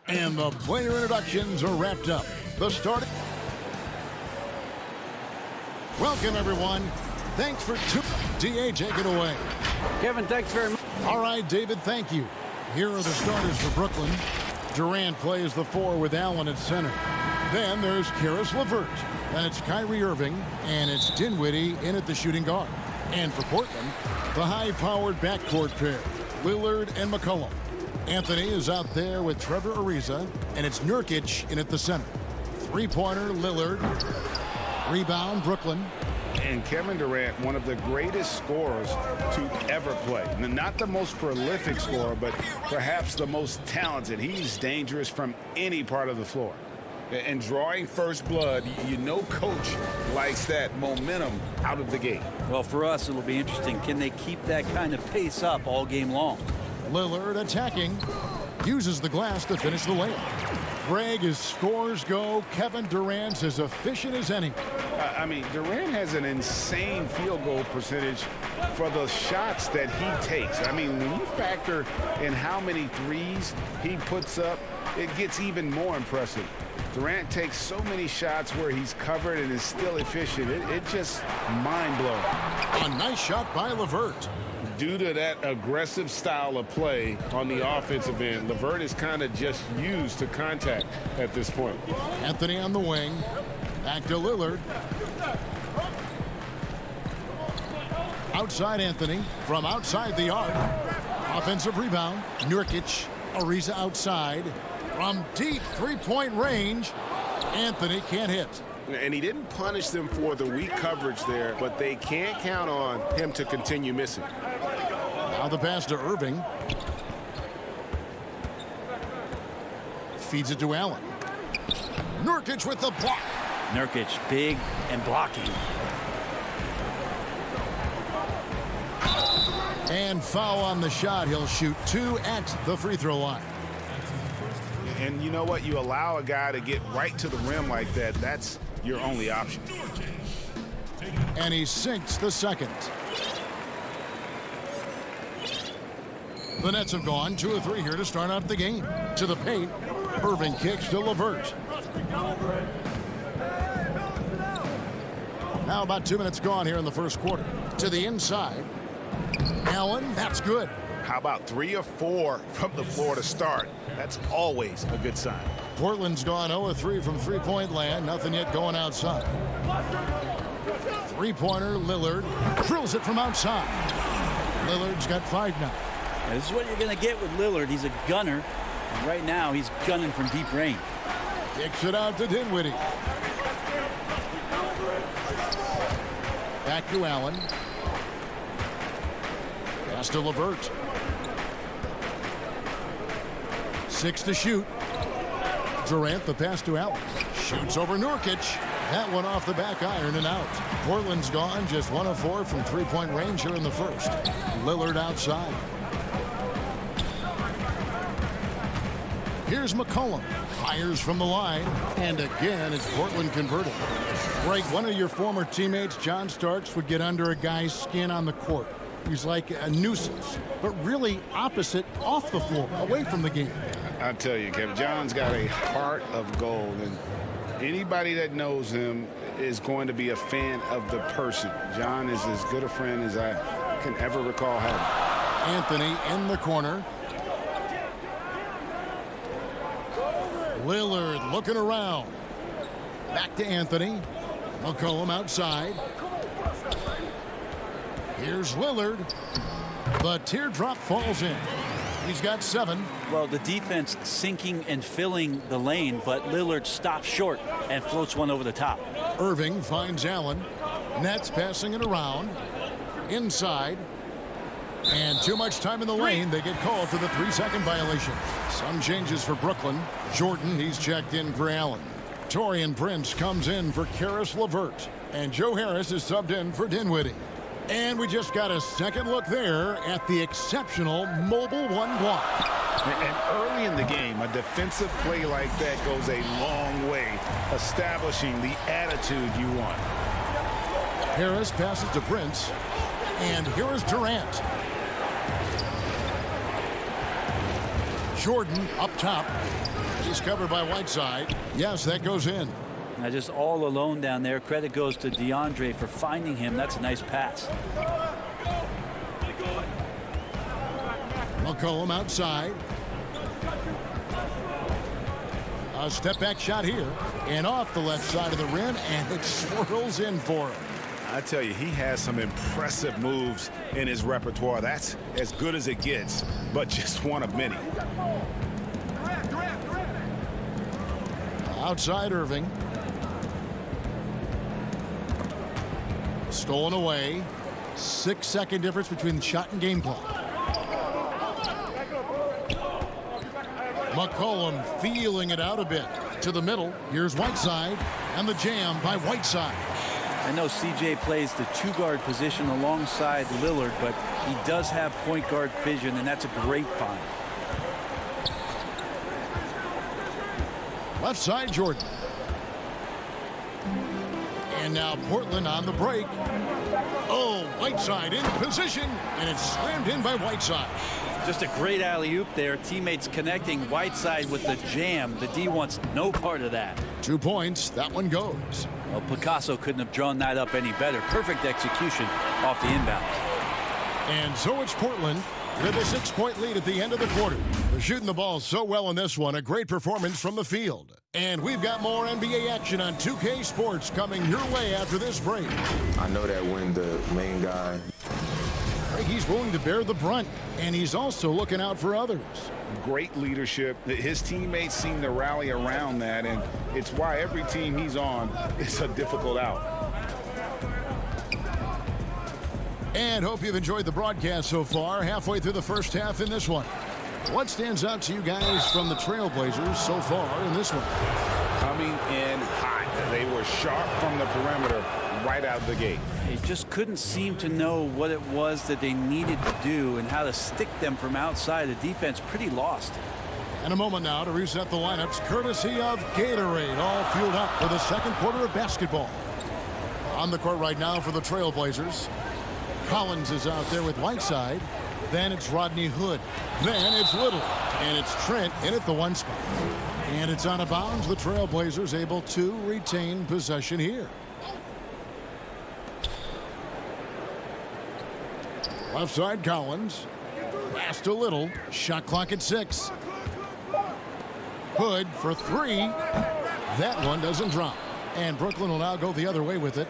And the player introductions are wrapped up. The start. Welcome, everyone. Thanks for DA, take it away. Kevin, thanks very much. All right, David, thank you. Here are the starters for Brooklyn. Durant plays the 4 with Allen at center. Then there's Karis LeVert. Then it's Kyrie Irving, and it's Dinwiddie in at the shooting guard. And for Portland, the high-powered backcourt pair, Lillard and McCollum. Anthony is out there with Trevor Ariza, and it's Nurkic in at the center. Three-pointer, Lillard. Rebound, Brooklyn. And Kevin Durant, one of the greatest scorers to ever play. Not the most prolific scorer, but perhaps the most talented. He's dangerous from any part of the floor. And drawing first blood, you know coach likes that momentum out of the gate. Well, for us, it'll be interesting. Can they keep that kind of pace up all game long? Lillard attacking. Uses the glass to finish the layup. Greg, as scores go, Kevin Durant's as efficient as any. I mean, Durant has an insane field goal percentage for the shots that he takes. I mean, when you factor in how many threes he puts up, it gets even more impressive. Durant takes so many shots where he's covered and is still efficient. It just mind-blowing. A nice shot by LeVert. Due to that aggressive style of play on the offensive end, LeVert is kind of just used to contact at this point. Anthony on the wing. Back to Lillard. Outside Anthony from outside the arc. Offensive rebound. Nurkic. Ariza outside. From deep three-point range. Anthony can't hit. And he didn't punish them for the weak coverage there, but they can't count on him to continue missing. Now the pass to Irving. Feeds it to Allen. Nurkic with the block. Nurkic, big and blocking. And foul on the shot. He'll shoot 2 at the free throw line. And you know what? You allow a guy to get right to the rim like that. That's your only option. And he sinks the second. The Nets have gone 2 of 3 here to start out the game. To the paint. Irving kicks to LeVert. Now about 2 minutes gone here in the first quarter. To the inside. Allen, that's good. How about 3 or 4 from the floor to start? That's always a good sign. Portland's gone 0 of 3 from three-point land. Nothing yet going outside. Three-pointer, Lillard. Drills it from outside. Lillard's got 5 now. This is what you're going to get with Lillard. He's a gunner. And right now, he's gunning from deep range. Kicks it out to Dinwiddie. Back to Allen. Pass to LeVert. 6 to shoot. Durant, the pass to Allen. Shoots over Nurkic. That one off the back iron and out. Portland's gone just 1 of 4 from three-point range here in the first. Lillard outside. Here's McCollum. Fires from the line. And again, it's Portland converted. Greg, one of your former teammates, John Starks, would get under a guy's skin on the court. He's like a nuisance, but really opposite off the floor, away from the game. I tell you, Kevin, John's got a heart of gold, and anybody that knows him is going to be a fan of the person. John is as good a friend as I can ever recall having. Anthony in the corner. Lillard looking around. Back to Anthony. McCollum outside. Here's Lillard. The teardrop falls in. He's got 7. Well, the defense sinking and filling the lane, but Lillard stops short and floats one over the top. Irving finds Allen. Nets passing it around. Inside. And too much time in the lane. They get called for the 3-second violation. Some changes for Brooklyn. Jordan, he's checked in for Allen. Taurean Prince comes in for Karis LeVert. And Joe Harris is subbed in for Dinwiddie. And we just got a second look there at the exceptional mobile 1 block. And early in the game, a defensive play like that goes a long way, establishing the attitude you want. Harris passes to Prince. And here is Durant. Jordan up top. He's covered by Whiteside. Yes, that goes in. Now just all alone down there. Credit goes to DeAndre for finding him. That's a nice pass. McCollum outside. A step back shot here and off the left side of the rim, and it swirls in for him. I tell you, he has some impressive moves in his repertoire. That's as good as it gets, but just one of many. Outside Irving. Stolen away. 6-second difference between the shot and game clock. McCollum feeling it out a bit. To the middle. Here's Whiteside. And the jam by Whiteside. I know CJ plays the two-guard position alongside Lillard, but he does have point guard vision, and that's a great find. Left side, Jordan. And now Portland on the break. Oh, Whiteside in position, and it's slammed in by Whiteside. Just a great alley-oop there. Teammates connecting. Whiteside with the jam. The D wants no part of that. 2 points. That one goes. Well, Picasso couldn't have drawn that up any better. Perfect execution off the inbound. And so it's Portland with a 6-point lead at the end of the quarter. They're shooting the ball so well in this one. A great performance from the field. And we've got more NBA action on 2K Sports coming your way after this break. I know that when the main guy, he's willing to bear the brunt, and he's also looking out for others. Great leadership. His teammates seem to rally around that, and it's why every team he's on is a difficult out. And hope you've enjoyed the broadcast so far. Halfway through the first half in this one. What stands out to you guys from the Trailblazers so far in this one? Coming in hot. They were sharp from the perimeter right out the gate. They just couldn't seem to know what it was that they needed to do and how to stick them from outside. The defense pretty lost. And a moment now to reset the lineups, courtesy of Gatorade, all fueled up for the second quarter of basketball. On the court right now for the Trailblazers. Collins is out there with Whiteside. Then it's Rodney Hood. Then it's Little. And it's Trent in at the 1 spot. And it's out of bounds. The Trailblazers able to retain possession here. Left side, Collins. Pass to Little. Shot clock at 6. Hood for 3. That one doesn't drop. And Brooklyn will now go the other way with it.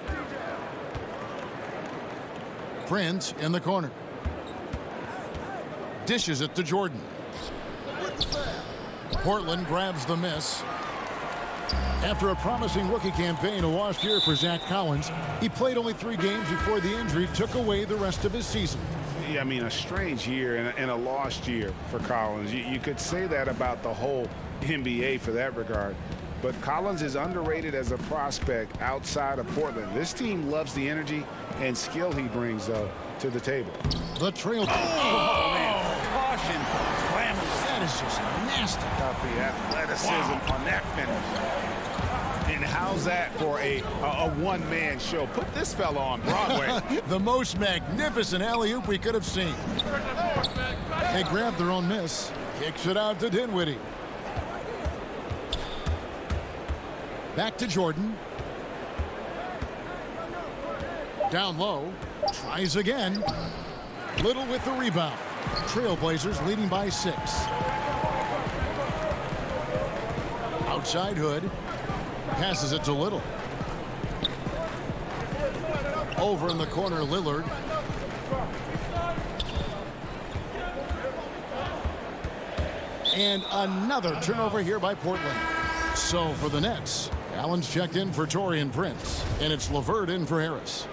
Prince in the corner. Dishes it to Jordan. Portland grabs the miss. After a promising rookie campaign a last year for Zach Collins, he played only 3 games before the injury took away the rest of his season. Yeah, I mean, a strange year and a lost year for Collins. You could say that about the whole NBA for that regard. But Collins is underrated as a prospect outside of Portland. This team loves the energy and skill he brings, though, to the table. The trail. Oh, man. Caution. That is just nasty. Got the athleticism on that finish. And how's that for a one-man show? Put this fella on Broadway. The most magnificent alley-oop we could have seen. They grab their own miss. Kicks it out to Dinwiddie. Back to Jordan. Down low. Tries again. Little with the rebound. Trailblazers leading by 6. Outside Hood. Passes it to Little. Over in the corner, Lillard. And another turnover here by Portland. So for the Nets, Allen's checked in for Taurean Prince, and it's LeVert in for Harris.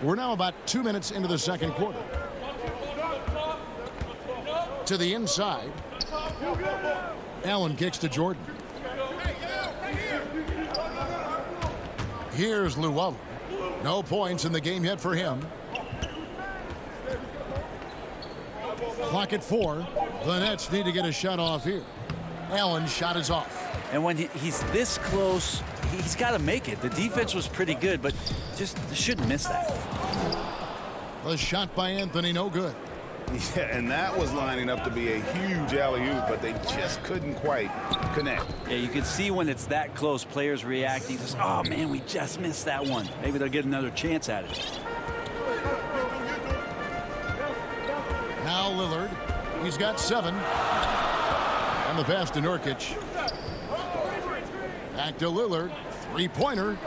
We're now about 2 minutes into the second quarter. To the inside. Allen kicks to Jordan. Here's Llewellyn. No points in the game yet for him. Clock at 4. The Nets need to get a shot off here. Allen's shot is off. And when he's this close, he's got to make it. The defense was pretty good, but just shouldn't miss that. The shot by Anthony, no good. Yeah, and that was lining up to be a huge alley-oop, but they just couldn't quite connect. Yeah, you can see when it's that close, players reacting. Just, oh, man, we just missed that one. Maybe they'll get another chance at it. Now Lillard. He's got 7. And the pass to Nurkic. Back to Lillard. Three-pointer.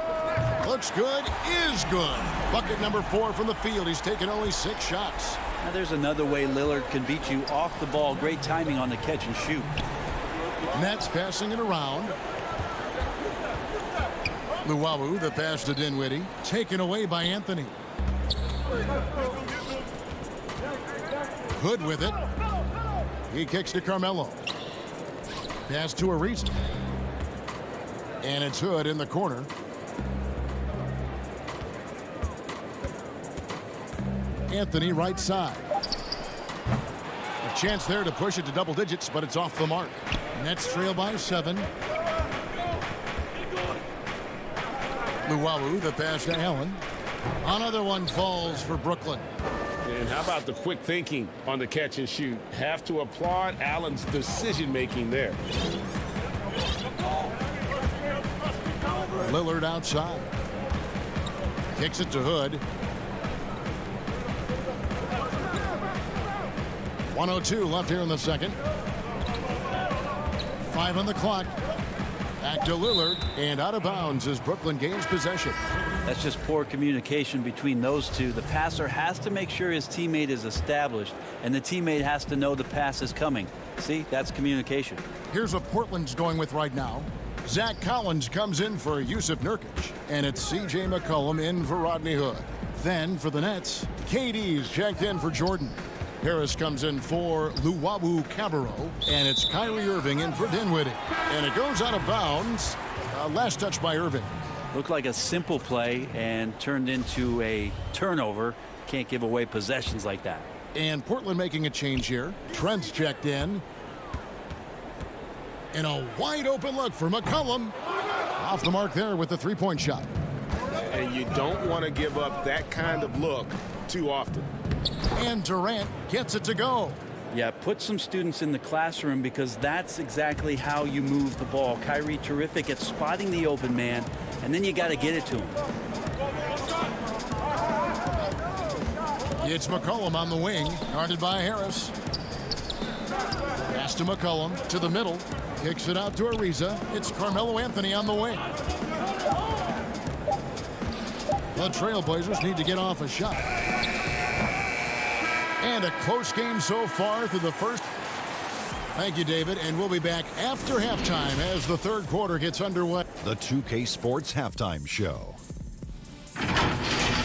Looks good. Is good. Bucket number 4 from the field. He's taken only 6 shots. Now there's another way Lillard can beat you off the ball. Great timing on the catch and shoot. Nets passing it around. Luwawu, the pass to Dinwiddie. Taken away by Anthony. Hood with it. He kicks to Carmelo. Pass to Ariza. And it's Hood in the corner. Anthony right side. A chance there to push it to double digits, but it's off the mark. Nets trail by 7. Luwawu, the pass to Allen. Another one falls for Brooklyn. And how about the quick thinking on the catch and shoot? Have to applaud Allen's decision-making there. Lillard outside. Kicks it to Hood. 1:02 left here in the second. 5 on the clock. Back to Lillard, and out of bounds as Brooklyn gains possession. That's just poor communication between those two. The passer has to make sure his teammate is established, and the teammate has to know the pass is coming. See, that's communication. Here's what Portland's going with right now. Zach Collins comes in for Yusuf Nurkic, and it's C.J. McCollum in for Rodney Hood. Then for the Nets, KD's checked in for Jordan. Harris comes in for Luwawu Cabarro, and it's Kyrie Irving in for Dinwiddie. And it goes out of bounds. Last touch by Irving. Looked like a simple play and turned into a turnover. Can't give away possessions like that. And Portland making a change here. Trent's checked in. And a wide open look for McCollum. Off the mark there with the three-point shot. And you don't want to give up that kind of look too often. And Durant gets it to go. Yeah, put some students in the classroom because that's exactly how you move the ball. Kyrie terrific at spotting the open man, and then you got to get it to him. It's McCollum on the wing, guarded by Harris. Pass to McCollum to the middle. Kicks it out to Ariza. It's Carmelo Anthony on the wing. The Trailblazers need to get off a shot. And a close game so far through the first. Thank you, David. And we'll be back after halftime as the third quarter gets underway. The 2K Sports Halftime Show.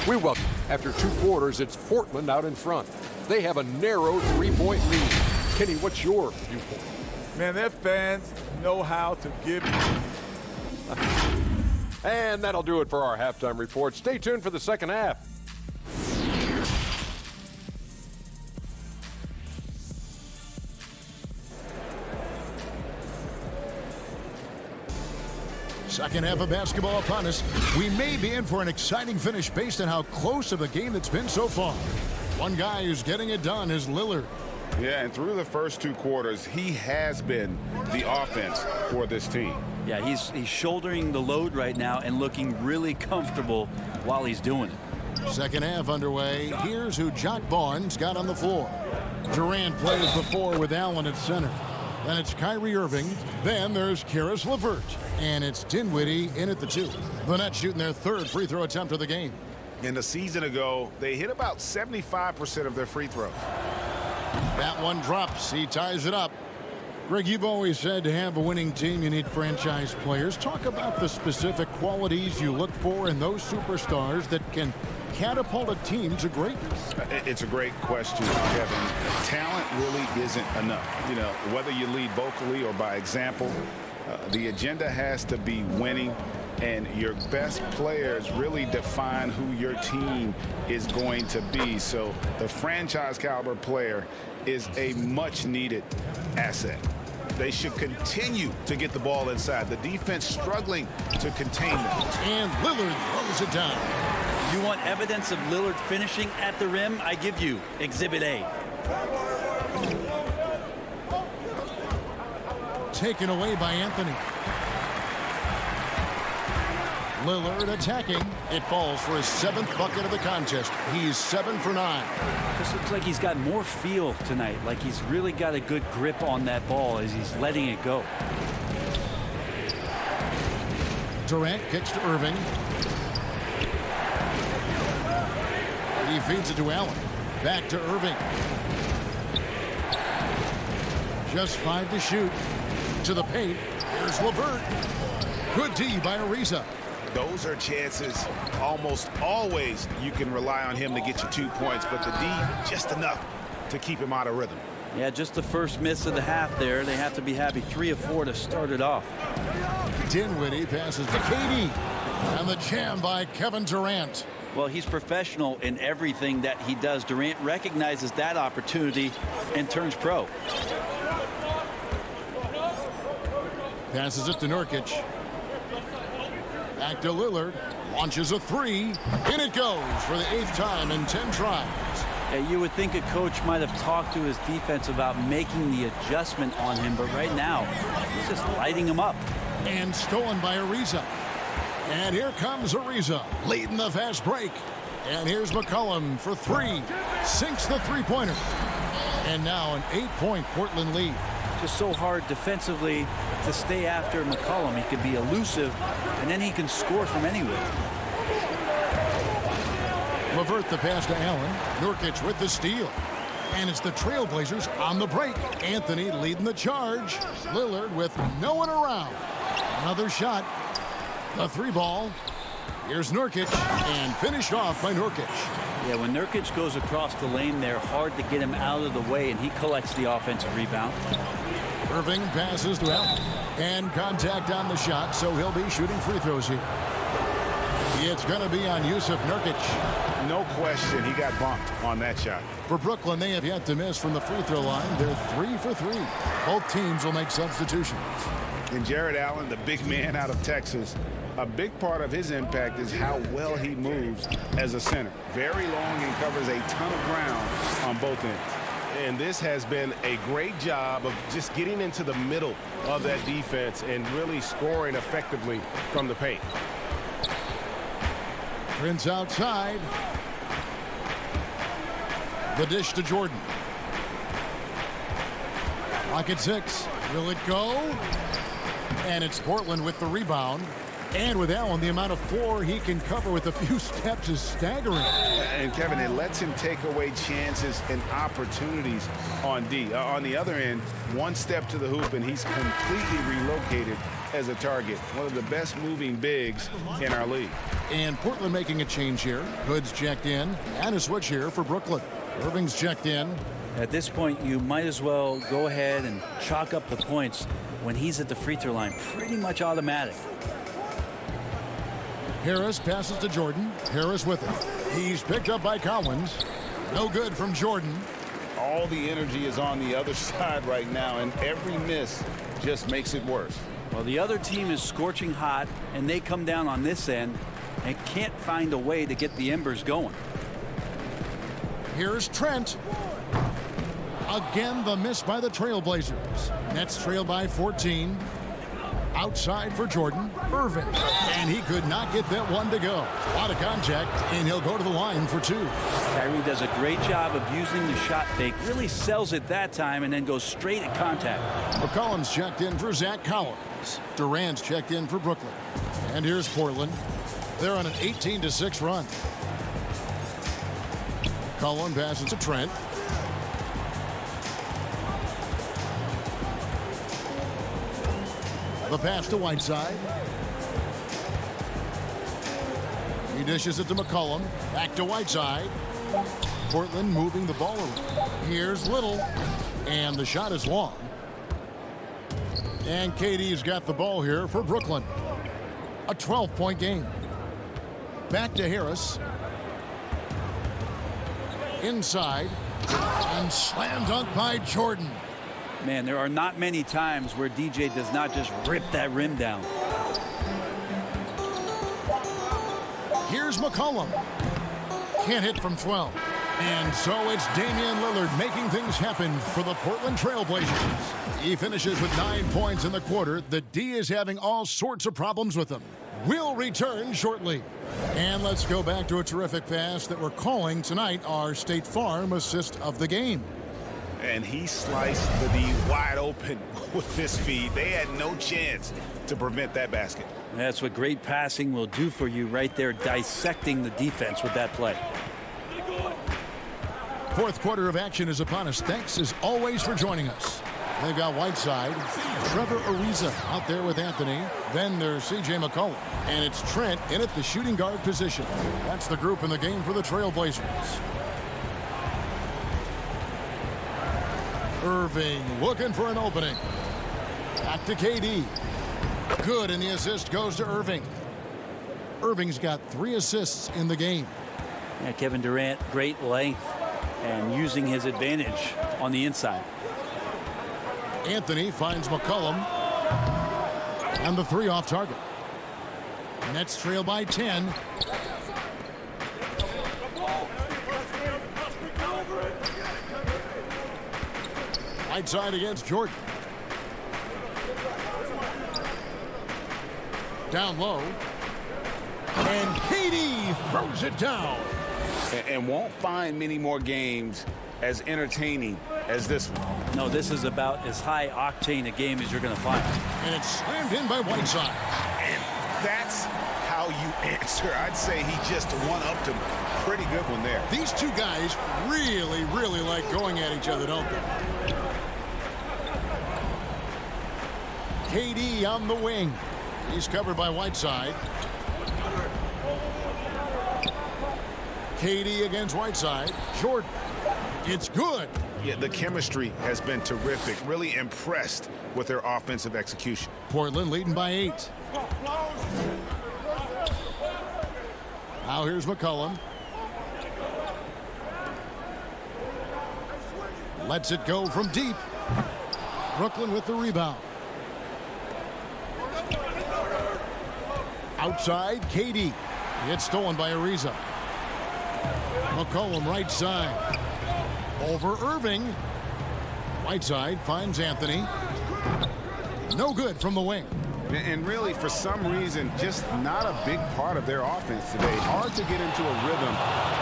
We welcome. After 2 quarters, it's Portland out in front. They have a narrow 3-point lead. Kenny, what's your viewpoint? Man, their fans know how to give. And that'll do it for our halftime report. Stay tuned for the second half. Second half of basketball upon us. We may be in for an exciting finish based on how close of a game it's been so far. One guy who's getting it done is Lillard. Yeah, and through the first 2 quarters, he has been the offense for this team. Yeah, he's shouldering the load right now and looking really comfortable while he's doing it. Second half underway. Here's who Jock Vaughn's got on the floor. Durant plays the 4 with Allen at center. Then it's Kyrie Irving. Then there's Caris LeVert. And it's Dinwiddie in at the 2. The Nets shooting their 3rd free throw attempt of the game. And a season ago, they hit about 75% of their free throws. That one drops. He ties it up. Greg, you've always said to have a winning team, you need franchise players. Talk about the specific qualities you look for in those superstars that can catapult a team to greatness. It's a great question, Kevin. Talent really isn't enough. You know, whether you lead vocally or by example, the agenda has to be winning, and your best players really define who your team is going to be. So the franchise caliber player is a much needed asset. They should continue to get the ball inside. The defense struggling to contain them. And Lillard throws it down. You want evidence of Lillard finishing at the rim? I give you Exhibit A. Taken away by Anthony. Lillard attacking. It falls for his 7th bucket of the contest. He's 7 for 9. This looks like he's got more feel tonight, like he's really got a good grip on that ball as he's letting it go. Durant kicks to Irving. He feeds it to Allen. Back to Irving. Just 5 to shoot. To the paint. Here's LeVert. Good D by Ariza. Those are chances almost always you can rely on him to get you 2 points, but the D just enough to keep him out of rhythm. Yeah, just the first miss of the half there. They have to be happy. 3 of 4 to start it off. Dinwiddie passes to KD. And the jam by Kevin Durant. Well, he's professional in everything that he does. Durant recognizes that opportunity and turns pro. Passes it to Nurkic. Back to Lillard. Launches a 3. In it goes for the 8th time in 10 tries. Yeah, you would think a coach might have talked to his defense about making the adjustment on him, but right now, he's just lighting him up. And stolen by Ariza. And here comes Ariza, leading the fast break. And here's McCollum for 3. Sinks the three-pointer. And now an 8-point Portland lead. Just so hard defensively to stay after McCollum. He can be elusive, and then he can score from anywhere. LeVert the pass to Allen. Nurkic with the steal. And it's the Trailblazers on the break. Anthony leading the charge. Lillard with no one around. Another shot. The 3-ball. Here's Nurkic. And finished off by Nurkic. Yeah, when Nurkic goes across the lane there, hard to get him out of the way, and he collects the offensive rebound. Irving passes to Allen. And contact on the shot, so he'll be shooting free throws here. It's going to be on Yusuf Nurkic. No question, he got bumped on that shot. For Brooklyn, they have yet to miss from the free throw line. They're 3 for 3. Both teams will make substitutions. And Jared Allen, the big man out of Texas, a big part of his impact is how well he moves as a center. Very long and covers a ton of ground on both ends. And this has been a great job of just getting into the middle of that defense and really scoring effectively from the paint. Prince outside. The dish to Jordan. Clock at 6. Will it go? And it's Portland with the rebound. And with Allen, the amount of floor he can cover with a few steps is staggering. And Kevin, it lets him take away chances and opportunities on D. On the other end, one step to the hoop and he's completely relocated as a target. One of the best moving bigs in our league. And Portland making a change here. Hood's checked in. And a switch here for Brooklyn. Irving's checked in. At this point, you might as well go ahead and chalk up the points when he's at the free throw line. Pretty much automatic. Harris passes to Jordan. Harris with it. He's picked up by Collins. No good from Jordan. All the energy is on the other side right now, and every miss just makes it worse. Well, the other team is scorching hot, and they come down on this end and can't find a way to get the embers going. Here's Trent. Again, the miss by the Trailblazers. Nets trail by 14. Outside for Jordan. Irving. And he could not get that one to go. A lot of contact, and he'll go to the line for 2. Kyrie does a great job of using the shot fake. Really sells it that time and then goes straight at contact. McCollum's checked in for Zach Collins. Durant's checked in for Brooklyn. And here's Portland. They're on an 18-6 run. Collins passes to Trent. The pass to Whiteside. He dishes it to McCollum. Back to Whiteside. Portland moving the ball around. Here's Little. And the shot is long. And KD's got the ball here for Brooklyn. A 12-point game. Back to Harris. Inside. And slam dunk by Jordan. Man, there are not many times where DJ does not just rip that rim down. Here's McCollum. Can't hit from 12. And so it's Damian Lillard making things happen for the Portland Trail Blazers. He finishes with 9 points in the quarter. The D is having all sorts of problems with him. We'll return shortly. And let's go back to a terrific pass that we're calling tonight our State Farm assist of the game. And he sliced the D wide open with this speed. They had no chance to prevent that basket. That's what great passing will do for you right there, dissecting the defense with that play. Fourth quarter of action is upon us. Thanks as always for joining us. They've got Whiteside, Trevor Ariza out there with Anthony. Then there's C.J. McCollum. And it's Trent in at the shooting guard position. That's the group in the game for the Trailblazers. Irving looking for an opening. Back to KD. Good, and the assist goes to Irving. Irving's got 3 assists in the game. Yeah, Kevin Durant, great length and using his advantage on the inside. Anthony finds McCollum. And the 3 off target. Nets trail by 10. Whiteside against Jordan. Down low. And KD throws it down. And won't find many more games as entertaining as this one. No, this is about as high octane a game as you're going to find. And it's slammed in by Whiteside. And that's how you answer. I'd say he just one-upped him. Pretty good one there. These two guys really, really like going at each other, don't they? KD on the wing. He's covered by Whiteside. KD against Whiteside. Jordan. It's good. Yeah, the chemistry has been terrific. Really impressed with their offensive execution. Portland leading by 8. Now here's McCollum. Lets it go from deep. Brooklyn with the rebound. Outside, KD. It's stolen by Ariza. McCollum right side. Over Irving. Whiteside finds Anthony. No good from the wing. And really, for some reason, just not a big part of their offense today. Hard to get into a rhythm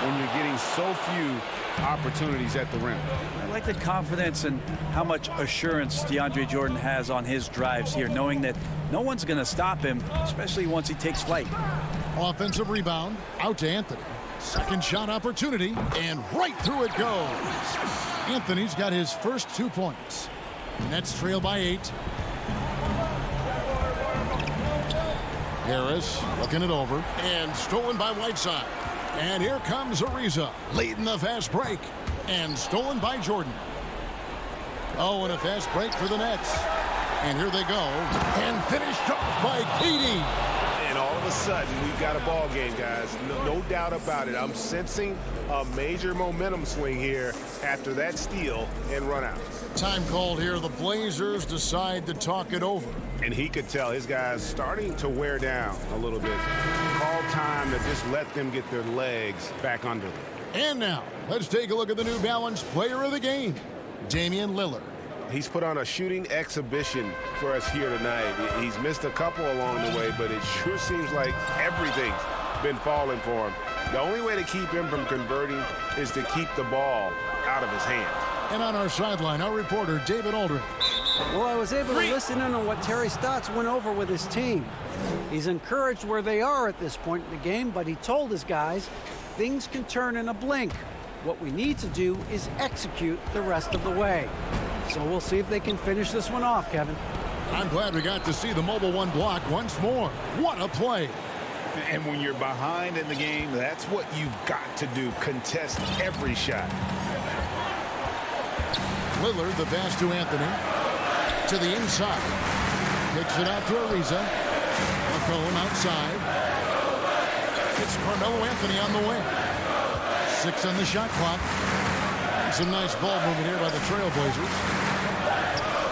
when you're getting so few opportunities at the rim. I like the confidence and how much assurance DeAndre Jordan has on his drives here, knowing that no one's going to stop him, especially once he takes flight. Offensive rebound. Out to Anthony. Second shot opportunity. And right through it goes. Anthony's got his first 2 points. Nets trail by 8. Harris looking it over. And stolen by Whiteside. And here comes Ariza leading the fast break. And stolen by Jordan. Oh, and a fast break for the Nets. And here they go. And finished off by KD. And all of a sudden, we've got a ball game, guys. No doubt about it. I'm sensing a major momentum swing here after that steal and run out. Time called here. The Blazers decide to talk it over. And he could tell his guys starting to wear down a little bit. Call time to just let them get their legs back under them. And now, let's take a look at the New Balance player of the game, Damian Lillard. He's put on a shooting exhibition for us here tonight. He's missed a couple along the way, but it sure seems like everything's been falling for him. The only way to keep him from converting is to keep the ball out of his hands. And on our sideline, our reporter, David Aldridge. Well, I was able to listen in on what Terry Stotts went over with his team. He's encouraged where they are at this point in the game, but he told his guys things can turn in a blink. What we need to do is execute the rest of the way. So we'll see if they can finish this one off, Kevin. I'm glad we got to see the Mobile One block once more. What a play. And when you're behind in the game, that's what you've got to do. Contest every shot. Lillard, the pass to Anthony. To the inside. Kicks it out to Ariza. McCollum outside. It's Carmelo Anthony on the wing. 6 on the shot clock. Some nice ball movement here by the Trailblazers.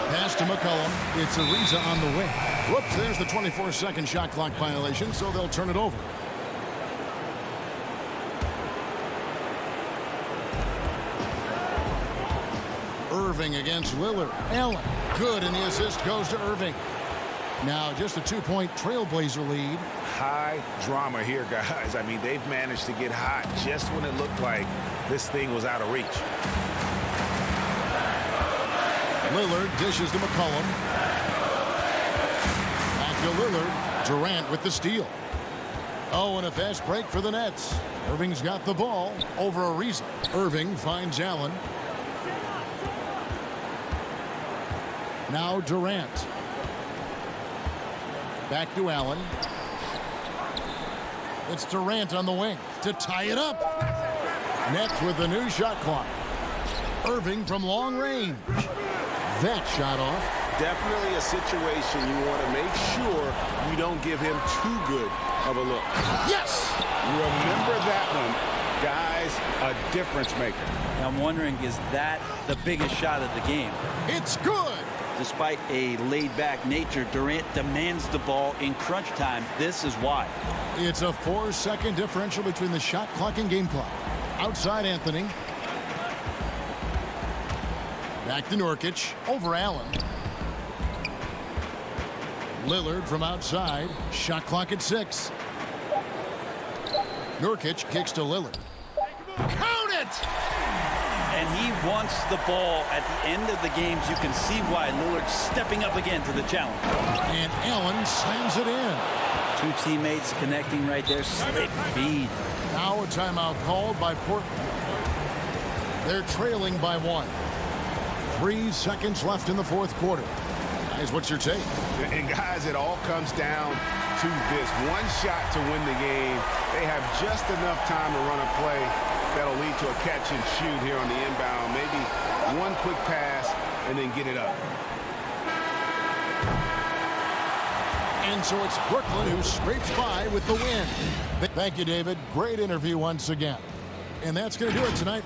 Pass to McCollum. It's Ariza on the wing. Whoops, there's the 24-second shot clock violation, so they'll turn it over. Irving against Lillard. Allen, good, and the assist goes to Irving. Now just a 2-point Trailblazer lead. High drama here, guys. I mean, they've managed to get hot just when it looked like this thing was out of reach. Lillard dishes to McCollum. Back to Lillard. Durant with the steal. Oh, and a fast break for the Nets. Irving's got the ball over Ariza. Irving finds Allen. Now Durant. Back to Allen. It's Durant on the wing to tie it up. Nets with the new shot clock. Irving from long range. That shot off. Definitely a situation you want to make sure you don't give him too good of a look. Yes! Remember that one, guys, a difference maker. I'm wondering, is that the biggest shot of the game? It's good! Despite a laid-back nature, Durant demands the ball in crunch time. This is why. It's a 4-second differential between the shot clock and game clock. Outside Anthony. Back to Nurkic. Over Allen. Lillard from outside. Shot clock at 6. Nurkic kicks to Lillard. Count it! And he wants the ball at the end of the games. You can see why Lillard's stepping up again to the challenge. And Allen slams it in. Two teammates connecting right there. Slick feed. Now a timeout called by Portland. They're trailing by 1. 3 seconds left in the fourth quarter. Guys, what's your take? And guys, it all comes down to this. One shot to win the game. They have just enough time to run a play that'll lead to a catch and shoot here on the inbound. Maybe one quick pass and then get it up. And so it's Brooklyn who scrapes by with the win. Thank you, David. Great interview once again. And that's going to do it tonight.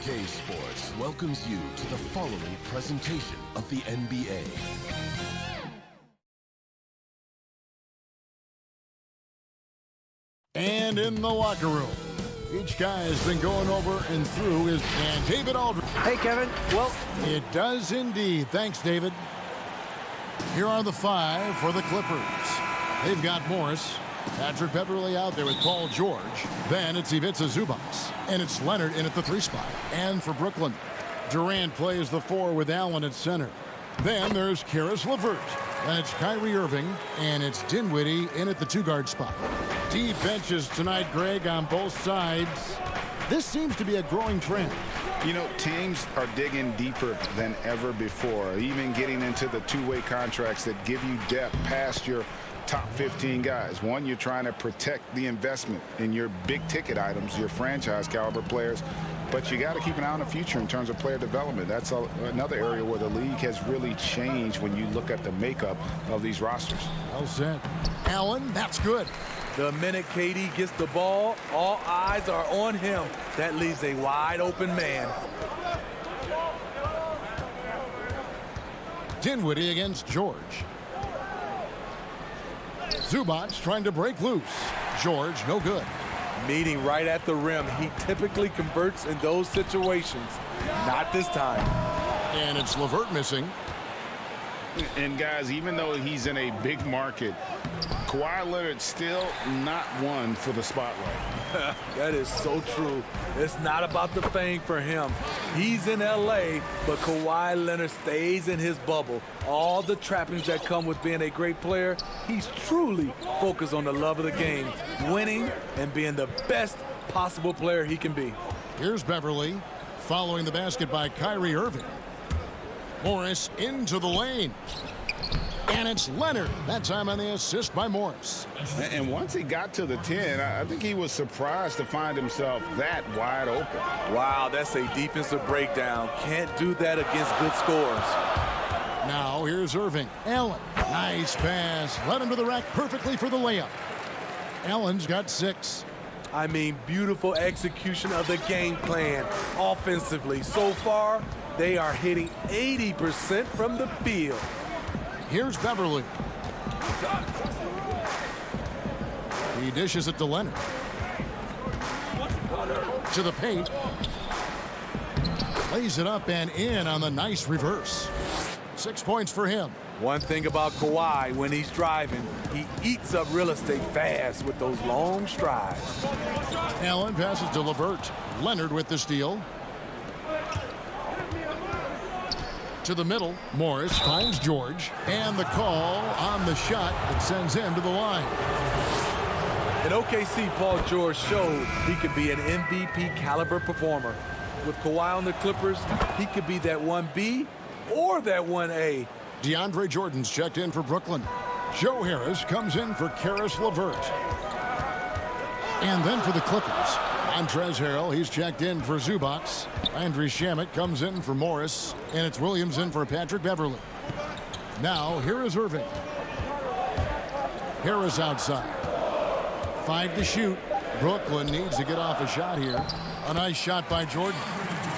2K Sports welcomes you to the following presentation of the NBA. And in the locker room, each guy has been going over and through his, and David Aldridge. Hey, Kevin. Well, It does indeed. Thanks, David. Here are the 5 for the Clippers. They've got Morris, Patrick Beverley out there with Paul George. Then it's Ivica Zubac, and it's Leonard in at the 3 spot. And for Brooklyn, Durant plays the 4 with Allen at center. Then there's Karis LeVert. That's Kyrie Irving, and it's Dinwiddie in at the 2-guard spot. Deep benches tonight, Greg, on both sides. This seems to be a growing trend. You know, teams are digging deeper than ever before, even getting into the two-way contracts that give you depth past your top 15 guys. One, you're trying to protect the investment in your big-ticket items, your franchise-caliber players, but you got to keep an eye on the future in terms of player development. That's another area where the league has really changed when you look at the makeup of these rosters. Well said. Allen, that's good. The minute KD gets the ball, all eyes are on him. That leaves a wide open man. Dinwiddie against George. Zubac trying to break loose. George, no good. Meeting right at the rim. He typically converts in those situations. Not this time. And it's LeVert missing. And guys, even though he's in a big market, Kawhi Leonard's still not one for the spotlight. That is so true. It's not about the fame for him. He's in LA, but Kawhi Leonard stays in his bubble. All the trappings that come with being a great player, he's truly focused on the love of the game, winning and being the best possible player he can be. Here's Beverley following the basket by Kyrie Irving. Morris into the lane. And it's Leonard. That time on the assist by Morris. And once he got to the 10, I think he was surprised to find himself that wide open. Wow, that's a defensive breakdown. Can't do that against good scores. Now here's Irving. Allen. Nice pass. Led him to the rack perfectly for the layup. Allen's got 6. I mean, beautiful execution of the game plan offensively. So far, they are hitting 80% from the field. Here's Beverley. He dishes it to Leonard. To the paint. Lays it up and in on the nice reverse. 6 points for him. One thing about Kawhi, when he's driving, he eats up real estate fast with those long strides. Allen passes to LeVert. Leonard with the steal. To the middle. Morris finds George. And the call on the shot that sends him to the line. In OKC, Paul George showed he could be an MVP caliber performer. With Kawhi on the Clippers, he could be that 1B or that 1A. DeAndre Jordan's checked in for Brooklyn. Joe Harris comes in for Karis LeVert. And then for the Clippers, Montrezl Harrell, he's checked in for Zubac. Landry Shamet comes in for Morris. And it's Williams in for Patrick Beverley. Now, here is Irving. Harris outside. 5 to shoot. Brooklyn needs to get off a shot here. A nice shot by Jordan.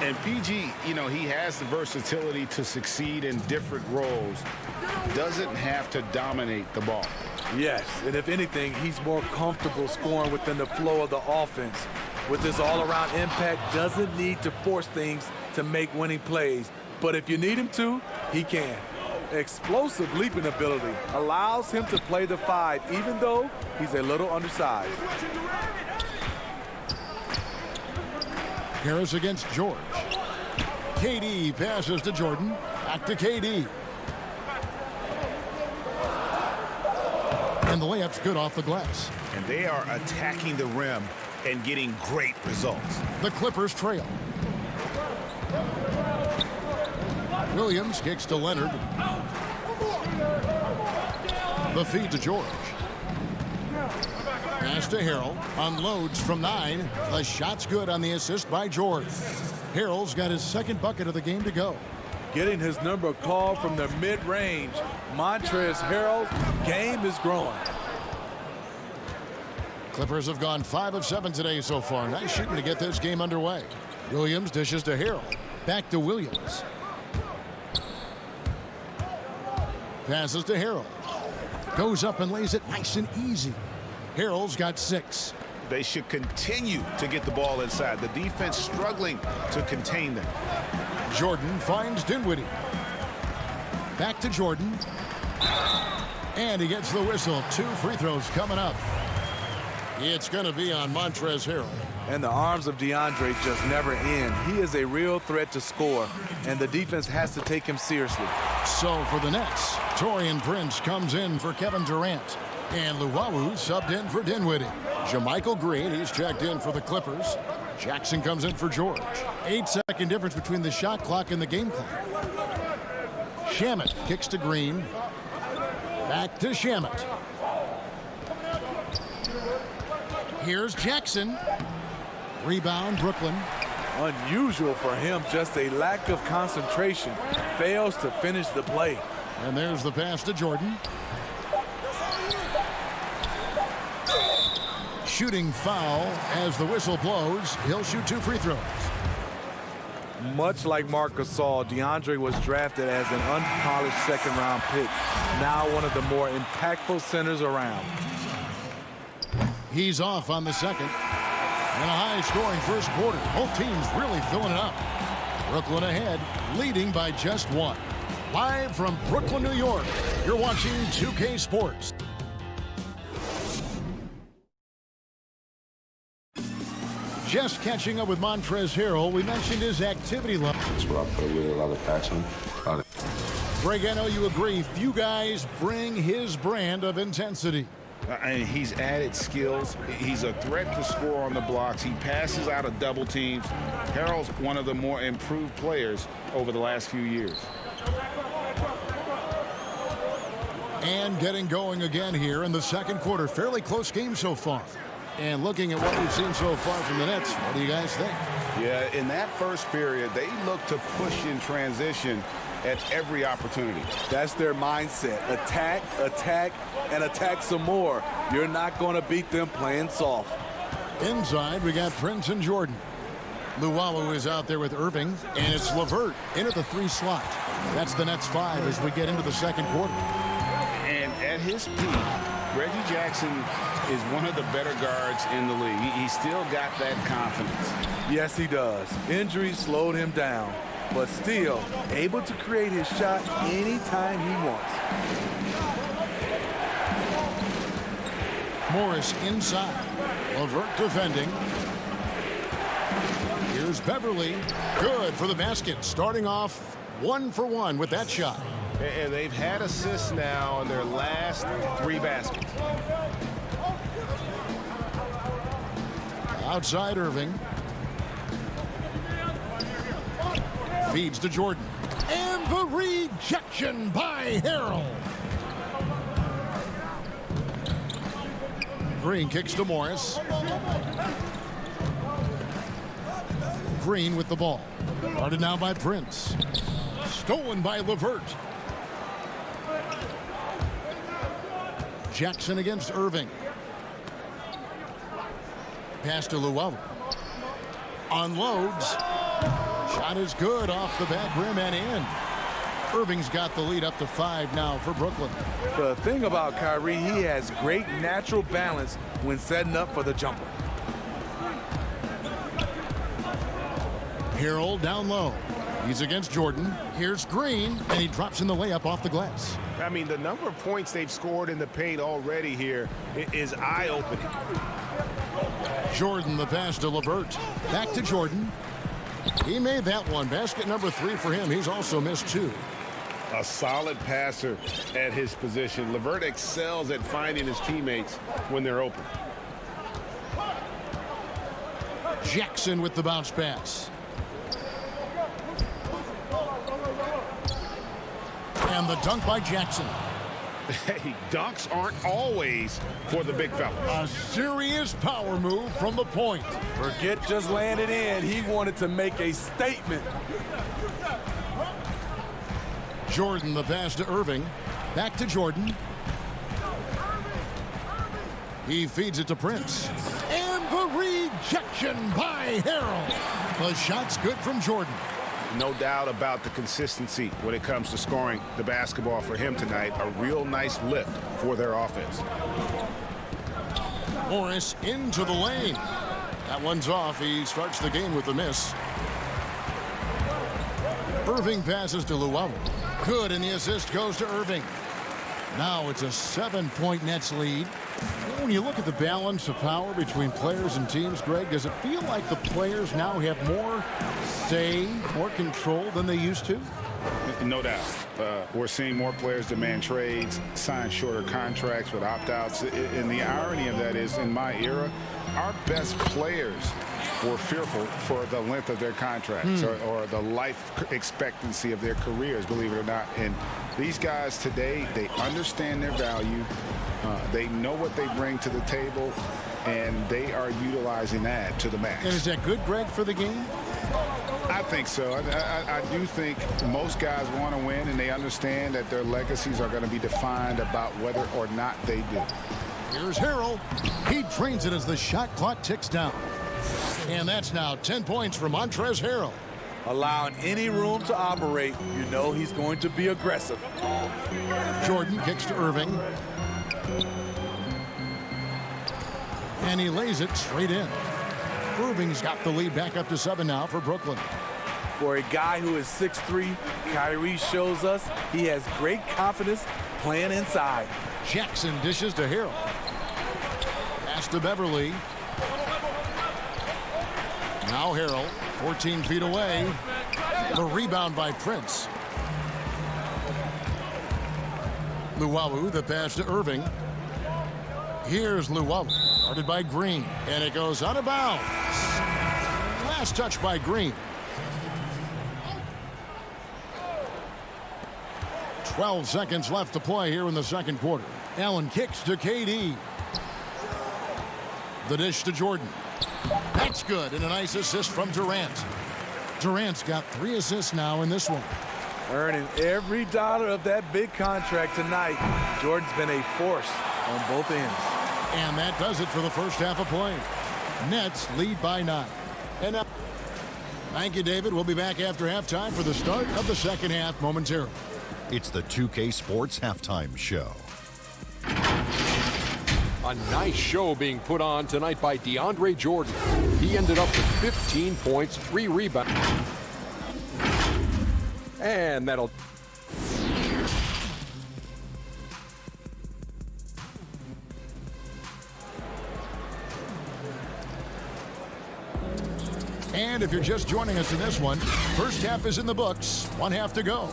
And PG, you know, he has the versatility to succeed in different roles. Doesn't have to dominate the ball. Yes, and if anything, he's more comfortable scoring within the flow of the offense. With his all-around impact, doesn't need to force things to make winning plays. But if you need him to, he can. Explosive leaping ability allows him to play the 5, even though he's a little undersized. Harris against George. KD passes to Jordan. Back to KD. And the layup's good off the glass. And they are attacking the rim and getting great results. The Clippers trail. Williams kicks to Leonard. The feed to George. Pass to Harrell. Unloads from 9. The shot's good on the assist by George. Harrell's got his 2nd bucket of the game to go. Getting his number called from the mid-range. Montrezl Harrell's game is growing. Clippers have gone 5 of 7 today so far. Nice shooting to get this game underway. Williams dishes to Harrell. Back to Williams. Passes to Harrell. Goes up and lays it nice and easy. Harrell's got 6. They should continue to get the ball inside. The defense struggling to contain them. Jordan finds Dinwiddie. Back to Jordan. And he gets the whistle. 2 free throws coming up. It's going to be on Montrezl Harrell. And the arms of DeAndre just never end. He is a real threat to score, and the defense has to take him seriously. So for the Nets, Taurean Prince comes in for Kevin Durant. And Luwawu subbed in for Dinwiddie. JaMychal Green, he's checked in for the Clippers. Jackson comes in for George. 8-second difference between the shot clock and the game clock. Shamet kicks to Green. Back to Shamet. Here's Jackson. Rebound, Brooklyn. Unusual for him, just a lack of concentration. Fails to finish the play. And there's the pass to Jordan. Shooting foul as the whistle blows. He'll shoot 2 free throws. Much like Marc Gasol, DeAndre was drafted as an unpolished second-round pick. Now one of the more impactful centers around. He's off on the second. And a high-scoring first quarter. Both teams really filling it up. Brooklyn ahead, leading by just 1. Live from Brooklyn, New York, you're watching 2K Sports. Just catching up with Montrezl Harrell, we mentioned his activity level. That's what I put really a lot of passion. Greg, I know you agree. Few guys bring his brand of intensity. And he's added skills. He's a threat to score on the blocks. He passes out of double teams. Harrell's one of the more improved players over the last few years. And getting going again here in the second quarter. Fairly close game so far. And looking at what we've seen so far from the Nets, what do you guys think? Yeah, in that first period, they look to push in transition at every opportunity. That's their mindset. Attack, attack, and attack some more. You're not going to beat them playing soft. Inside, we got Prince and Jordan. Luwawu is out there with Irving, and it's LeVert in at the 3 slot. That's the Nets 5 as we get into the second quarter. And at his peak, Reggie Jackson is one of the better guards in the league. He's still got that confidence. Yes, he does. Injuries slowed him down, but still able to create his shot anytime he wants. Morris inside. LeVert defending. Here's Beverly. Good for the basket. Starting off 1 for 1 with that shot. And they've had assists now on their last 3 baskets. Outside Irving. Feeds to Jordan. And the rejection by Harrell. Green kicks to Morris. Green with the ball. Guarded now by Prince. Stolen by LeVert. Jackson against Irving. Pass to Luwawu. Unloads. Shot is good off the back rim and in. Irving's got the lead up to 5 now for Brooklyn. The thing about Kyrie, he has great natural balance when setting up for the jumper. Harrell down low. He's against Jordan. Here's Green, and he drops in the layup off the glass. I mean, the number of points they've scored in the paint already here is eye-opening. Jordan the pass to LeVert. Back to Jordan. He made that one. Basket number 3 for him. He's also missed 2. A solid passer at his position. LeVert excels at finding his teammates when they're open. Jackson with the bounce pass. And the dunk by Jackson. Hey, dunks aren't always for the big fellas. A serious power move from the point. Forget just landed in. He wanted to make a statement. Jordan the pass to Irving. Back to Jordan. He feeds it to Prince. And the rejection by Harrell. The shot's good from Jordan. No doubt about the consistency when it comes to scoring the basketball for him tonight. A real nice lift for their offense. Morris into the lane. That one's off. He starts the game with a miss. Irving passes to Luau. Good, and the assist goes to Irving. Now it's a 7-point Nets lead. When you look at the balance of power between players and teams, Greg, does it feel like the players now have more say, more control than they used to? No doubt. We're seeing more players demand trades, sign shorter contracts with opt-outs. And the irony of that is, in my era, our best players were fearful for the length of their contracts or the life expectancy of their careers, believe it or not. And these guys today, they understand their value. They know what they bring to the table, and they are utilizing that to the max. And is that good, Greg, for the game? I think so. I do think most guys want to win, and they understand that their legacies are going to be defined about whether or not they do. Here's Harrell. He trains it as the shot clock ticks down. And that's now 10 points for Montrezl Harrell. Allowing any room to operate, you know he's going to be aggressive. Jordan kicks to Irving. And he lays it straight in. Irving's got the lead back up to 7 now for Brooklyn. For a guy who is 6'3", Kyrie shows us he has great confidence playing inside. Jackson dishes to Harrell. Pass to Beverly. Now Harrell, 14 feet away. The rebound by Prince. Luau, the pass to Irving. Here's Luau, guarded by Green, and it goes out of bounds. Last touch by Green. 12 seconds left to play here in the second quarter. Allen kicks to KD. The dish to Jordan. That's good, and a nice assist from Durant. Durant's got 3 assists now in this one. Earning every dollar of that big contract tonight. Jordan's been a force on both ends. And that does it for the first half of play. Nets lead by 9. And now, thank you, David. We'll be back after halftime for the start of the second half momentarily. It's the 2K Sports Halftime Show. A nice show being put on tonight by DeAndre Jordan. He ended up with 15 points, 3 rebounds. And that'll... And if you're just joining us in this one, first half is in the books. 1 half to go.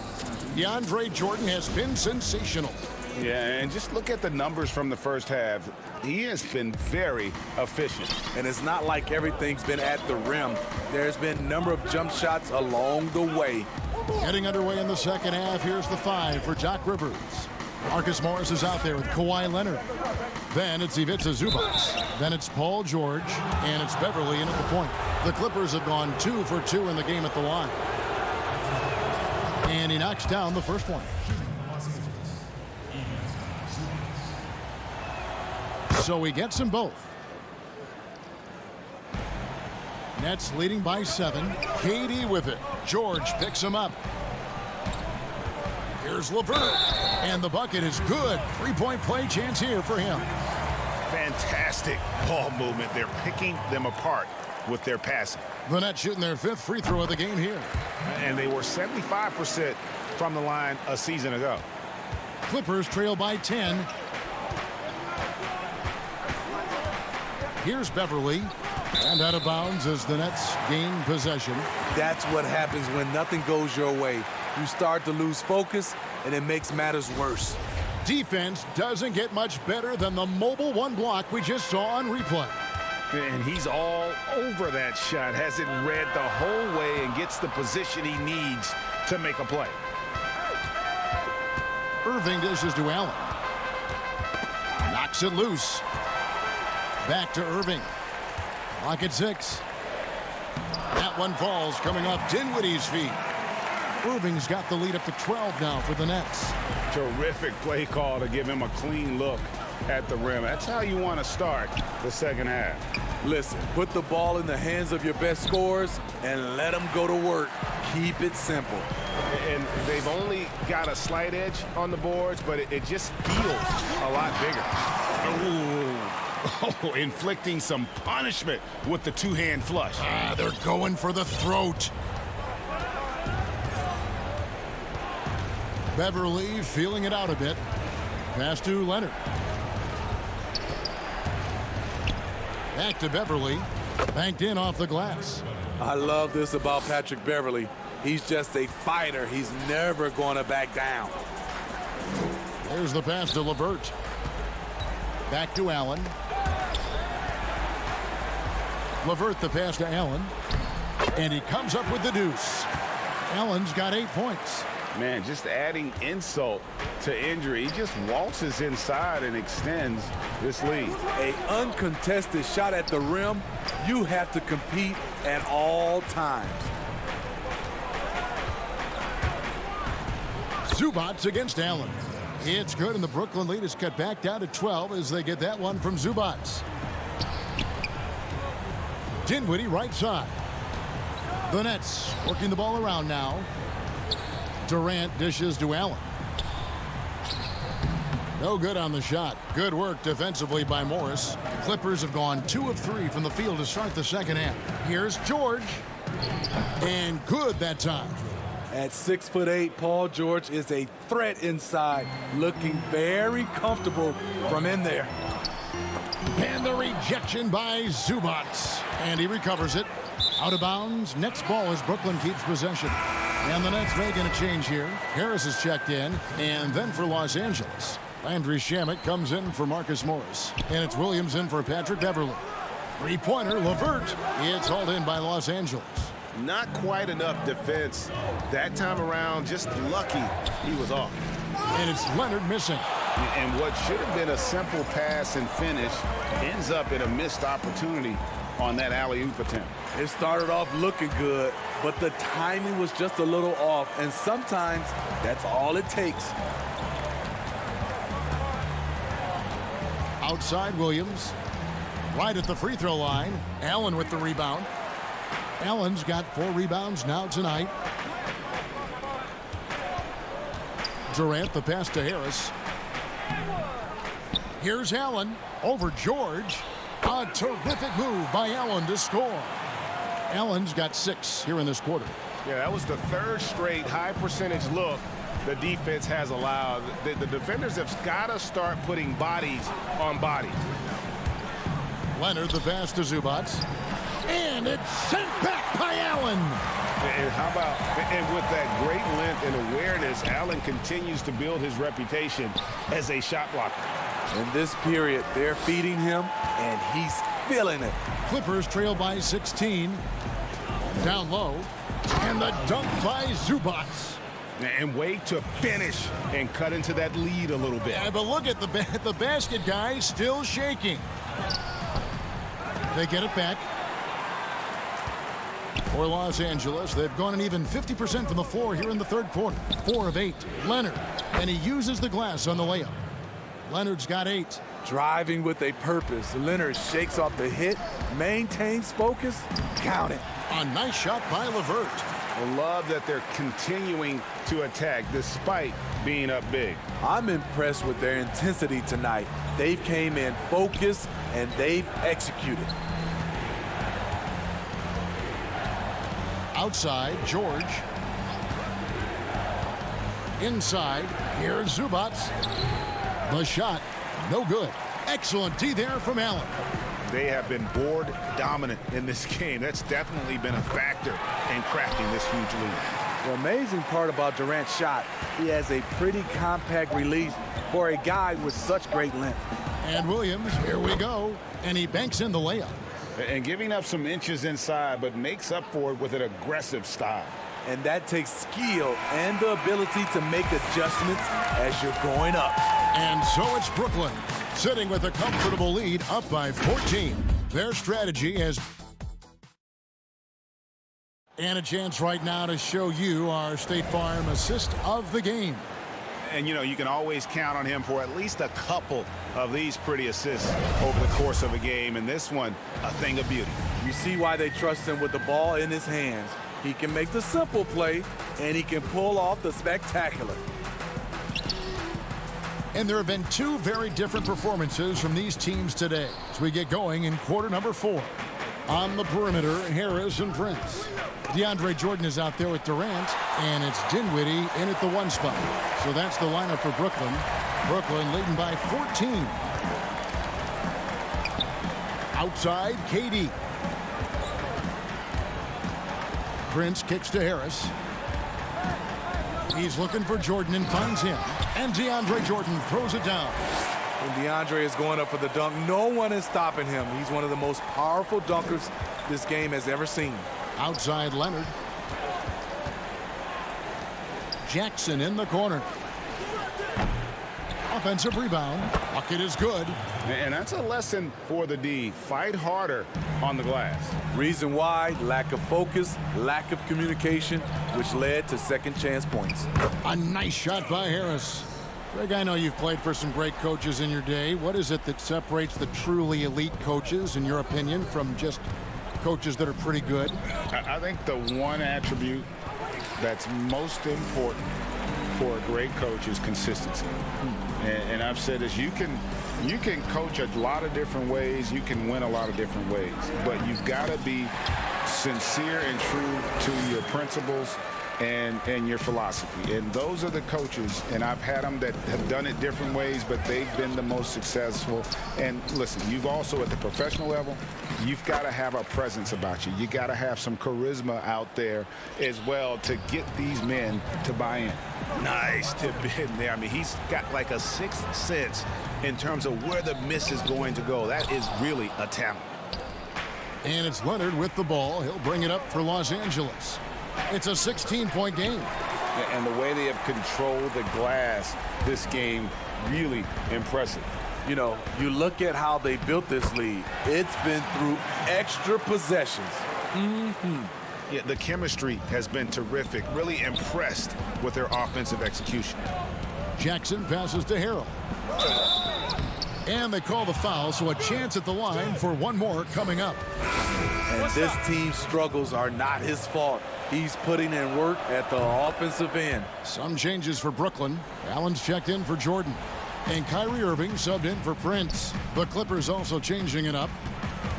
DeAndre Jordan has been sensational. Yeah, and just look at the numbers from the first half. He has been very efficient. And it's not like everything's been at the rim. There's been a number of jump shots along the way. Getting underway in the second half, here's the 5 for Doc Rivers. Marcus Morris is out there with Kawhi Leonard. Then it's Ivica Zubac. Then it's Paul George, and it's Beverly in at the point. The Clippers have gone 2 for 2 in the game at the line. And he knocks down the first one. So he gets them both. Nets leading by 7. KD with it. George picks him up. Here's LeVert. And the bucket is good. 3-point play chance here for him. Fantastic ball movement. They're picking them apart with their passing. The Nets shooting their 5th free throw of the game here. And they were 75% from the line a season ago. Clippers trail by 10. Here's Beverly. And out of bounds as the Nets gain possession. That's what happens when nothing goes your way. You start to lose focus, and it makes matters worse. Defense doesn't get much better than the mobile 1 block we just saw on replay. And he's all over that shot. Has it read the whole way and gets the position he needs to make a play. Irving dishes to Allen. Knocks it loose. Back to Irving. Clock at 6. That one falls coming off Dinwiddie's feet. Irving's got the lead up to 12 now for the Nets. Terrific play call to give him a clean look at the rim. That's how you want to start the second half. Listen, put the ball in the hands of your best scorers and let them go to work. Keep it simple. And they've only got a slight edge on the boards, but it just feels a lot bigger. Oh, inflicting some punishment with the two-hand flush. They're going for the throat. Beverly feeling it out a bit. Pass to Leonard. Back to Beverly. Banked in off the glass. I love this about Patrick Beverly. He's just a fighter. He's never going to back down. There's the pass to LeVert. Back to Allen. LeVert the pass to Allen. And he comes up with the deuce. Allen's got 8 points. Man, just adding insult to injury. He just waltzes inside and extends this lead. An uncontested shot at the rim, you have to compete at all times. Zubats against Allen. It's good, and the Brooklyn lead is cut back down to 12 as they get that one from Zubats. Dinwiddie right side. The Nets working the ball around now. Durant dishes to Allen. No good on the shot. Good work defensively by Morris. The Clippers have gone 2 of 3 from the field to start the second half. Here's George. And good that time. At 6'8", Paul George is a threat inside, looking very comfortable from in there. And the rejection by Zubats. And he recovers it. Out of bounds. Next ball as Brooklyn keeps possession. And the Nets making a change here. Harris is checked in. And then for Los Angeles, Landry Shamet comes in for Marcus Morris. And it's Williams in for Patrick Beverly. Three-pointer, LeVert. It's hauled in by Los Angeles. Not quite enough defense that time around. Just lucky he was off. And it's Leonard missing. And what should have been a simple pass and finish ends up in a missed opportunity on that alley-oop attempt. It started off looking good, but the timing was just a little off, and sometimes that's all it takes. Outside Williams. Right at the free throw line. Allen with the rebound. Allen's got 4 rebounds now tonight. Durant the pass to Harris. Here's Allen over George. A terrific move by Allen to score. Allen's got 6 here in this quarter. Yeah, that was the 3rd straight high percentage look the defense has allowed. The defenders have got to start putting bodies on bodies. Leonard the pass to Zubats. And it's sent back by Allen. And how about, and with that great length and awareness, Allen continues to build his reputation as a shot blocker. In this period, they're feeding him, and he's feeling it. Clippers trail by 16. Down low. And the dunk by Zubats. And way to finish and cut into that lead a little bit. Yeah, but look at the basket guy still shaking. They get it back. For Los Angeles, they've gone an even 50% from the floor here in the 3rd quarter. 4 of 8. Leonard. And he uses the glass on the layup. Leonard's got 8. Driving with a purpose. Leonard shakes off the hit, maintains focus, count it. A nice shot by LeVert. I love that they're continuing to attack despite being up big. I'm impressed with their intensity tonight. They've came in focused and they've executed. Outside, George. Inside, here's Zubats. The shot, no good. Excellent D there from Allen. They have been board dominant in this game. That's definitely been a factor in crafting this huge lead. The amazing part about Durant's shot, he has a pretty compact release for a guy with such great length. And Williams, here we go. And he banks in the layup. And giving up some inches inside, but makes up for it with an aggressive style. And that takes skill and the ability to make adjustments as you're going up. And so it's Brooklyn, sitting with a comfortable lead, up by 14. Their strategy has... And a chance right now to show you our State Farm assist of the game. And, you know, you can always count on him for at least a couple of these pretty assists over the course of a game. And this one, a thing of beauty. You see why they trust him with the ball in his hands. He can make the simple play, and he can pull off the spectacular. And there have been two very different performances from these teams today as we get going in quarter number 4. On the perimeter, Harris and Prince. DeAndre Jordan is out there with Durant, and it's Dinwiddie in at the 1 spot. So that's the lineup for Brooklyn. Brooklyn leading by 14. Outside, KD. Prince kicks to Harris. He's looking for Jordan and finds him. And DeAndre Jordan throws it down. When DeAndre is going up for the dunk, no one is stopping him. He's one of the most powerful dunkers this game has ever seen. Outside Leonard. Jackson in the corner. Offensive rebound. Bucket is good. And that's a lesson for the D. Fight harder on the glass. Reason why: lack of focus, lack of communication, which led to second chance points. A nice shot by Harris. Greg, I know you've played for some great coaches in your day. What is it that separates the truly elite coaches, in your opinion, from just coaches that are pretty good? I think the one attribute that's most important for a great coach is consistency. And I've said this, you can coach a lot of different ways, you can win a lot of different ways, but you've got to be sincere and true to your principles and your philosophy. And those are the coaches, and I've had them that have done it different ways, but they've been the most successful. And listen, you've also, at the professional level, you've got to have a presence about you. You got to have some charisma out there as well to get these men to buy in. Nice tip in there. I mean, he's got like a sixth sense in terms of where the miss is going to go. That is really a talent. And it's Leonard with the ball. He'll bring it up for Los Angeles. It's a 16-point game. And the way they have controlled the glass this game, really impressive. You know, you look at how they built this lead. It's been through extra possessions. Yeah, the chemistry has been terrific. Really impressed with their offensive execution. Jackson passes to Harrell. And they call the foul, so a chance at the line for one more coming up. And this team's struggles are not his fault. He's putting in work at the offensive end. Some changes for Brooklyn. Allen's checked in for Jordan. And Kyrie Irving subbed in for Prince. The Clippers also changing it up.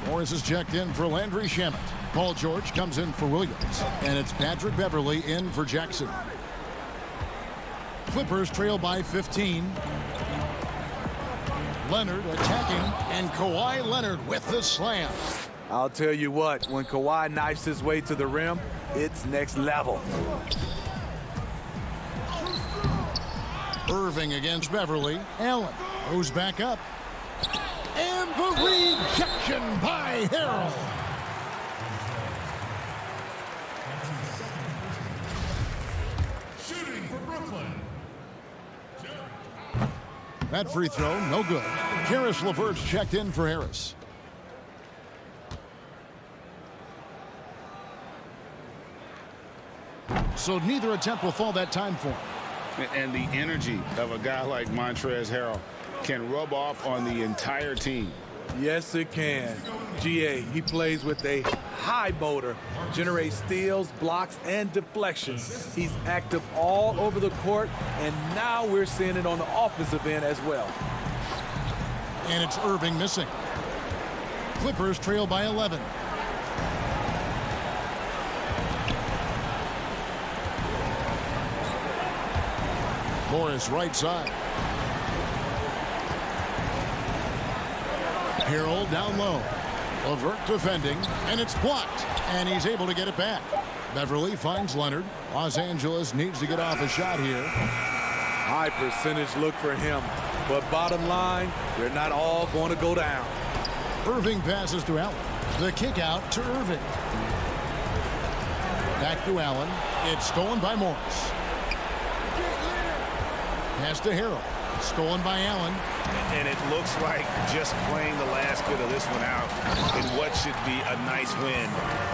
Morris is checked in for Landry Shamet. Paul George comes in for Williams. And it's Patrick Beverley in for Jackson. Clippers trail by 15. Leonard attacking, and Kawhi Leonard with the slam. I'll tell you what, when Kawhi knifes his way to the rim, it's next level. Irving against Beverly. Allen goes back up. And the rejection by Harrell. Shooting for Brooklyn. That free throw, no good. Karis LeVert's checked in for Harris. So neither attempt will fall that time for him. And the energy of a guy like Montrezl Harrell can rub off on the entire team. Yes, it can. GA, he plays with a high motor, generates steals, blocks, and deflections. He's active all over the court, and now we're seeing it on the offensive end as well. And it's Irving missing. Clippers trail by 11. Morris right side. Harrell down low. LeVert defending, and it's blocked, and he's able to get it back. Beverly finds Leonard. Los Angeles needs to get off a shot here. High percentage look for him, but bottom line, they're not all going to go down. Irving passes to Allen. The kick out to Irving. Back to Allen. It's stolen by Morris. Pass to Harrell. Stolen by Allen. And it looks like just playing the last bit of this one out in what should be a nice win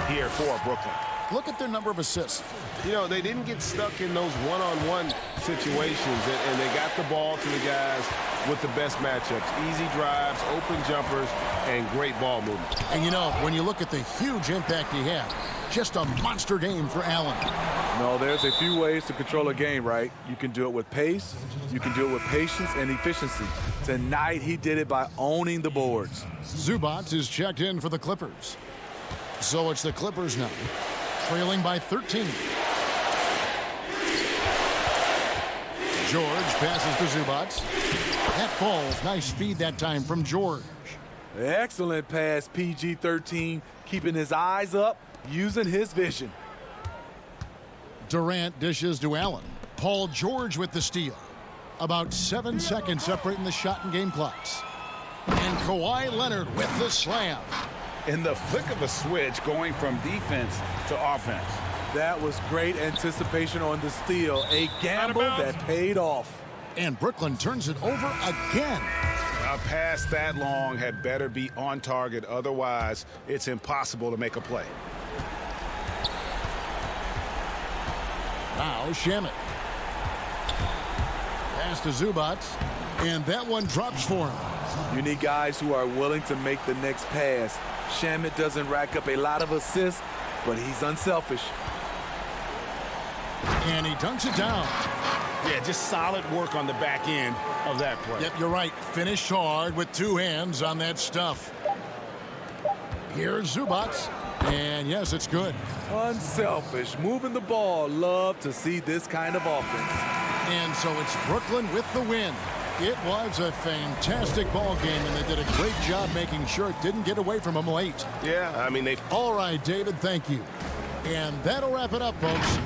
here for Brooklyn. Look at their number of assists. You know, they didn't get stuck in those one-on-one situations, and they got the ball to the guys with the best matchups. Easy drives, open jumpers, and great ball movement. And you know, when you look at the huge impact he had, just a monster game for Allen. No, there's a few ways to control a game, right? You can do it with pace, you can do it with patience and efficiency. Tonight, he did it by owning the boards. Zubac is checked in for the Clippers. So it's the Clippers now, trailing by 13. George passes to Zubac. That falls. Nice feed that time from George. Excellent pass, PG-13, keeping his eyes up, using his vision. Durant dishes to Allen. Paul George with the steal. About 7 seconds separating the shot and game clocks. And Kawhi Leonard with the slam. In the flick of a switch, going from defense to offense. That was great anticipation on the steal. A gamble that paid off. And Brooklyn turns it over again. A pass that long had better be on target. Otherwise, it's impossible to make a play. Now Shamet. Pass to Zubac. And that one drops for him. You need guys who are willing to make the next pass. Shamet doesn't rack up a lot of assists, but he's unselfish. And he dunks it down. Yeah, just solid work on the back end of that play. Yep, you're right. Finished hard with two hands on that stuff. Here's Zubac. And yes, it's good. Unselfish, moving the ball. Love to see this kind of offense. And so it's Brooklyn with the win. It was a fantastic ball game, and they did a great job making sure it didn't get away from them late. Yeah, I mean, they... All right, David, thank you. And that'll wrap it up, folks.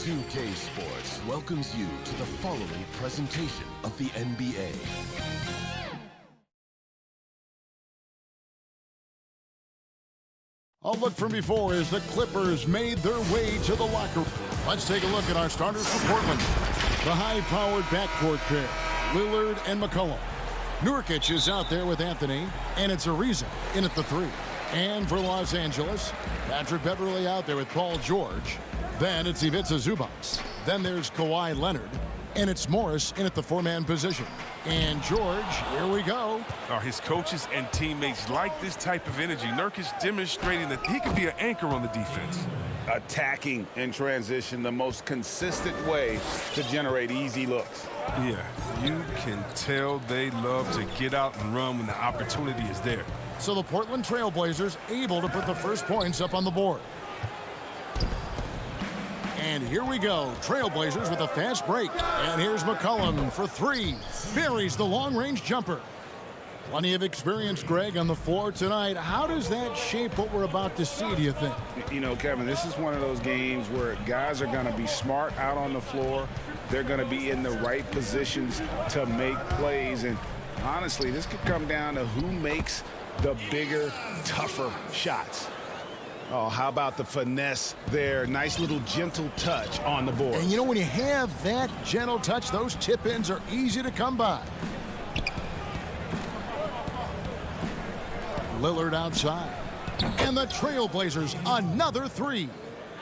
2K Sports welcomes you to the following presentation of the NBA. A look from before as the Clippers made their way to the locker room. Let's take a look at our starters for Portland. The high-powered backcourt pair, Lillard and McCollum. Nurkic is out there with Anthony, and it's Ariza in at the 3. And for Los Angeles, Patrick Beverley out there with Paul George. Then it's Ivica Zubac. Then there's Kawhi Leonard. And it's Morris in at the 4-man position. And George, here we go. His coaches and teammates like this type of energy. Nurkic demonstrating that he can be an anchor on the defense. Attacking in transition, the most consistent way to generate easy looks. Yeah, you can tell they love to get out and run when the opportunity is there. So the Portland Trail Blazers able to put the first points up on the board. And here we go. Trailblazers with a fast break. And here's McCollum for 3. Buries the long-range jumper. Plenty of experience, Greg, on the floor tonight. How does that shape what we're about to see, do you think? You know, Kevin, this is one of those games where guys are going to be smart out on the floor. They're going to be in the right positions to make plays. And honestly, this could come down to who makes the bigger, tougher shots. Oh, how about the finesse there? Nice little gentle touch on the board. And you know, when you have that gentle touch, those tip-ins are easy to come by. Lillard outside. And the Trailblazers, another 3.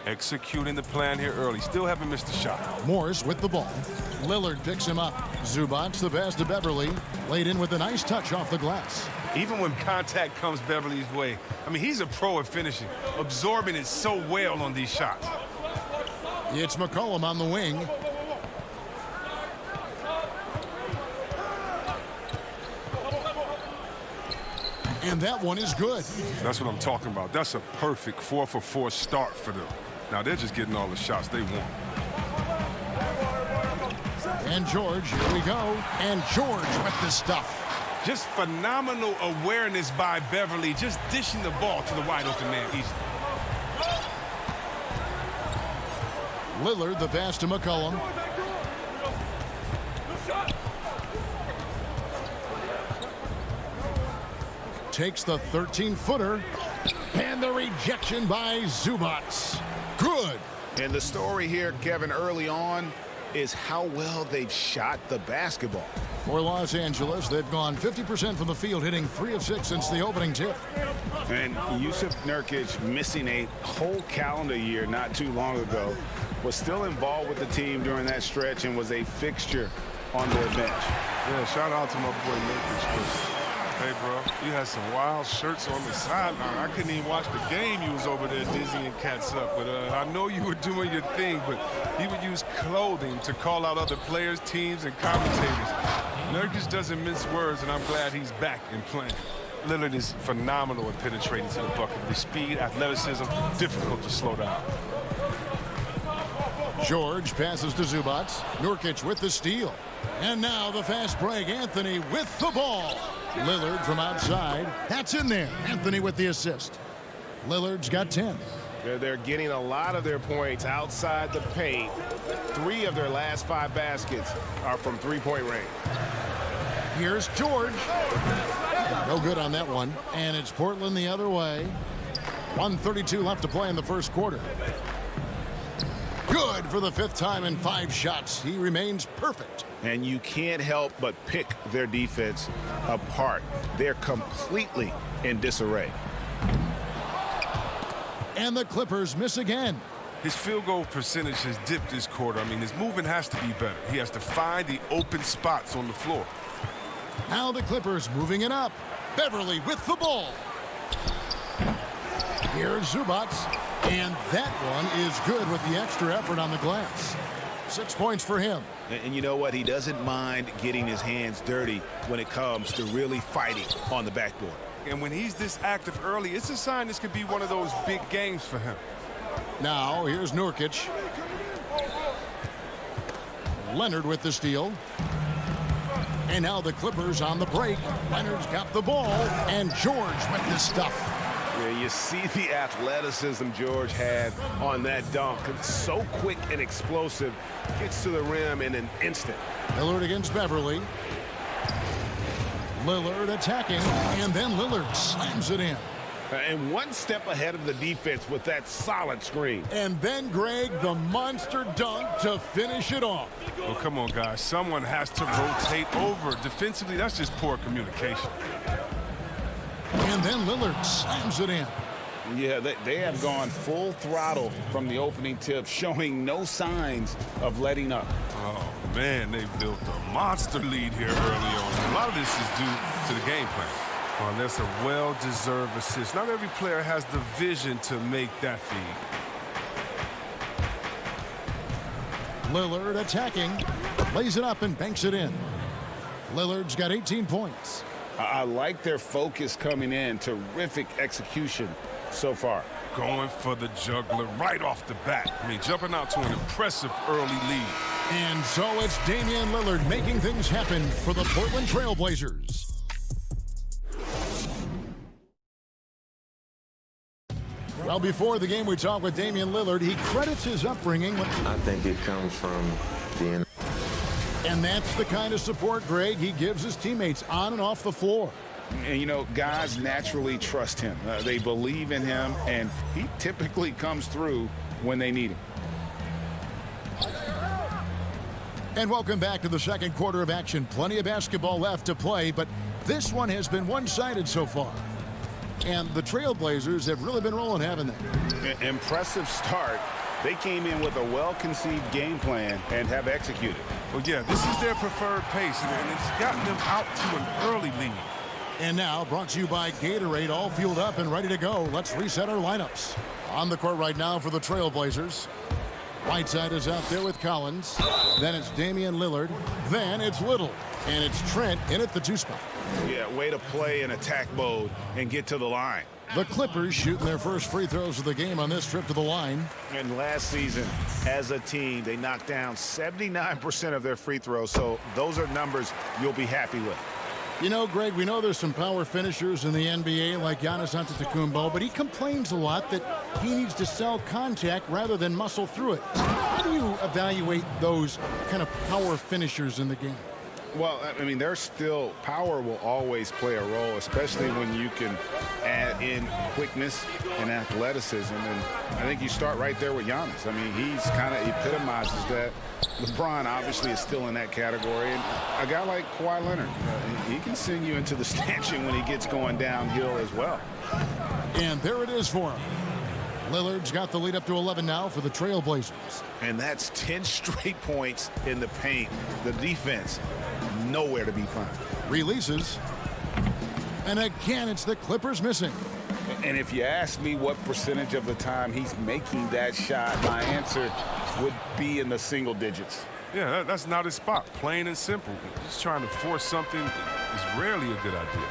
Executing the plan here early. Still haven't missed a shot. Morris with the ball. Lillard picks him up. Zubac the pass to Beverley. Laid in with a nice touch off the glass. Even when contact comes Beverly's way, I mean, he's a pro at finishing, absorbing it so well on these shots. It's McCollum on the wing. And that one is good. That's what I'm talking about. That's a perfect 4-for-4 start for them. Now they're just getting all the shots they want. And George, here we go. And George with the stuff. Just phenomenal awareness by Beverly, just dishing the ball to the wide open man easily. Lillard the pass to McCollum. Takes the 13-footer. And the rejection by Zubac. Good. And the story here, Kevin, early on is how well they've shot the basketball. For Los Angeles, they've gone 50% from the field, hitting 3 of 6 since the opening tip. And Jusuf Nurkic, missing a whole calendar year not too long ago, was still involved with the team during that stretch and was a fixture on their bench. Yeah, shout out to my boy Nurkic. Hey, bro, you had some wild shirts on the sideline. I couldn't even watch the game. You was over there dizzying cats up. But I know you were doing your thing, but he would use clothing to call out other players, teams, and commentators. Nurkic doesn't mince words, and I'm glad he's back and playing. Lillard is phenomenal at penetrating to the bucket. The speed, athleticism, difficult to slow down. George passes to Zubac. Nurkic with the steal. And now the fast break. Anthony with the ball. Lillard from outside. That's in there. Anthony with the assist. Lillard's got 10. They're getting a lot of their points outside the paint. 3 of their last 5 baskets are from three-point range. Here's George. No good on that one. And it's Portland the other way. 1:32 left to play in the first quarter. Good for the 5th time in 5 shots. He remains perfect. And you can't help but pick their defense apart. They're completely in disarray. And the Clippers miss again. His field goal percentage has dipped this quarter. I mean, his movement has to be better. He has to find the open spots on the floor. Now the Clippers moving it up. Beverley with the ball. Here's Zubac. And that one is good with the extra effort on the glass. 6 points for him. And you know what? He doesn't mind getting his hands dirty when it comes to really fighting on the backboard. And when he's this active early, it's a sign this could be one of those big games for him. Now, here's Nurkic. Leonard with the steal. And now the Clippers on the break. Leonard's got the ball. And George with the stuff. Yeah, you see the athleticism George had on that dunk. It's so quick and explosive. Gets to the rim in an instant. Lillard against Beverly. Lillard attacking, and then Lillard slams it in. And one step ahead of the defense with that solid screen. And then, Greg, the monster dunk to finish it off. Well, come on, guys. Someone has to rotate over. Defensively, that's just poor communication. And then Lillard slams it in. Yeah, they have gone full throttle from the opening tip, showing no signs of letting up. Oh, man, they built a monster lead here early on. A lot of this is due to the game plan. Well, that's a well-deserved assist. Not every player has the vision to make that feed. Lillard attacking, lays it up and banks it in. Lillard's got 18 points. I like their focus coming in. Terrific execution so far. Going for the juggler right off the bat. I mean, jumping out to an impressive early lead. And so it's Damian Lillard making things happen for the Portland Trail Blazers. Well, before the game, we talked with Damian Lillard. He credits his upbringing. I think it comes from being. And that's the kind of support, Greg, he gives his teammates on and off the floor. And, you know, guys naturally trust him. They believe in him, and he typically comes through when they need him. And welcome back to the second quarter of action. Plenty of basketball left to play, but this one has been one-sided so far. And the Trailblazers have really been rolling, haven't they? Impressive start. They came in with a well-conceived game plan and have executed. Well, yeah, this is their preferred pace, and it's gotten them out to an early lead. And now, brought to you by Gatorade, all fueled up and ready to go. Let's reset our lineups. On the court right now for the Trailblazers. Whiteside is out there with Collins. Then it's Damian Lillard. Then it's Little. And it's Trent in at the 2 spot. Yeah, way to play in attack mode and get to the line. The Clippers shooting their first free throws of the game on this trip to the line. And last season, as a team, they knocked down 79% of their free throws. So those are numbers you'll be happy with. You know, Greg, we know there's some power finishers in the NBA like Giannis Antetokounmpo, but he complains a lot that he needs to sell contact rather than muscle through it. How do you evaluate those kind of power finishers in the game? Well, I mean, there's still power will always play a role, especially when you can add in quickness and athleticism. And I think you start right there with Giannis. I mean, he's kind of epitomizes that. LeBron obviously is still in that category. And a guy like Kawhi Leonard, he can send you into the stanchion when he gets going downhill as well. And there it is for him. Lillard's got the lead up to 11 now for the Trailblazers. And that's 10 straight points in the paint. The defense, nowhere to be found. Releases. And again, it's the Clippers missing. And if you ask me what percentage of the time he's making that shot, my answer would be in the single digits. Yeah, that's not his spot. Plain and simple. Just trying to force something is rarely a good idea.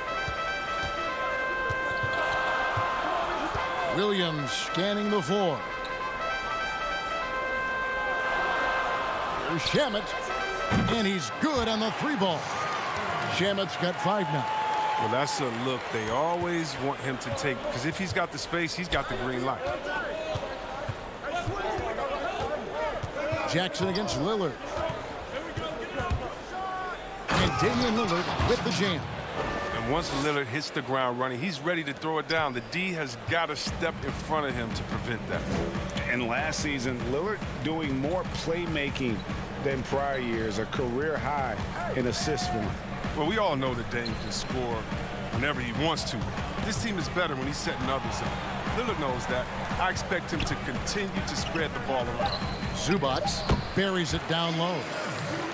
Williams scanning the floor. Here's Shamet. And he's good on the 3-ball. Shamet's got 5 now. Well, that's a look they always want him to take, because if he's got the space, he's got the green light. Jackson against Lillard. And Damian Lillard with the jam. And once Lillard hits the ground running, he's ready to throw it down. The D has got to step in front of him to prevent that. And last season, Lillard doing more playmaking than prior years, a career high in assists for him. Well, we all know that Dame can score whenever he wants to. This team is better when he's setting others up. Lillard knows that. I expect him to continue to spread the ball around. Zubac buries it down low.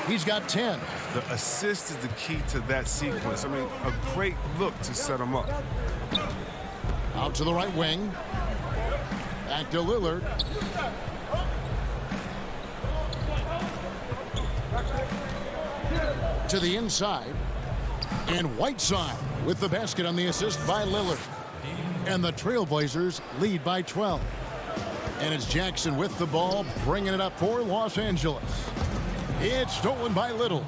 He's got 10. The assist is the key to that sequence. I mean, a great look to set him up. Out to the right wing. Back to Lillard. To the inside. And Whiteside with the basket on the assist by Lillard. And the Trailblazers lead by 12. And it's Jackson with the ball, bringing it up for Los Angeles. It's stolen by Little.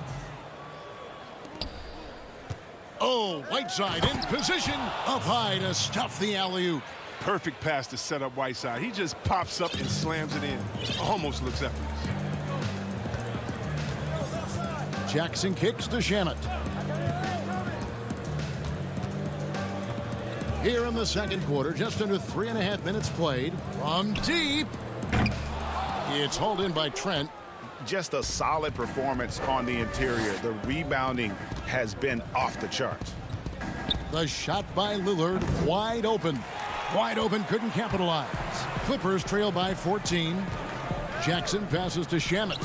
Oh, Whiteside in position. Up high to stuff the alley-oop. Perfect pass to set up Whiteside. He just pops up and slams it in. Almost looks effortless. Jackson kicks to Shamet. Here in the second quarter, just under 3.5 minutes played. From deep. It's hauled in by Trent. Just a solid performance on the interior. The rebounding has been off the charts. The shot by Lillard, wide open. Wide open, couldn't capitalize. Clippers trail by 14. Jackson passes to Shamet.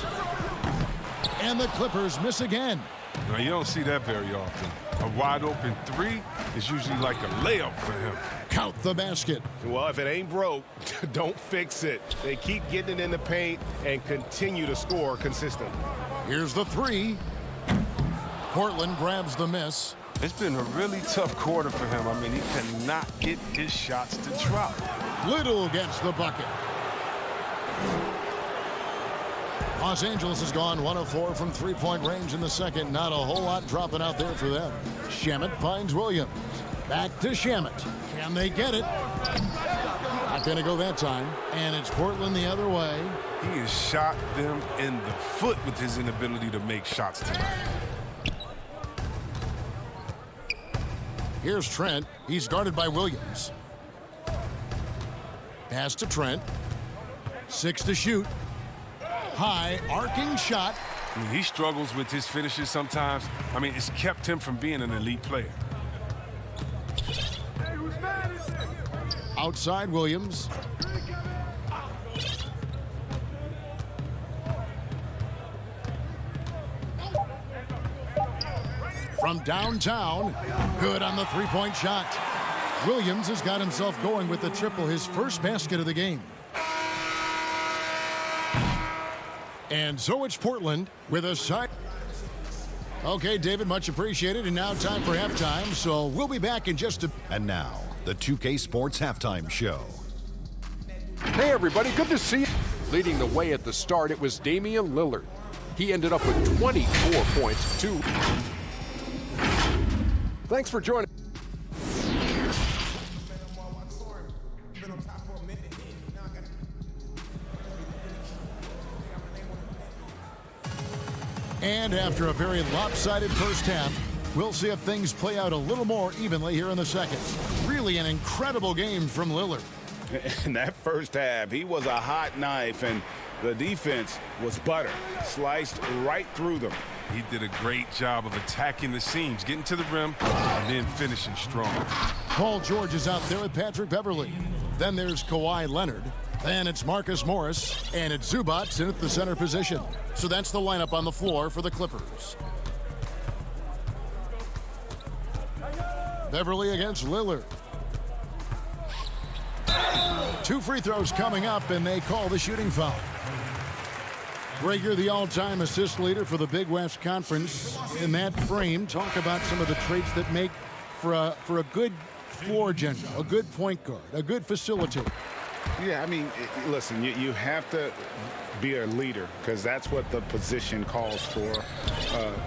And the Clippers miss again. Now, you don't see that very often. A wide open three is usually like a layup for him. Count the basket. Well, if it ain't broke, don't fix it. They keep getting it in the paint and continue to score consistently. Here's the three. Portland grabs the miss. It's been a really tough quarter for him. I mean, he cannot get his shots to drop. Little gets the bucket. Los Angeles has gone 1 of 4 from three-point range in the second. Not a whole lot dropping out there for them. Shamet finds Williams. Back to Shamet. Can they get it? Not going to go that time. And it's Portland the other way. He has shot them in the foot with his inability to make shots tonight. Here's Trent. He's guarded by Williams. Pass to Trent. 6 to shoot. High, arcing shot. I mean, he struggles with his finishes sometimes. I mean, it's kept him from being an elite player. Outside Williams. From downtown, good on the three-point shot. Williams has got himself going with the triple, his first basket of the game. And so it's Portland with a side. Okay, David, much appreciated. And now time for halftime. So we'll be back in just a... And now, the 2K Sports Halftime Show. Hey, everybody. Good to see you. Leading the way at the start, it was Damian Lillard. He ended up with 24 points, too. Thanks for joining. And after a very lopsided first half, we'll see if things play out a little more evenly here in the second. Really an incredible game from Lillard. In that first half, he was a hot knife, and the defense was butter. Sliced right through them. He did a great job of attacking the seams, getting to the rim, and then finishing strong. Paul George is out there with Patrick Beverley. Then there's Kawhi Leonard. Then it's Marcus Morris, and it's Zubac in at the center position. So that's the lineup on the floor for the Clippers. Beverley against Lillard. 2 free throws coming up, and they call the shooting foul. Rager, the all-time assist leader for the Big West Conference. In that frame, talk about some of the traits that make for a good floor general, a good point guard, a good facilitator. Yeah, I mean, listen, you have to be a leader because that's what the position calls for.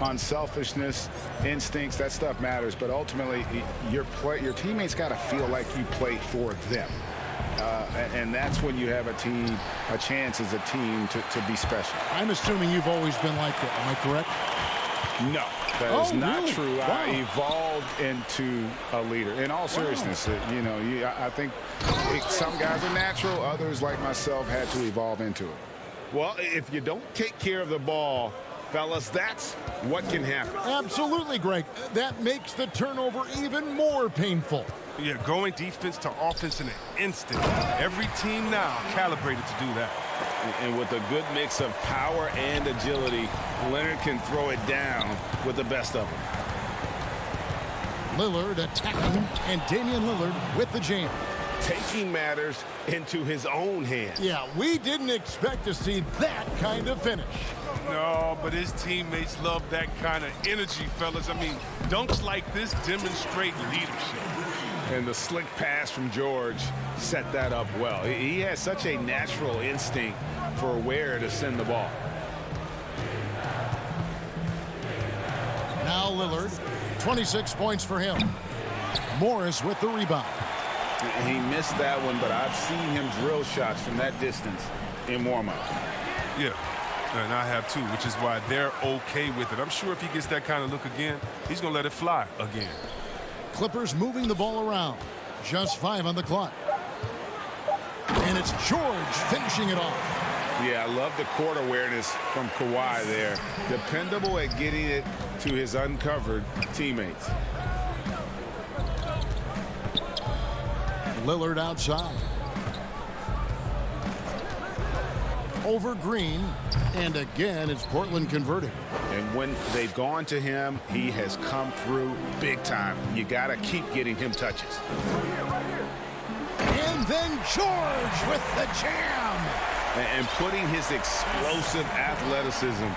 Unselfishness, instincts, that stuff matters. But ultimately, your teammates got to feel like you play for them. And that's when you have a chance as a team to be special. I'm assuming you've always been like that. Am I correct? No, that is not really? true. Wow. I evolved into a leader. In all seriousness, I think some guys are natural. Others, like myself, had to evolve into it. Well, if you don't take care of the ball, fellas, that's what can happen. Absolutely, Greg. That makes the turnover even more painful. Yeah, going defense to offense in an instant. Every team now calibrated to do that. And with a good mix of power and agility, Leonard can throw it down with the best of them. Lillard attacking, and Damian Lillard with the jam. taking matters into his own hands. Yeah, we didn't expect to see that kind of finish. No, but his teammates love that kind of energy, fellas. I mean, dunks like this demonstrate leadership. And the slick pass from George set that up well. He has such a natural instinct for where to send the ball. Now Lillard 26 points for him. Morris with the rebound. He missed that one, but I've seen him drill shots from that distance in warm-up. Yeah, and I have too, which is why they're okay with it. I'm sure if he gets that kind of look again, he's going to let it fly again. Clippers moving the ball around. Just 5 on the clock. And it's George finishing it off. Yeah, I love the court awareness from Kawhi there. Dependable at getting it to his uncovered teammates. Lillard outside. Over Green. And again, it's Portland converting. And when they've gone to him, he has come through big time. You got to keep getting him touches. And then George with the jam. And putting his explosive athleticism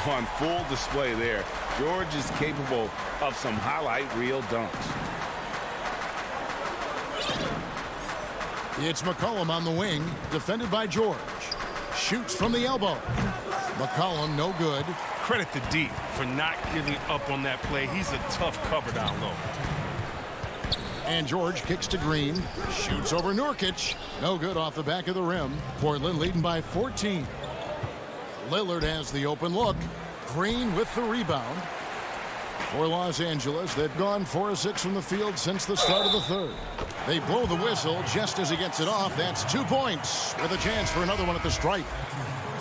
on full display there. George is capable of some highlight reel dunks. It's McCollum on the wing, defended by George. Shoots from the elbow. McCollum no good. Credit to D for not giving up on that play. He's a tough cover down low. And George kicks to Green. Shoots over Nurkic. No good off the back of the rim. Portland leading by 14. Lillard has the open look. Green with the rebound. For Los Angeles, they've gone 4 of 6 from the field since the start of the third. They blow the whistle just as he gets it off. That's 2 points with a chance for another one at the stripe.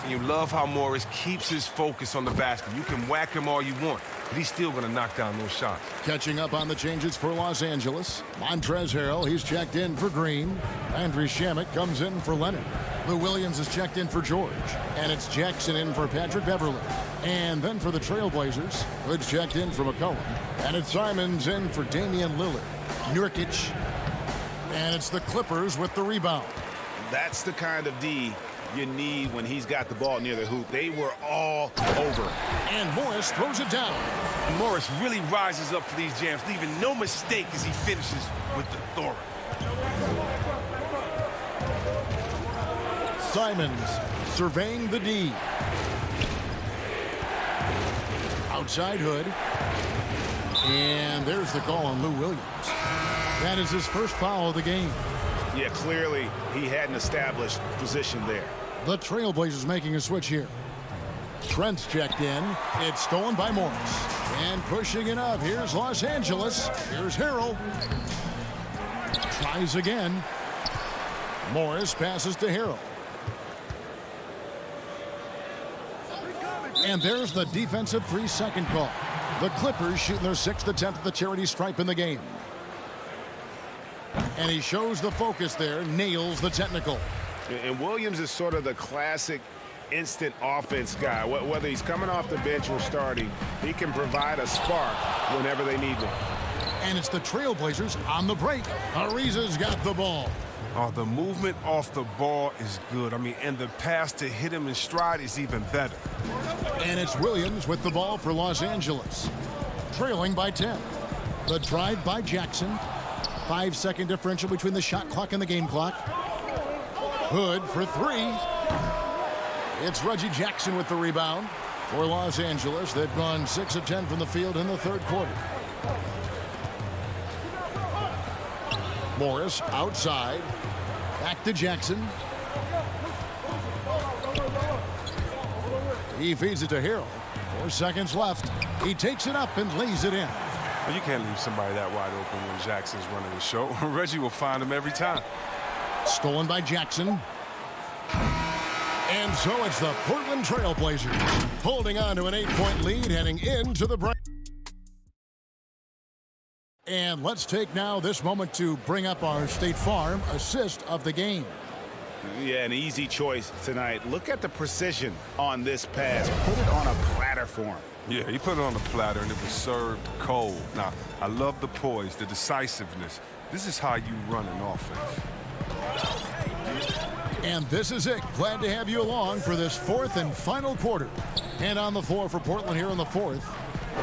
You love how Morris keeps his focus on the basket. You can whack him all you want, but he's still going to knock down those shots. Catching up on the changes for Los Angeles. Montrezl Harrell, he's checked in for Green. Andrew Shamet comes in for Leonard. Lou Williams is checked in for George. And it's Jackson in for Patrick Beverly. And then for the Trailblazers, Hood's checked in for McCollum. And it's Simons in for Damian Lillard. Nurkic. And it's the Clippers with the rebound. That's the kind of D you need when he's got the ball near the hoop. They were all over. And Morris throws it down. Morris really rises up for these jams, leaving no mistake as he finishes with authority. Simons surveying the D. Outside Hood. And there's the call on Lou Williams. That is his first foul of the game. Yeah, clearly he had an established position there. The Trailblazers making a switch here. Trent's checked in. It's stolen by Morris. And pushing it up. Here's Los Angeles. Here's Harrell. Tries again. Morris passes to Harrell. And there's the defensive 3-second call. The Clippers shooting their 6th attempt at the charity stripe in the game. And he shows the focus there, nails the technical. And Williams is sort of the classic instant offense guy. Whether he's coming off the bench or starting, he can provide a spark whenever they need one. And it's the Trailblazers on the break. Ariza's got the ball. Oh, the movement off the ball is good. I mean, and the pass to hit him in stride is even better. And it's Williams with the ball for Los Angeles. Trailing by 10. The drive by Jackson. 5-second differential between the shot clock and the game clock. Hood for 3. It's Reggie Jackson with the rebound. For Los Angeles, they've gone 6 of 10 from the field in the third quarter. Morris outside. Back to Jackson. He feeds it to Harrell. 4 seconds left. He takes it up and lays it in. Well, you can't leave somebody that wide open when Jackson's running the show. Reggie will find him every time. Stolen by Jackson. And so it's the Portland Trailblazers holding on to an 8-point lead heading into the break. And let's take now this moment to bring up our State Farm assist of the game. Yeah, an easy choice tonight. Look at the precision on this pass. Put it on a platter for him. Yeah, he put it on the platter and it was served cold. Now, I love the poise, the decisiveness. This is how you run an offense. And this is it. Glad to have you along for this 4th and final quarter. And on the floor for Portland here in the 4th,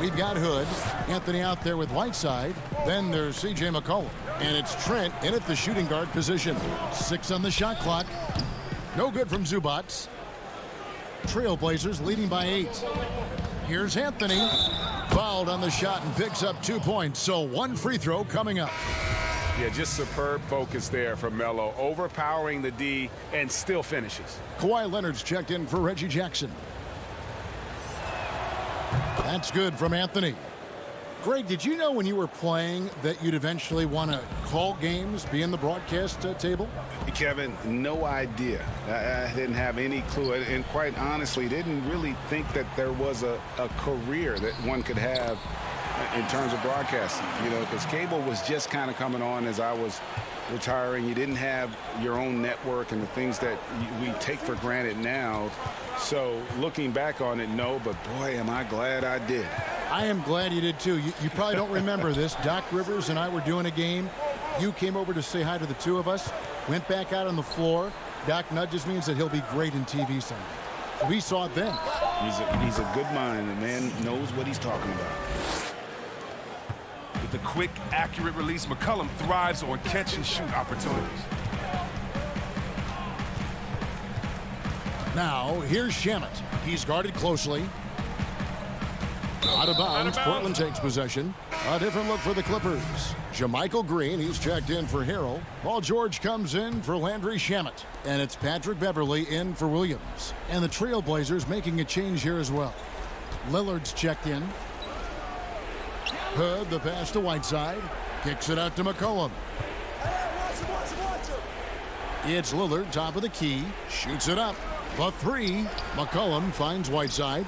we've got Hood, Anthony out there with Whiteside. Then there's C.J. McCollum. And it's Trent in at the shooting guard position. 6 on the shot clock. No good from Zubats. Trailblazers leading by 8. Here's Anthony. Fouled on the shot and picks up 2 points. So 1 free throw coming up. Yeah, just superb focus there from Melo, overpowering the D and still finishes. Kawhi Leonard's checked in for Reggie Jackson. That's good from Anthony. Greg, did you know when you were playing that you'd eventually want to call games, be in the broadcast table? Kevin, no idea. I didn't have any clue, and quite honestly, didn't really think that there was a career that one could have in terms of broadcasting, you know, because cable was just kind of coming on as I was retiring. You didn't have your own network and the things that we take for granted now. So looking back on it, no, but boy, am I glad I did. I am glad you did too. You probably don't remember this. Doc Rivers and I were doing a game. You came over to say hi to the two of us, went back out on the floor. Doc nudges me and said he'll be great in TV someday. We saw it then. He's a good mind. The man knows what he's talking about. With the quick, accurate release, McCollum thrives on catch-and-shoot opportunities. Now, here's Shamet. He's guarded closely. Out of bounds. Portland takes possession. A different look for the Clippers. JaMychal Green, he's checked in for Harrell. Paul George comes in for Landry Shamet. And it's Patrick Beverley in for Williams. And the Trailblazers making a change here as well. Lillard's checked in. Hood, the pass to Whiteside. Kicks it out to McCollum. It's Lillard, top of the key. Shoots it up. The three. McCollum finds Whiteside.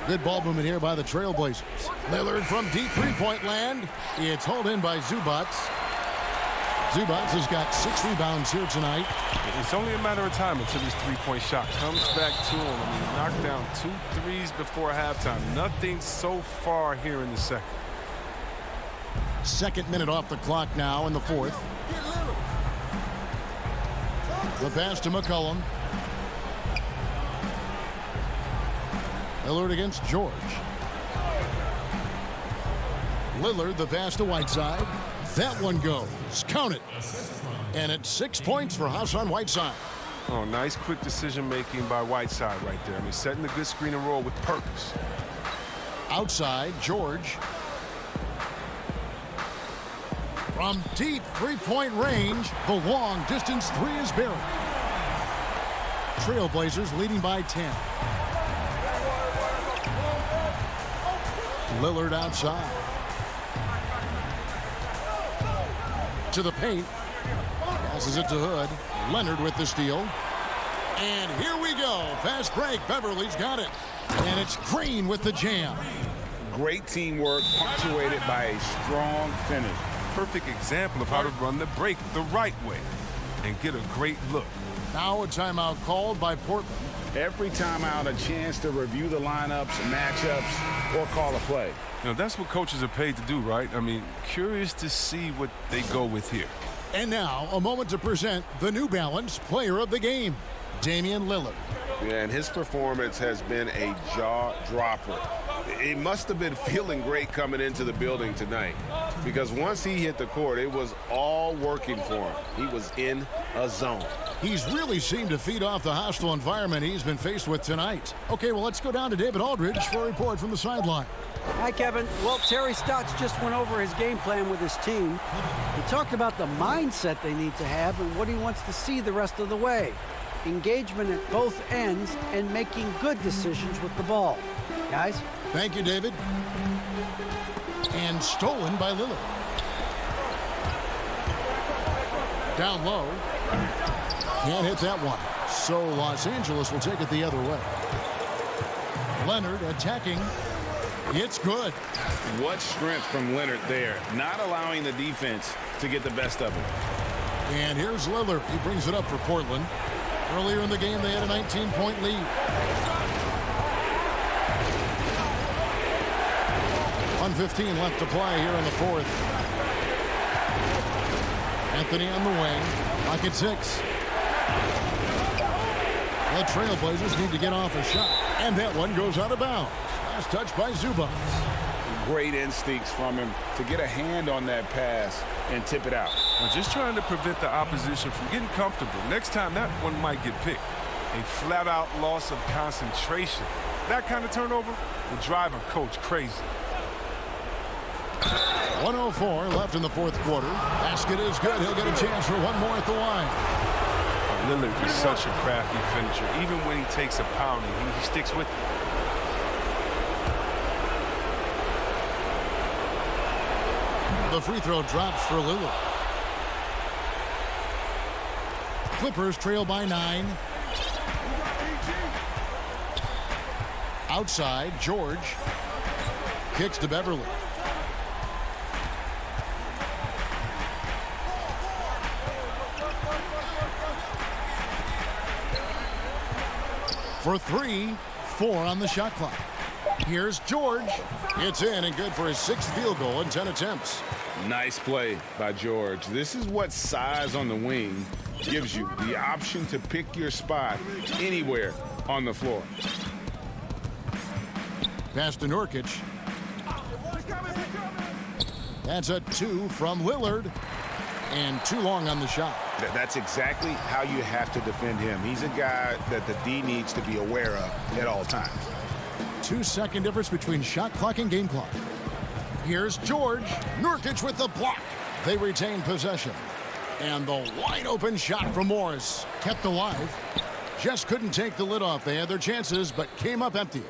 Good ball movement here by the Trailblazers. Lillard from deep three-point land. It's hauled in by Zubac. Zubac has got 6 rebounds here tonight. It's only a matter of time until his three-point shot comes back to him. I mean, knocked down 2 threes before halftime. Nothing so far here in the second. Second minute off the clock now in the fourth. The pass to McCollum. Lillard against George. Lillard, the pass to Whiteside. That one goes. Count it. And it's 6 points for Hassan Whiteside. Oh, nice quick decision-making by Whiteside right there. I mean, setting a good screen and roll with purpose. Outside, George. From deep three-point range, the long distance three is buried. Trailblazers leading by 10. Lillard outside. To the paint. Passes it to Hood. Leonard with the steal. And here we go. Fast break. Beverly's got it. And it's Green with the jam. Great teamwork punctuated by a strong finish. Perfect example of how to run the break the right way and get a great look. Now a timeout called by Portland. Every timeout, a chance to review the lineups, matchups, or call a play. You know, that's what coaches are paid to do, right? I mean, curious to see what they go with here. And now, a moment to present the New Balance Player of the Game, Damian Lillard. Yeah, and his performance has been a jaw-dropper. He must have been feeling great coming into the building tonight because once he hit the court, it was all working for him. He was in a zone. He's really seemed to feed off the hostile environment he's been faced with tonight. Okay, well, let's go down to David Aldridge for a report from the sideline. Hi, Kevin. Well, Terry Stotts just went over his game plan with his team. He talked about the mindset they need to have and what he wants to see the rest of the way. Engagement at both ends and making good decisions with the ball. Guys? Thank you, David. And stolen by Lillard. Down low. Can't hit that one. So Los Angeles will take it the other way. Leonard attacking. It's good. What strength from Leonard there, not allowing the defense to get the best of him. And here's Lillard. He brings it up for Portland. Earlier in the game, they had a 19-point lead. 1:15 left to play here in the fourth. Anthony on the wing. Pocket 6. The Trailblazers need to get off a shot. And that one goes out of bounds. Last touch by Zubac. Great instincts from him to get a hand on that pass and tip it out. I'm just trying to prevent the opposition from getting comfortable. Next time, that one might get picked. a flat-out loss of concentration. That kind of turnover will drive a coach crazy. 1:04 left in the fourth quarter. Basket is good. He'll get a chance for one more at the line. Lillard is such a crafty finisher. Even when he takes a pounding, he sticks with it. The free throw drops for Lillard. Clippers trail by 9. Outside, George kicks to Beverly. For 3, 4 on the shot clock. Here's George. It's in and good for his 6th field goal in 10 attempts. Nice play by George. This is what size on the wing gives you, the option to pick your spot anywhere on the floor. Pass to Nurkic. That's a 2 from Lillard. And too long on the shot. That's exactly how you have to defend him. He's a guy that the D needs to be aware of at all times. 2-second difference between shot clock and game clock. Here's George. Nurkic with the block. They retain possession. And the wide open shot from Morris kept alive. Just couldn't take the lid off. They had their chances, but came up empty.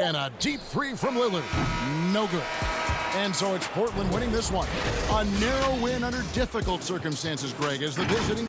And a deep 3 from Lillard. No good. And so it's Portland winning this one. A narrow win under difficult circumstances, Greg, as the visiting.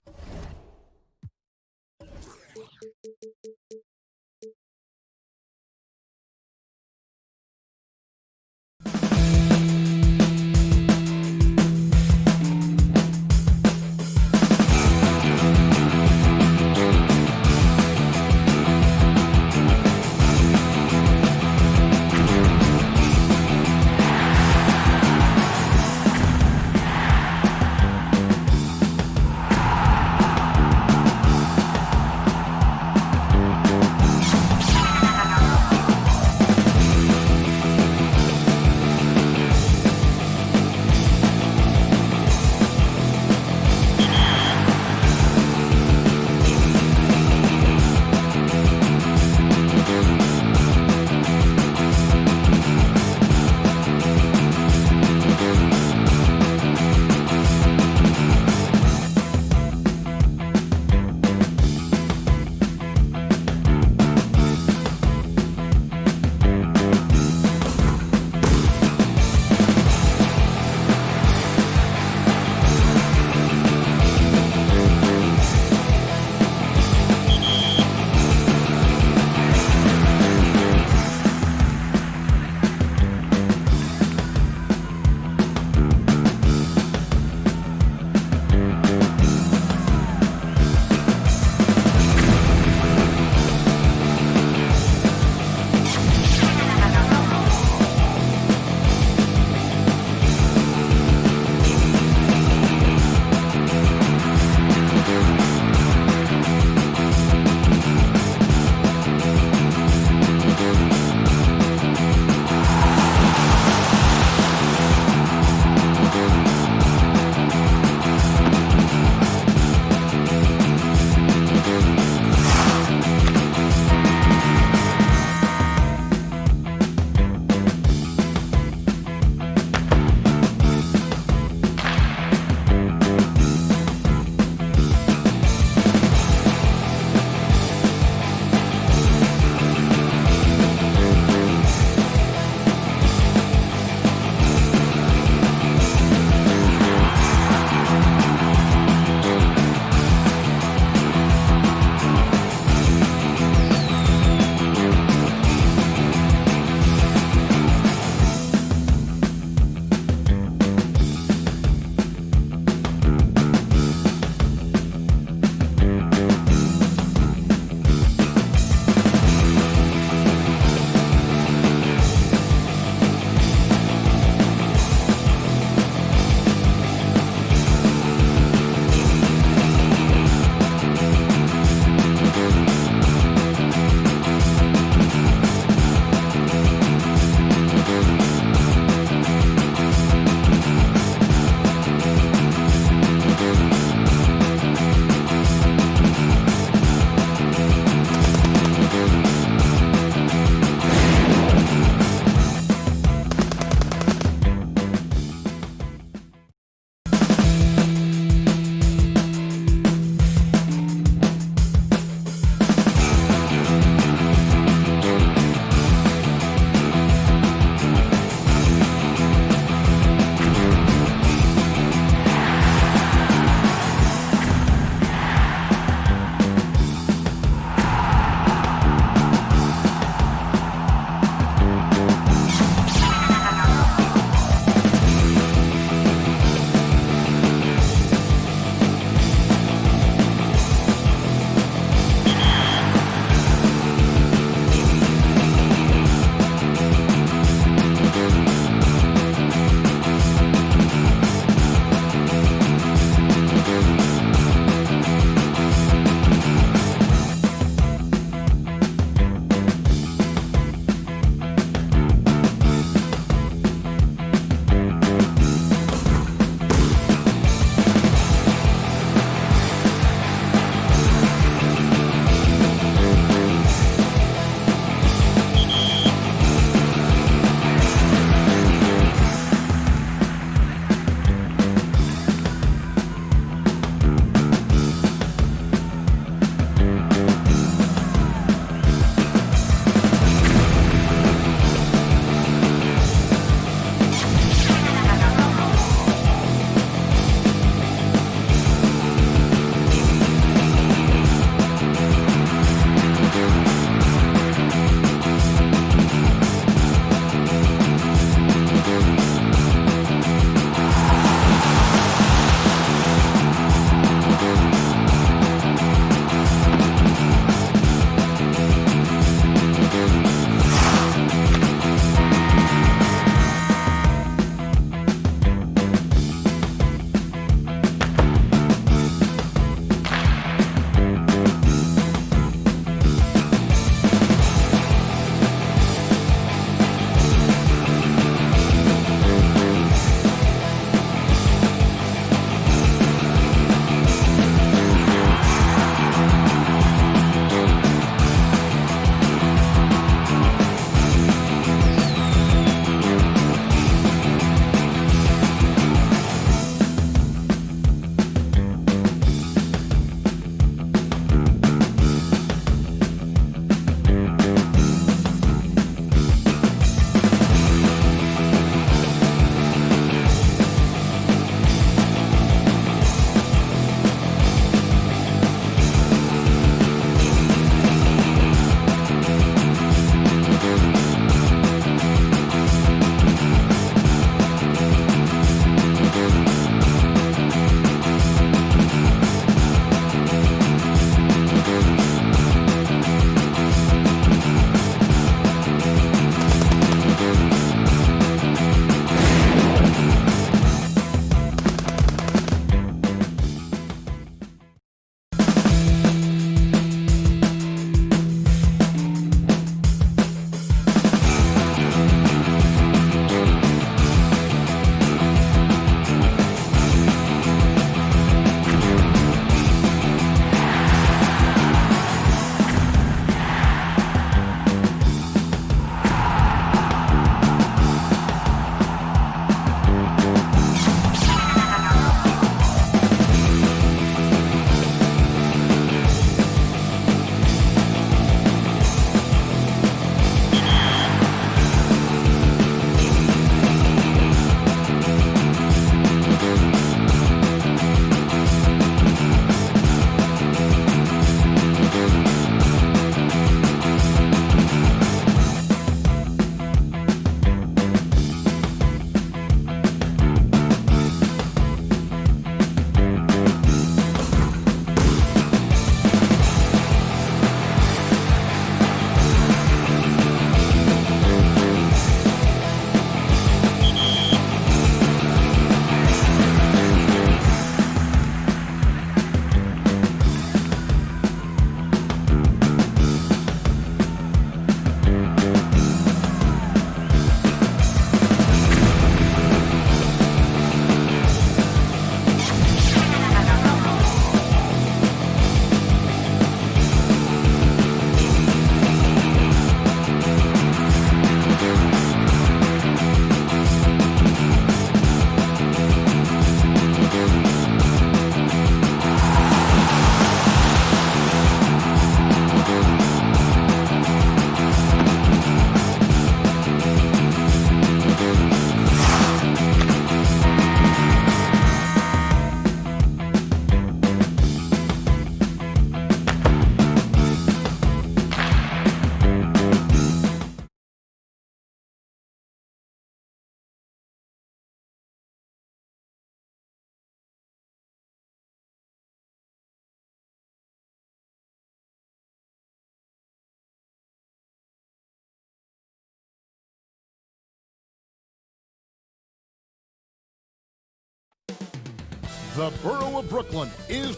the borough of Brooklyn is...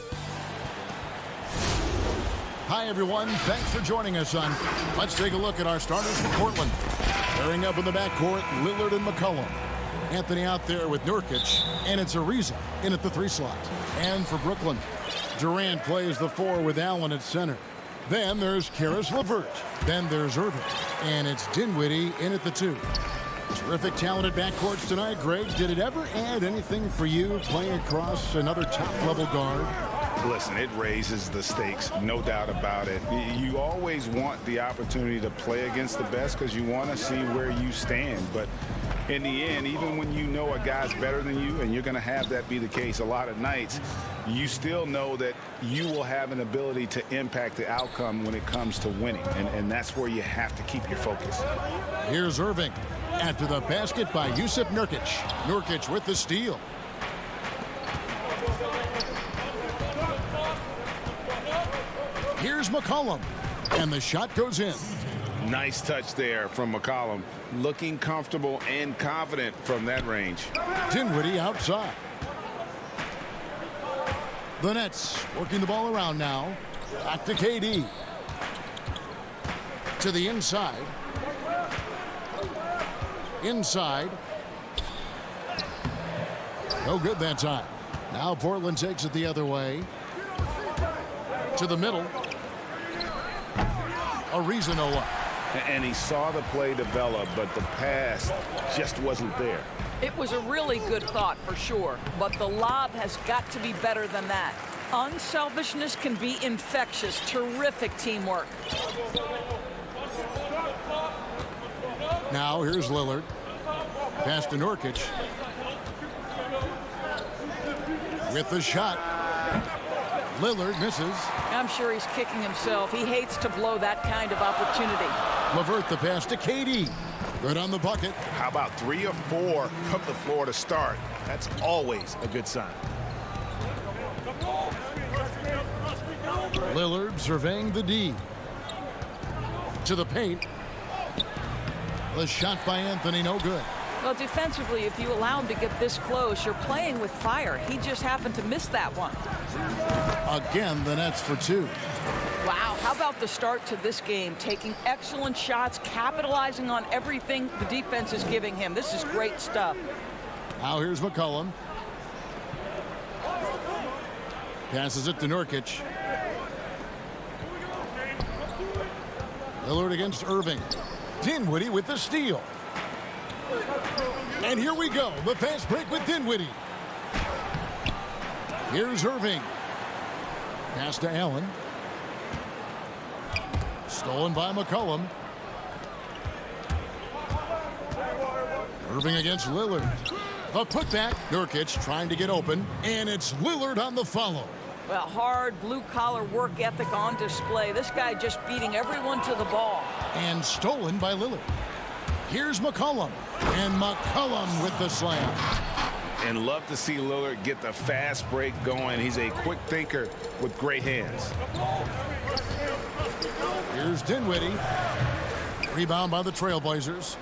Hi, everyone. Thanks for joining us on... Let's take a look at our starters for Portland. Pairing up in the backcourt, Lillard and McCollum. Anthony out there with Nurkic, and it's Ariza in at the 3 slot. And for Brooklyn, Durant plays the 4 with Allen at center. Then there's Caris LeVert. Then there's Irving. And it's Dinwiddie in at the 2. Terrific, talented backcourts tonight. Greg, did it ever add anything for you playing across another top-level guard? Listen, it raises the stakes, no doubt about it. You always want the opportunity to play against the best because you want to see where you stand. But in the end, even when you know a guy's better than you, and you're going to have that be the case a lot of nights, you still know that you will have an ability to impact the outcome when it comes to winning. And that's where you have to keep your focus. Here's Irving after the basket by Jusuf Nurkic. Nurkic with the steal. Here's McCollum, and the shot goes in. Nice touch there from McCollum. Looking comfortable and confident from that range. Dinwiddie outside. The Nets working the ball around now. Back to KD. To the inside. Inside. No good that time. Now Portland takes it the other way. To the middle. Ariza no up. And he saw the play develop, but the pass just wasn't there. It was a really good thought for sure, but the lob has got to be better than that. Unselfishness can be infectious. Terrific teamwork. Now here's Lillard. Pass to Nurkic. With the shot. Lillard misses. I'm sure he's kicking himself. He hates to blow that kind of opportunity. LeVert the pass to KD. Good on the bucket. How about 3 or 4 from the floor to start? That's always a good sign. Lillard surveying the D. To the paint. The shot by Anthony, no good. Well, defensively, if you allow him to get this close, you're playing with fire. He just happened to miss that one. Again, the Nets for 2. Wow, how about the start to this game? Taking excellent shots, capitalizing on everything the defense is giving him. This is great stuff. Now here's McCollum. Passes it to Nurkic. Lillard against Irving. Dinwiddie with the steal. And here we go. The fast break with Dinwiddie. Here's Irving. Pass to Allen. Stolen by McCollum. Irving against Lillard. A putback. Nurkic trying to get open. And it's Lillard on the follow. Well, hard blue-collar work ethic on display. This guy just beating everyone to the ball. And stolen by Lillard. Here's McCollum. And McCollum with the slam. And love to see Lillard get the fast break going. He's a quick thinker with great hands. Here's Dinwiddie. Rebound by the Trailblazers.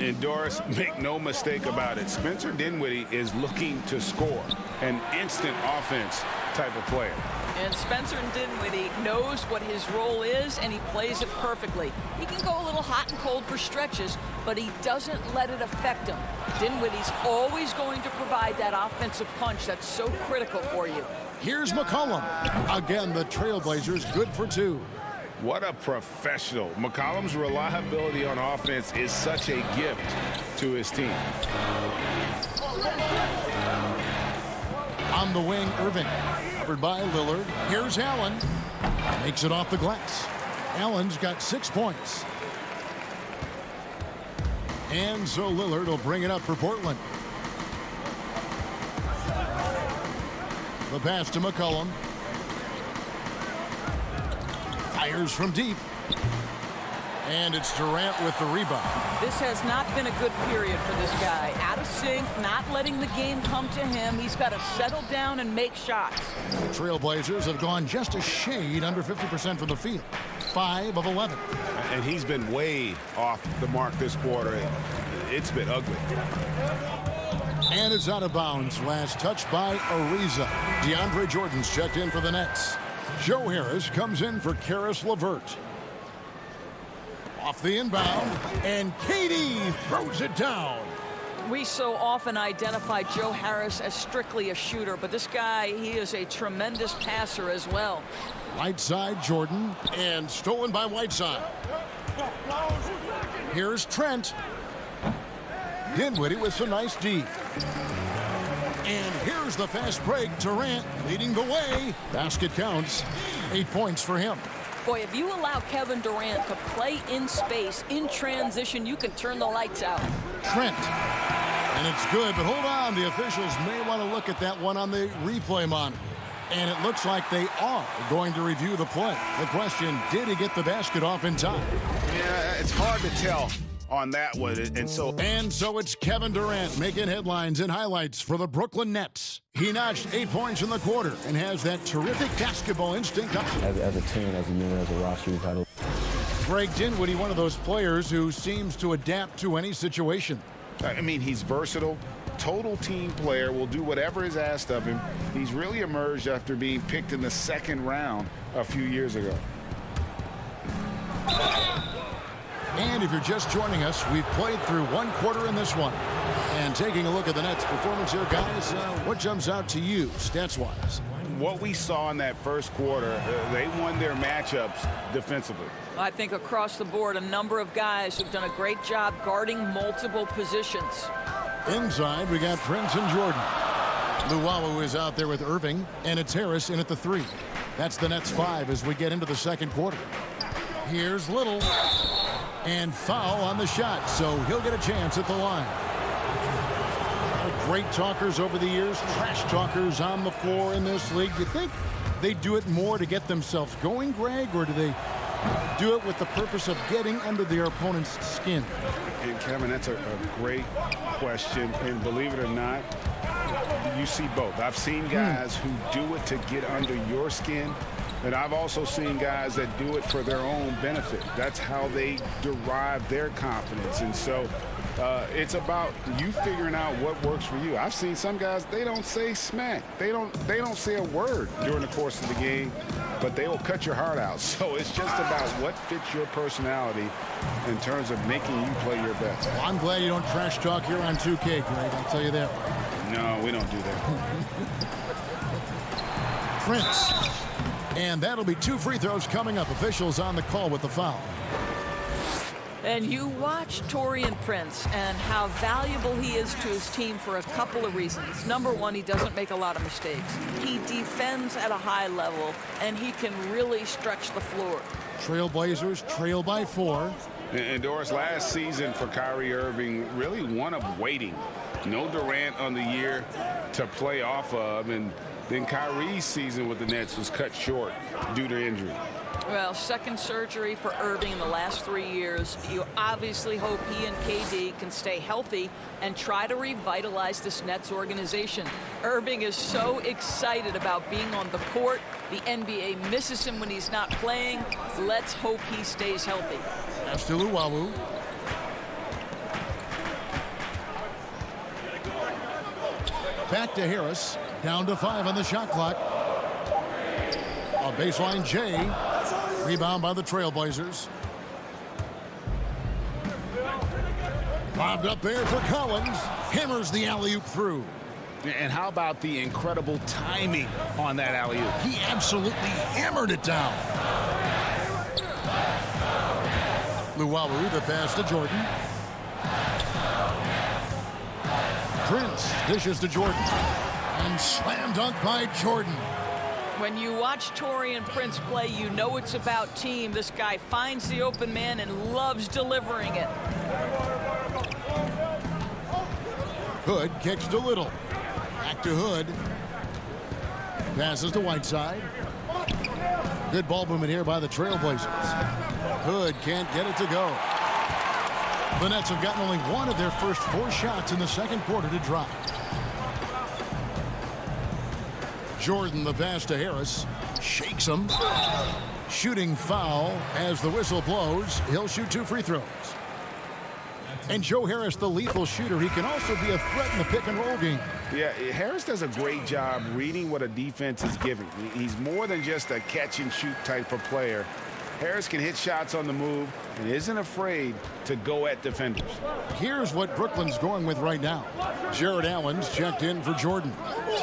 And Doris, make no mistake about it. Spencer Dinwiddie is looking to score. An instant offense type of player. And Spencer Dinwiddie knows what his role is, and he plays it perfectly. He can go a little hot and cold for stretches, but he doesn't let it affect him. Dinwiddie's always going to provide that offensive punch that's so critical for you. Here's McCollum. Again, the Trailblazers good for 2. What a professional. McCollum's reliability on offense is such a gift to his team. On the wing, Irving. Covered by Lillard. Here's Allen. Makes it off the glass. Allen's got 6 points. And so Lillard will bring it up for Portland. The pass to McCollum. Fires from deep. And it's Durant with the rebound. This has not been a good period for this guy. Out of sync, not letting the game come to him. He's got to settle down and make shots. The Trailblazers have gone just a shade under 50% from the field. 5 of 11. And he's been way off the mark this quarter. It's been ugly. And it's out of bounds. Last touch by Ariza. DeAndre Jordan's checked in for the Nets. Joe Harris comes in for Karis LeVert. Off the inbound, and KD throws it down. We so often identify Joe Harris as strictly a shooter, but this guy, he is a tremendous passer as well. Right side, Jordan, and stolen by Whiteside. Here's Trent. Dinwiddie with some nice D. And here's the fast break. Durant leading the way. Basket counts. 8 points for him. Boy, if you allow Kevin Durant to play in space, in transition, you can turn the lights out. Trent. And it's good, but hold on. The officials may want to look at that one on the replay monitor. And it looks like they are going to review the play. The question, did he get the basket off in time? Yeah, it's hard to tell on that one. And so it's Kevin Durant making headlines and highlights for the Brooklyn Nets. He notched 8 points in the quarter and has that terrific basketball instinct. As a team, as a unit, as a roster, we've had a... Greg Dinwiddie, one of those players who seems to adapt to any situation. I mean, he's versatile, total team player, will do whatever is asked of him. He's really emerged after being picked in the second round a few years ago. And if you're just joining us, we've played through one quarter in this one. And taking a look at the Nets' performance here, guys, what jumps out to you, stats-wise? What we saw in that first quarter, they won their matchups defensively. I think across the board, a number of guys who've done a great job guarding multiple positions. Inside, we got Prince and Jordan. Luwawu is out there with Irving, and it's Harris in at the 3. That's the Nets 5 as we get into the second quarter. Here's Little. And foul on the shot, so he'll get a chance at the line. Great talkers over the years, trash talkers on the floor in this league. Do you think they do it more to get themselves going, Greg, or do they do it with the purpose of getting under their opponent's skin? And Kevin, that's a great question, and believe it or not, you see both. I've seen guys who do it to get under your skin, and I've also seen guys that do it for their own benefit. That's how they derive their confidence. And so it's about you figuring out what works for you. I've seen some guys, they don't say smack. They don't say a word during the course of the game, but they will cut your heart out. So it's just about what fits your personality in terms of making you play your best. Well, I'm glad you don't trash talk here on 2K, Greg. I'll tell you that. No, we don't do that. Prince. And that'll be 2 free throws coming up. Officials on the call with the foul. And you watch Taurean Prince and how valuable he is to his team for a couple of reasons. Number one, he doesn't make a lot of mistakes. He defends at a high level, and he can really stretch the floor. Trailblazers trail by 4. And Doris, last season for Kyrie Irving, really one of waiting. No Durant on the year to play off of, and then Kyrie's season with the Nets was cut short due to injury. Well, second surgery for Irving in the last 3 years. You obviously hope he and KD can stay healthy and try to revitalize this Nets organization. Irving is so excited about being on the court. The NBA misses him when he's not playing. Let's hope he stays healthy. That's to Luwawu. Back to Harris. Down to 5 on the shot clock. A baseline J. Rebound by the Trailblazers. Lobbed up there for Collins. Hammers the alley-oop through. And how about the incredible timing on that alley-oop? He absolutely hammered it down. Luwawu, the pass to Jordan. Prince dishes to Jordan. And slam dunk by Jordan. When you watch Taurean Prince play, you know it's about team. This guy finds the open man and loves delivering it. Hood kicks to Little. Back to Hood. Passes to Whiteside. Good ball movement here by the Trailblazers. Hood can't get it to go. The Nets have gotten only one of their first 4 shots in the second quarter to drop. Jordan, the pass to Harris. Shakes him. Shooting foul as the whistle blows. He'll shoot 2 free throws. And Joe Harris, the lethal shooter, he can also be a threat in the pick-and-roll game. Yeah, Harris does a great job reading what a defense is giving. He's more than just a catch-and-shoot type of player. Harris can hit shots on the move and isn't afraid to go at defenders. Here's what Brooklyn's going with right now. Jared Allen's checked in for Jordan.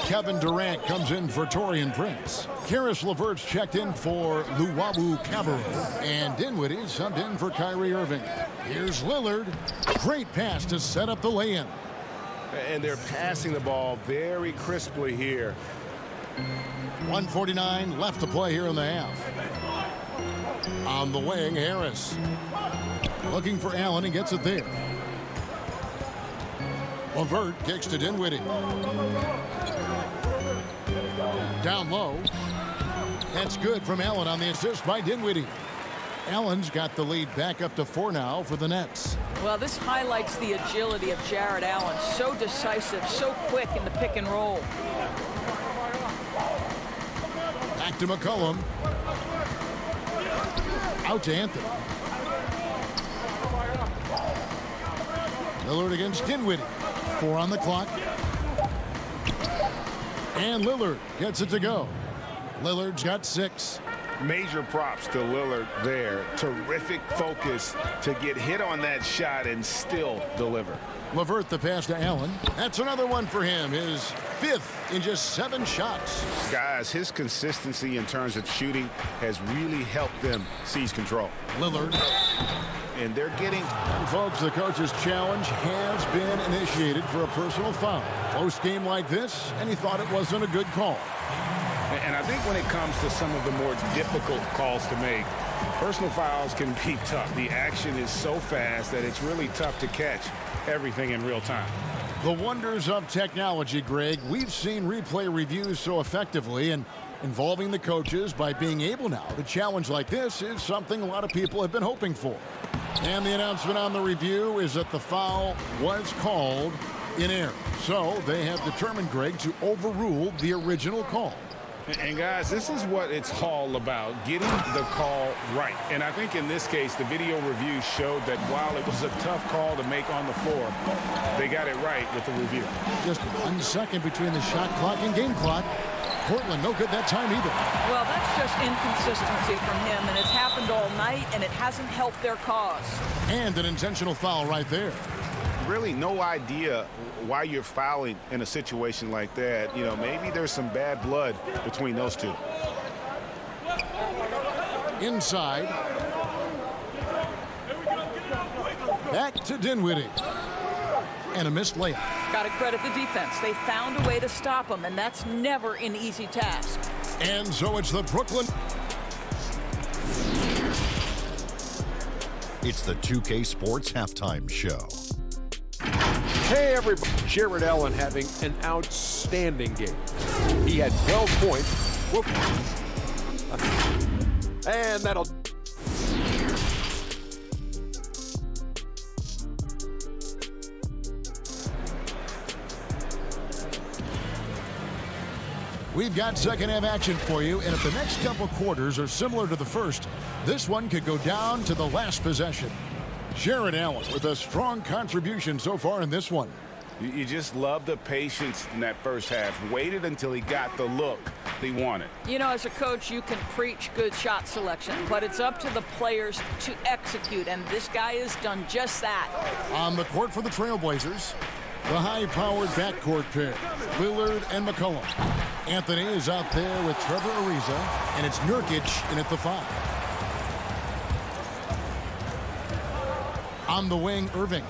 Kevin Durant comes in for Taurean Prince. Karis LeVert's checked in for Luwawu Cabarrot. And Dinwiddie subbed in for Kyrie Irving. Here's Lillard. Great pass to set up the lay-in. And they're passing the ball very crisply here. 1:49 left to play here in the half. On the wing, Harris. Looking for Allen and gets it there. LeVert kicks to Dinwiddie. Down low. That's good from Allen on the assist by Dinwiddie. Allen's got the lead back up to 4 now for the Nets. Well, this highlights the agility of Jared Allen. So decisive, so quick in the pick and roll. Back to McCollum. Out to Anthony. Lillard against Dinwiddie. 4 on the clock. And Lillard gets it to go. Lillard's got 6. Major props to Lillard there. Terrific focus to get hit on that shot and still deliver. LeVert the pass to Allen. That's another one for him. His 5th in just 7 shots. Guys, his consistency in terms of shooting has really helped them seize control. Lillard. And they're getting... And folks, the coach's challenge has been initiated for a personal foul. Close game like this, and he thought it wasn't a good call. And I think when it comes to some of the more difficult calls to make, personal fouls can be tough. The action is so fast that it's really tough to catch everything in real time. The wonders of technology, Greg. We've seen replay reviews so effectively, and involving the coaches by being able now to challenge like this is something a lot of people have been hoping for. And the announcement on the review is that the foul was called in error. So they have determined, Greg, to overrule the original call. And guys, this is what it's all about, getting the call right. And I think in this case, the video review showed that while it was a tough call to make on the floor, they got it right with the review. Just 1 second between the shot clock and game clock. Portland, no good that time either. Well, that's just inconsistency from him, and it's happened all night, and it hasn't helped their cause. And an intentional foul right there. Really no idea why you're fouling in a situation like that. You know, maybe there's some bad blood between those two. Inside. Back to Dinwiddie. And a missed layup. Got to credit the defense. They found a way to stop him, and that's never an easy task. And so it's the Brooklyn. It's the 2K Sports Halftime Show. Hey, everybody. Jared Allen having an outstanding game. He had 12 points. Whoop. And that'll... We've got second half action for you, and if the next couple quarters are similar to the first, this one could go down to the last possession. Jared Allen with a strong contribution so far in this one. You just love the patience in that first half. Waited until he got the look he wanted. You know, as a coach, you can preach good shot selection, but it's up to the players to execute, and this guy has done just that. On the court for the Trailblazers, the high-powered backcourt pair, Lillard and McCollum. Anthony is out there with Trevor Ariza, and it's Nurkic in at the 5. On the wing, Irving,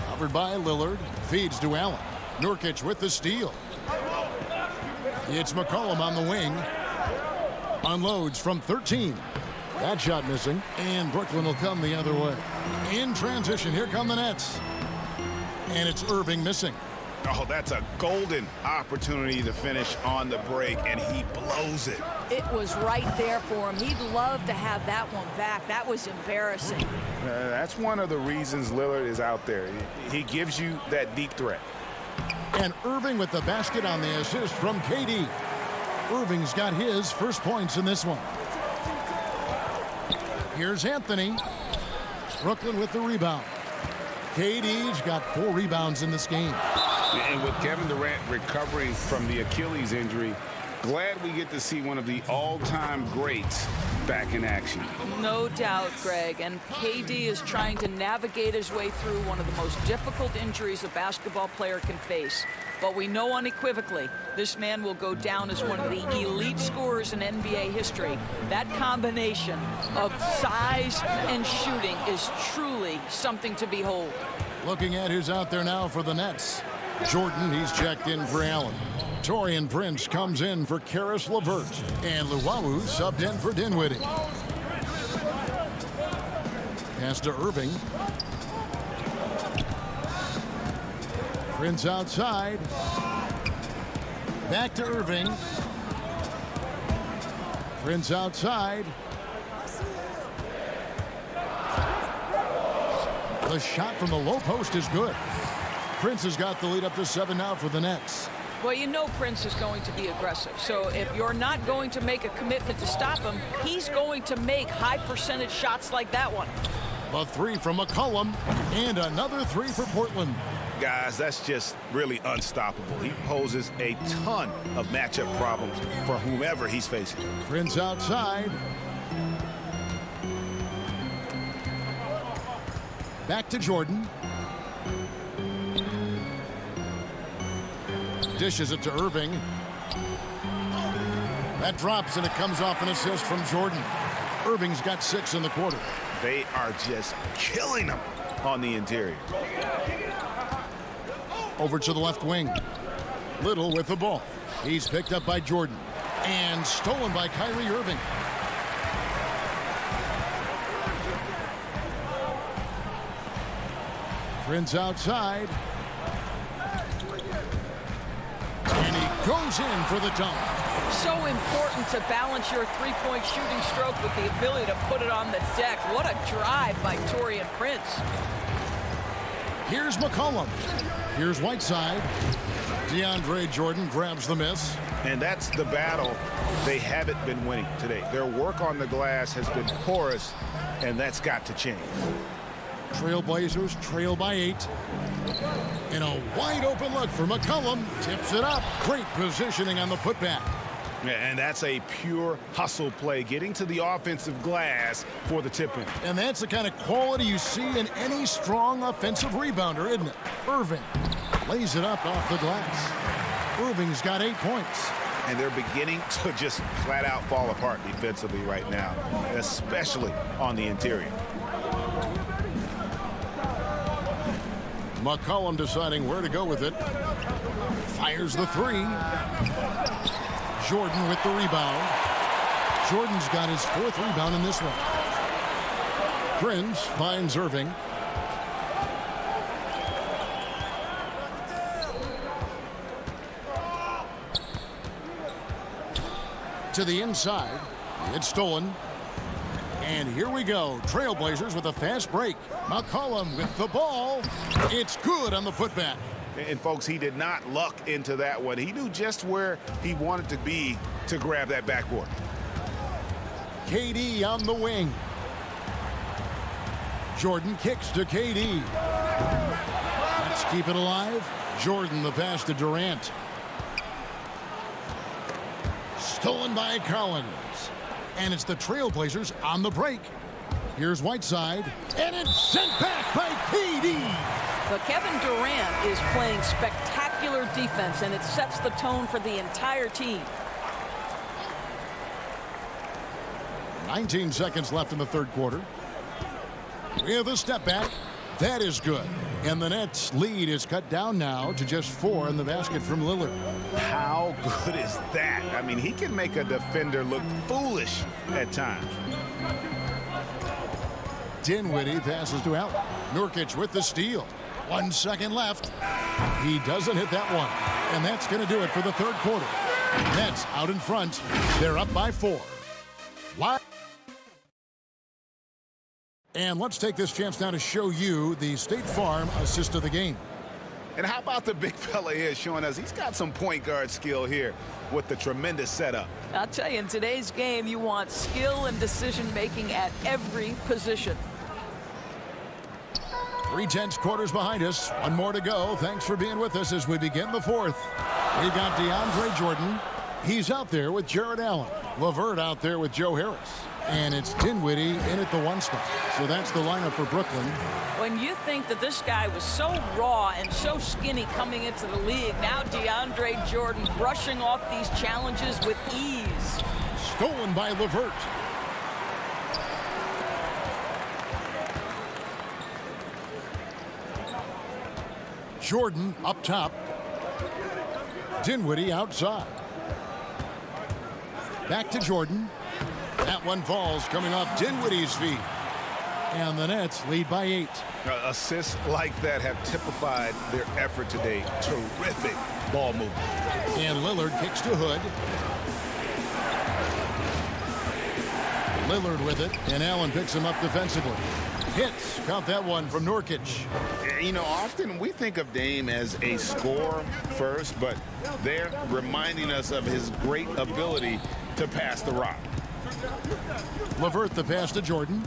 covered by Lillard, feeds to Allen. Nurkic with the steal. It's McCollum on the wing. Unloads from 13. That shot missing, and Brooklyn will come the other way. In transition, here come the Nets. And it's Irving missing. Oh, that's a golden opportunity to finish on the break, and he blows it. It was right there for him. He'd love to have that one back. That was embarrassing. That's one of the reasons Lillard is out there. He gives you that deep threat. And Irving with the basket on the assist from KD. Irving's got his first points in this one. Here's Anthony. Brooklyn with the rebound. KD's got 4 rebounds in this game. And with Kevin Durant recovering from the Achilles injury, glad we get to see one of the all-time greats back in action. No doubt, Greg. And KD is trying to navigate his way through one of the most difficult injuries a basketball player can face. But we know unequivocally this man will go down as one of the elite scorers in NBA history. That combination of size and shooting is truly something to behold. Looking at who's out there now for the Nets. Jordan, he's checked in for Allen. Taurean Prince comes in for Karis LeVert. And Luwawu subbed in for Dinwiddie. Pass to Irving. Prince outside. Back to Irving. Prince outside. The shot from the low post is good. Prince has got the lead up to 7 now for the Nets. Well, you know Prince is going to be aggressive. So if you're not going to make a commitment to stop him, he's going to make high percentage shots like that one. A 3 from McCollum and another 3 for Portland. Guys, that's just really unstoppable. He poses a ton of matchup problems for whomever he's facing. Prince outside. Back to Jordan. Dishes it to Irving. That drops and it comes off an assist from Jordan. Irving's got 6 in the quarter. They are just killing him on the interior. Over to the left wing. Little with the ball. He's picked up by Jordan. And stolen by Kyrie Irving. Prince outside. And he goes in for the dunk. So important to balance your three-point shooting stroke with the ability to put it on the deck. What a drive by Taurean Prince. Here's McCollum. Here's Whiteside. DeAndre Jordan grabs the miss. And that's the battle they haven't been winning today. Their work on the glass has been porous, and that's got to change. Trailblazers trail by 8. And a wide open look for McCollum. Tips it up. Great positioning on the putback. And that's a pure hustle play, getting to the offensive glass for the tip-in. And that's the kind of quality you see in any strong offensive rebounder, isn't it? Irving lays it up off the glass. Irving's got 8 points. And they're beginning to just flat out fall apart defensively right now, especially on the interior. McCollum deciding where to go with it. Fires the 3. Jordan with the rebound. Jordan's got his 4th rebound in this one. Prince finds Irving. To the inside. It's stolen. And here we go. Trailblazers with a fast break. McCollum with the ball. It's good on the putback. And folks, he did not luck into that one. He knew just where he wanted to be to grab that backboard. KD on the wing. Jordan kicks to KD. Let's keep it alive. Jordan the pass to Durant. Stolen by Collins. And it's the Trailblazers on the break. Here's Whiteside. And it's sent back by KD. But Kevin Durant is playing spectacular defense, and it sets the tone for the entire team. 19 seconds left in the 3rd quarter. We have a step back. That is good. And the Nets' lead is cut down now to just 4 in the basket from Lillard. How good is that? I mean, he can make a defender look foolish at times. Dinwiddie passes to Allen. Nurkic with the steal. 1 second left. He doesn't hit that one. And that's going to do it for the 3rd quarter. Nets out in front. They're up by 4. Live. And let's take this chance now to show you the State Farm assist of the game. And how about the big fella here showing us he's got some point guard skill here with the tremendous setup. I'll tell you, in today's game, you want skill and decision-making at every position. 3/10 quarters behind us. One more to go. Thanks for being with us as we begin the fourth. We've got DeAndre Jordan. He's out there with Jared Allen. LeVert out there with Joe Harris. And it's Dinwiddie in at the 1 spot. So that's the lineup for Brooklyn. When you think that this guy was so raw and so skinny coming into the league, now DeAndre Jordan brushing off these challenges with ease. Stolen by LeVert. Jordan up top. Dinwiddie outside. Back to Jordan. That one falls coming off Dinwiddie's feet. And the Nets lead by 8. Assists like that have typified their effort today. Terrific ball movement. And Lillard kicks to Hood. Lillard with it, and Allen picks him up defensively. Hits. Count that one from Nurkic. You know, often we think of Dame as a scorer first, but they're reminding us of his great ability to pass the rock. LeVert the pass to Jordan.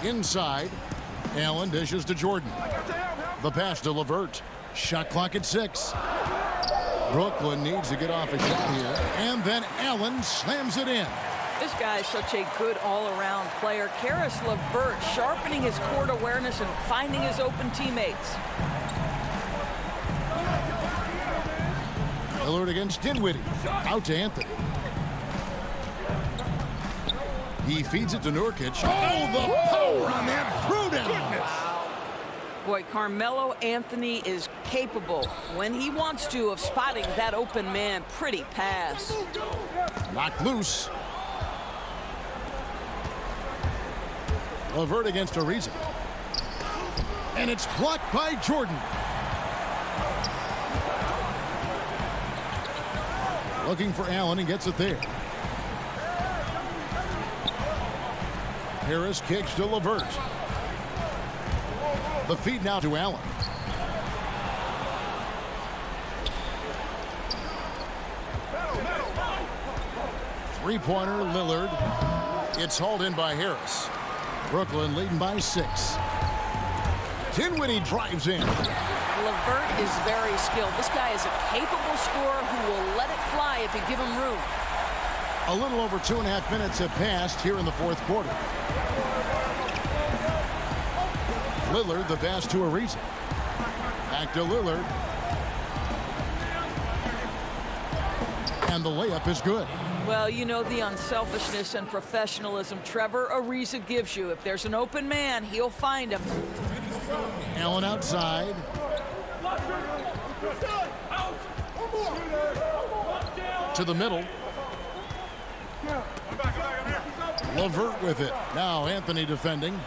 Inside. Allen dishes to Jordan. The pass to LeVert. Shot clock at 6. Brooklyn needs to get off a shot here. And then Allen slams it in. This guy is such a good all-around player. Caris LeVert sharpening his court awareness and finding his open teammates. Lillard against Dinwiddie. Out to Anthony. He feeds it to Nurkic. Oh, the power on that throwdown. Boy, Carmelo Anthony is capable, when he wants to, of spotting that open man. Pretty pass. Knocked loose. LeVert against Ariza. And it's blocked by Jordan. Looking for Allen and gets it there. Harris kicks to LeVert. The feed now to Allen. Three-pointer, Lillard. It's hauled in by Harris. Brooklyn leading by 6. Dinwiddie drives in. LeVert is very skilled. This guy is a capable scorer who will let it fly if you give him room. A little over 2.5 minutes have passed here in the fourth quarter. Lillard the pass to Ariza. Back to Lillard. And the layup is good. Well, you know the unselfishness and professionalism Trevor Ariza gives you. If there's an open man, he'll find him. Allen outside. To the middle. LeVert with it. Now Anthony defending.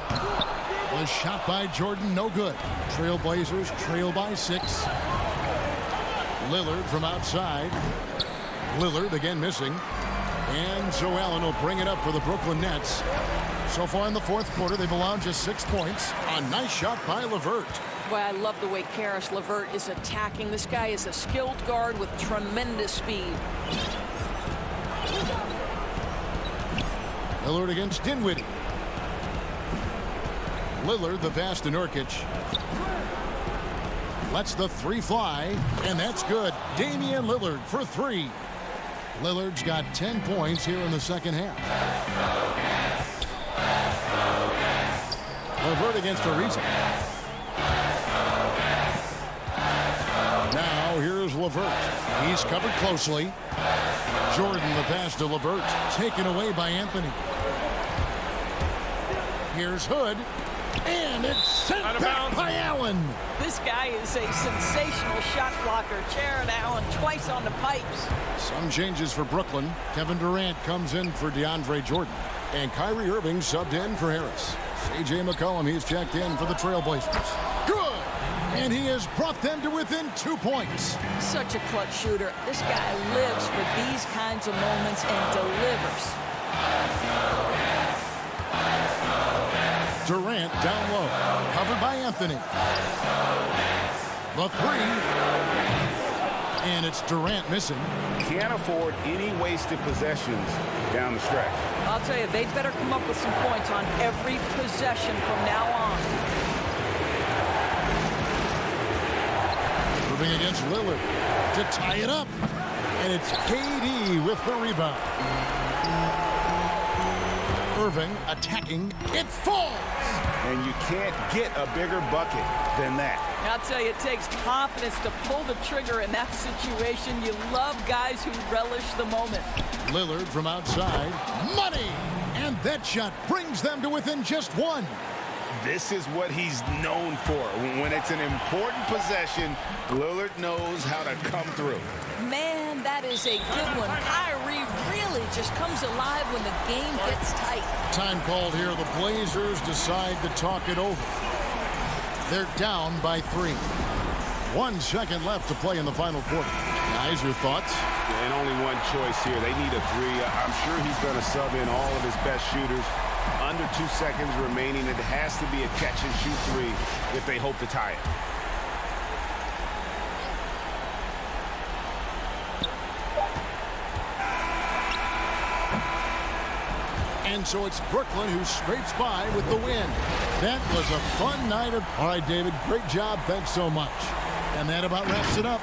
The shot by Jordan, no good. Trailblazers trail by 6. Lillard from outside. Lillard again missing. And so Allen will bring it up for the Brooklyn Nets. So far in the fourth quarter, they've allowed just 6 points. A nice shot by LeVert. Boy, I love the way Caris LeVert is attacking. This guy is a skilled guard with tremendous speed. Lillard against Dinwiddie. Lillard the pass to Nurkic. Lets the 3 fly, and that's good. Damian Lillard for 3. Lillard's got 10 points here in the second half. LeVert against Ariza. Now here's LeVert. He's covered closely. Jordan the pass to LeVert. Taken away by Anthony. Here's Hood. And it's sent back by Allen. This guy is a sensational shot blocker. Jared Allen twice on the pipes. Some changes for Brooklyn. Kevin Durant comes in for DeAndre Jordan. And Kyrie Irving subbed in for Harris. C.J. McCollum, he's checked in for the Trailblazers. Good! And he has brought them to within 2 points. Such a clutch shooter. This guy lives for these kinds of moments and delivers. Durant down low. Covered by Anthony. The 3. And it's Durant missing. Can't afford any wasted possessions down the stretch. I'll tell you, they'd better come up with some points on every possession from now on. Moving against Lillard to tie it up. And it's KD with the rebound. Irving attacking. It falls. And you can't get a bigger bucket than that. I'll tell you, it takes confidence to pull the trigger in that situation. You love guys who relish the moment. Lillard from outside. Money! And that shot brings them to within just one. This is what he's known for. When it's an important possession, Lillard knows how to come through. Man, that is a good one. Kyrie really just comes alive when the game gets tight. Time called here. The Blazers decide to talk it over. They're down by 3. 1 second left to play in the final quarter. Guys, your thoughts? And only one choice here. They need a 3. I'm sure he's going to sub in all of his best shooters. Under 2 seconds remaining. It has to be a catch-and-shoot 3 if they hope to tie it. And so it's Brooklyn who scrapes by with the win. That was a fun night. All right, David, great job. Thanks so much. And that about wraps it up.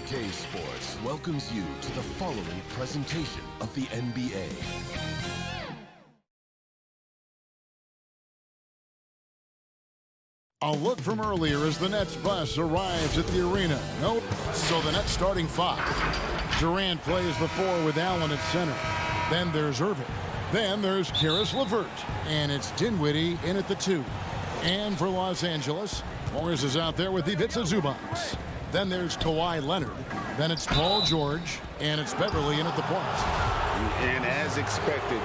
2K Sports welcomes you to the following presentation of the NBA. A look from earlier as the Nets bus arrives at the arena. Nope. So the Nets starting 5. Durant plays the 4 with Allen at center. Then there's Irving. Then there's Caris LeVert. And it's Dinwiddie in at the 2. And for Los Angeles, Morris is out there with Ivica Zubac. Then there's Kawhi Leonard. Then it's Paul George. And it's Beverly in at the point. And as expected,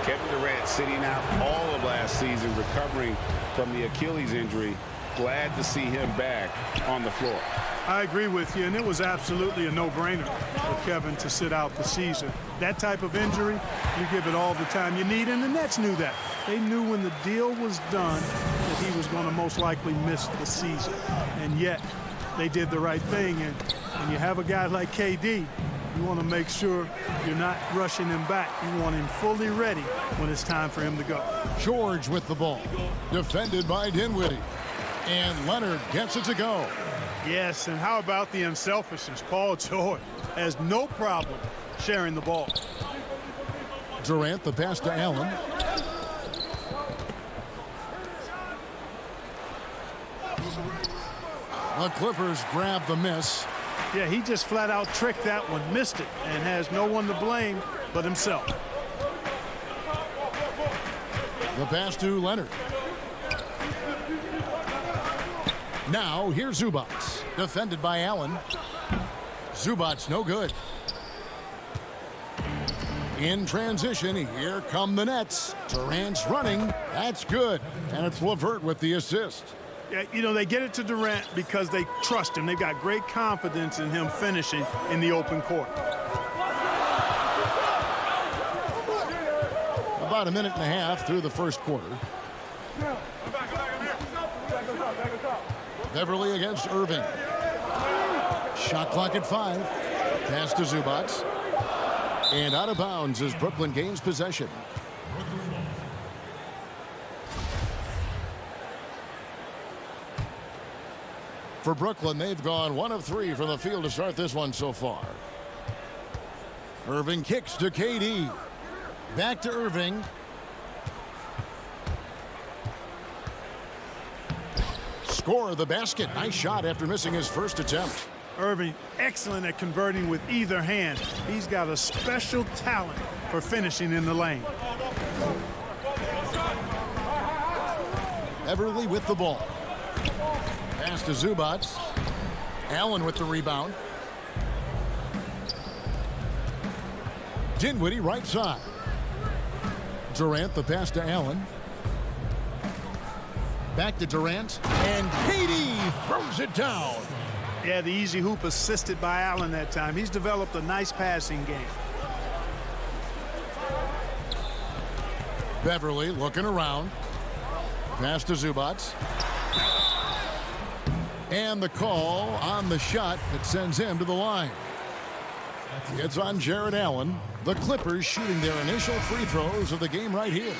Kevin Durant sitting out all of last season, recovering from the Achilles injury. Glad to see him back on the floor. I agree with you, and it was absolutely a no-brainer for Kevin to sit out the season. That type of injury, you give it all the time you need, and the Nets knew that. They knew when the deal was done that he was going to most likely miss the season, and yet they did the right thing. And when you have a guy like KD, you want to make sure you're not rushing him back. You want him fully ready when it's time for him to go. George with the ball. Defended by Dinwiddie. And Leonard gets it to go. Yes, and how about the unselfishness? Paul George has no problem sharing the ball. Durant, the pass to Allen. The Clippers grab the miss. Yeah, he just flat out tricked that one, missed it, and has no one to blame but himself. The pass to Leonard. Now here's Zubac, defended by Allen. Zubac no good. In transition, here come the Nets. Durant's running. That's good. And it's LeVert with the assist. Yeah, you know, they get it to Durant because they trust him. They've got great confidence in him finishing in the open court. About a minute and a half through the first quarter. Beverly against Irving. Shot clock at 5. Pass to Zubac. And out of bounds as Brooklyn gains possession. For Brooklyn, they've gone 1 of 3 from the field to start this one so far. Irving kicks to KD. Back to Irving. Score the basket. Nice shot after missing his first attempt. Irving, excellent at converting with either hand. He's got a special talent for finishing in the lane. Beverly with the ball. Pass to Zubac. Allen with the rebound. Dinwiddie right side. Durant the pass to Allen. Back to Durant. And KD throws it down. Yeah, the easy hoop assisted by Allen that time. He's developed a nice passing game. Beverly looking around. Pass to Zubac. And the call on the shot that sends him to the line. It's on Jared Allen. The Clippers shooting their initial free throws of the game right here.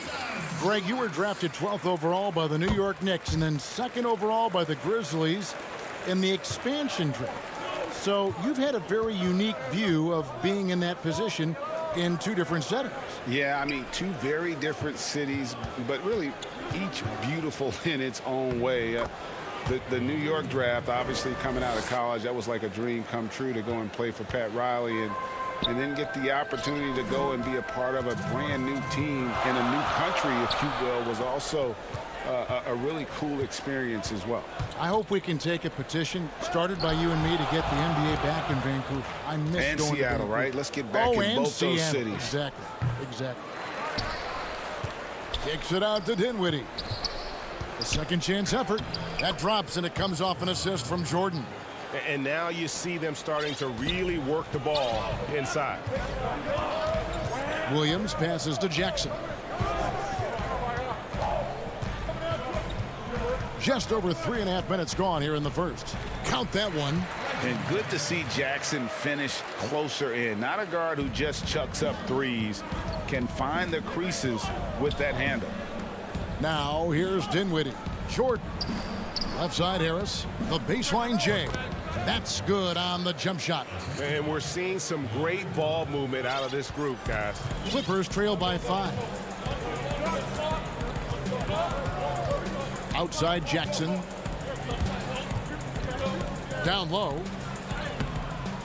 Greg, you were drafted 12th overall by the New York Knicks and then 2nd overall by the Grizzlies in the expansion draft. So you've had a very unique view of being in that position in 2 different settings. Yeah, I mean, 2 very different cities, but really each beautiful in its own way. The New York draft, obviously coming out of college, that was like a dream come true to go and play for Pat Riley and then get the opportunity to go and be a part of a brand new team in a new country, if you will, was also a really cool experience as well. I hope we can take a petition started by you and me to get the NBA back in Vancouver. I miss and going Seattle, to right? Let's get back in both Seattle. those cities. Exactly. Kicks it out to Dinwiddie. The second chance effort. That drops and it comes off an assist from Jordan. And now you see them starting to really work the ball inside. Williams passes to Jackson. Just over 3.5 minutes gone here in the first. Count that one. And good to see Jackson finish closer in. Not a guard who just chucks up threes. Can find the creases with that handle. Now here's Dinwiddie. Jordan. Left side Harris. The baseline J. That's good on the jump shot. And we're seeing some great ball movement out of this group, guys. Clippers trail by 5. Outside Jackson. Down low.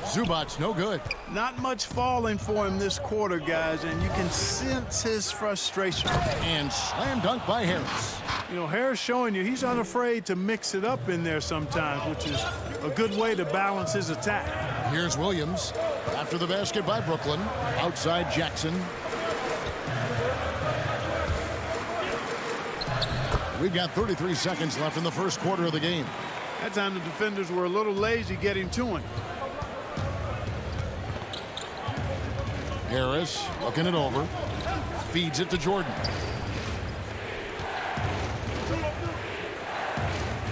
Zubac's no good. Not much falling for him this quarter, guys, and you can sense his frustration. And slam dunk by Harris. You know, Harris showing you he's unafraid to mix it up in there sometimes, which is a good way to balance his attack. Here's Williams. After the basket by Brooklyn. Outside Jackson. We've got 33 seconds left in the first quarter of the game. That time the defenders were a little lazy getting to him. Harris looking it over. Feeds it to Jordan.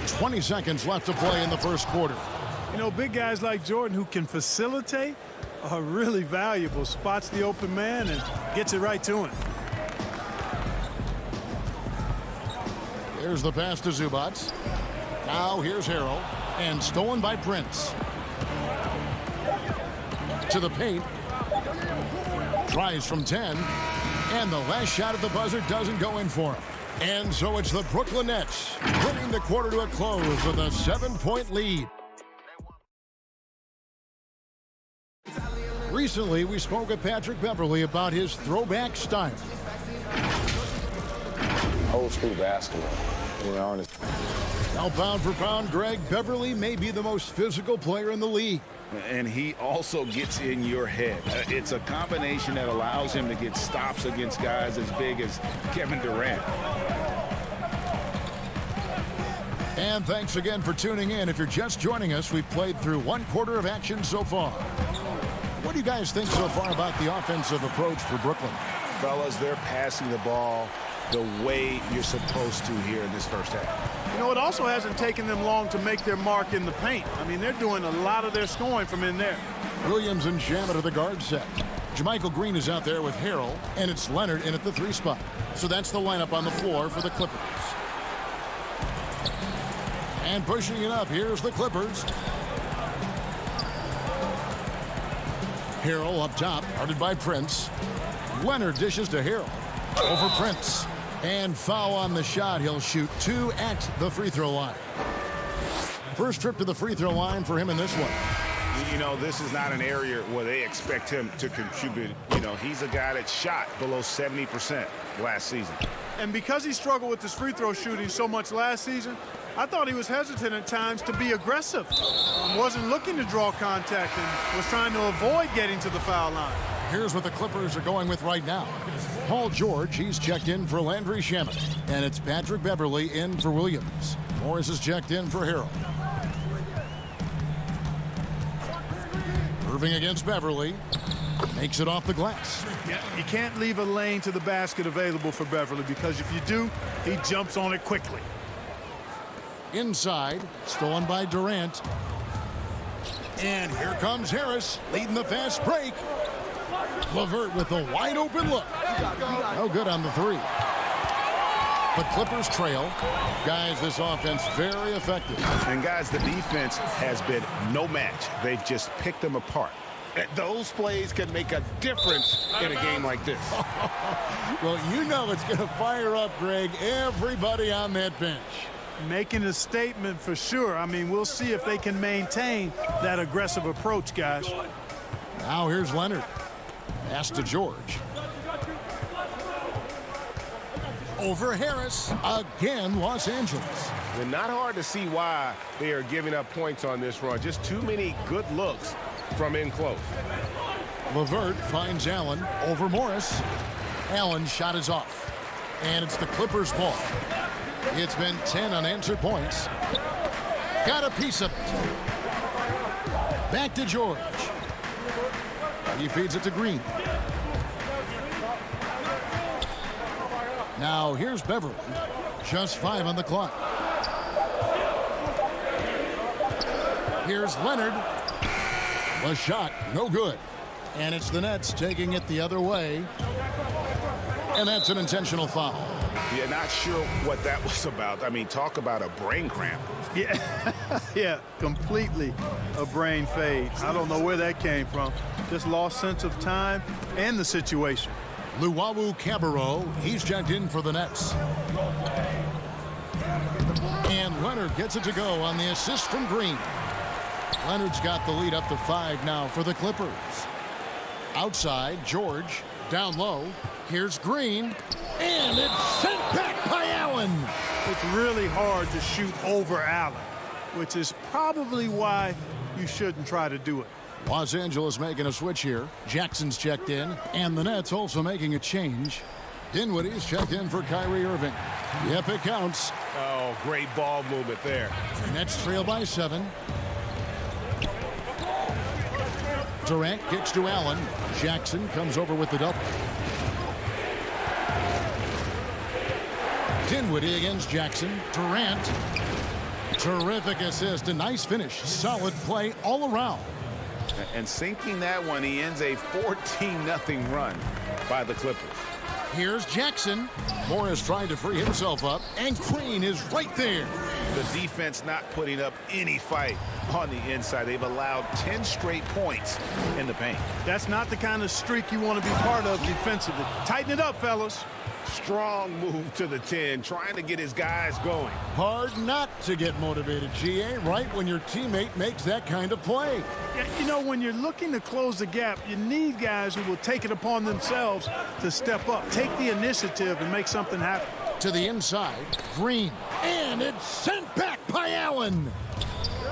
20 seconds left to play in the first quarter. You know, big guys like Jordan who can facilitate are really valuable. Spots the open man and gets it right to him. There's the pass to Zubac. Now here's Harrell. And stolen by Prince. To the paint. Tries from 10. And the last shot at the buzzer doesn't go in for him. And so it's the Brooklyn Nets bringing the quarter to a close with a 7-point lead. Recently, we spoke with Patrick Beverley about his throwback style. Old school basketball, to be honest. Now, pound for pound, Greg, Beverley may be the most physical player in the league. And he also gets in your head. It's a combination that allows him to get stops against guys as big as Kevin Durant. And thanks again for tuning in. If you're just joining us, we've played through one quarter of action so far. What do you guys think so far about the offensive approach for Brooklyn? Fellas, they're passing the ball the way you're supposed to here in this first half. You know, it also hasn't taken them long to make their mark in the paint. I mean, they're doing a lot of their scoring from in there. Williams and Shamet are the guard set. JaMychal Green is out there with Harrell, and it's Leonard in at the 3 spot. So that's the lineup on the floor for the Clippers. And pushing it up, here's the Clippers. Harrell up top, guarded by Prince. Leonard dishes to Harrell. Over Prince. And foul on the shot. He'll shoot 2 at the free throw line. First trip to the free throw line for him in this one. You know, this is not an area where they expect him to contribute. You know, he's a guy that shot below 70% last season. And because he struggled with his free throw shooting so much last season, I thought he was hesitant at times to be aggressive. Wasn't looking to draw contact and was trying to avoid getting to the foul line. Here's what the Clippers are going with right now. Paul George, he's checked in for Landry Shamet. And it's Patrick Beverley in for Williams. Morris is checked in for Harrell. Irving against Beverley. Makes it off the glass. Yeah, you can't leave a lane to the basket available for Beverley because if you do, he jumps on it quickly. Inside, stolen by Durant. And here comes Harris, leading the fast break. LeVert with a wide open look. No good on the 3. But Clippers trail. Guys, this offense very effective. And guys, the defense has been no match. They've just picked them apart. Those plays can make a difference in a game like this. Well, you know it's going to fire up, Greg, everybody on that bench. Making a statement for sure. I mean, we'll see if they can maintain that aggressive approach, guys. Now here's Leonard. Pass to George. Over Harris. Again, Los Angeles. And not hard to see why they are giving up points on this run. Just too many good looks from in close. LeVert finds Allen over Morris. Allen's shot is off. And it's the Clippers' ball. It's been 10 unanswered points. Got a piece of it. Back to George. He feeds it to Green. Now here's Beverley. Just 5 on the clock. Here's Leonard. The shot, no good. And it's the Nets taking it the other way. And that's an intentional foul. Yeah, not sure what that was about. I mean, talk about a brain cramp. Yeah, yeah, completely a brain fade. I don't know where that came from. Just lost sense of time and the situation. Luwawu Cabarro, he's checked in for the Nets. And Leonard gets it to go on the assist from Green. Leonard's got the lead up to 5 now for the Clippers. Outside, George, down low. Here's Green, and it's sent back by Allen. It's really hard to shoot over Allen, which is probably why you shouldn't try to do it. Los Angeles making a switch here. Jackson's checked in, and the Nets also making a change. Dinwiddie's checked in for Kyrie Irving. Yep, it counts. Oh, great ball movement there. Nets trail by 7. Durant kicks to Allen. Jackson comes over with the double. Dinwiddie against Jackson. Durant. Terrific assist. A nice finish. Solid play all around. And sinking that one, he ends a 14-0 run by the Clippers. Here's Jackson. Morris trying to free himself up, and Green is right there. The defense not putting up any fight on the inside. They've allowed 10 straight points in the paint. That's not the kind of streak you want to be part of defensively. Tighten it up, fellas. Strong move to the 10, trying to get his guys going. Hard not to get motivated, GA, right when your teammate makes that kind of play. Yeah, you know, when you're looking to close the gap, you need guys who will take it upon themselves to step up, take the initiative, and make something happen. To the inside, Green, and it's sent back by Allen.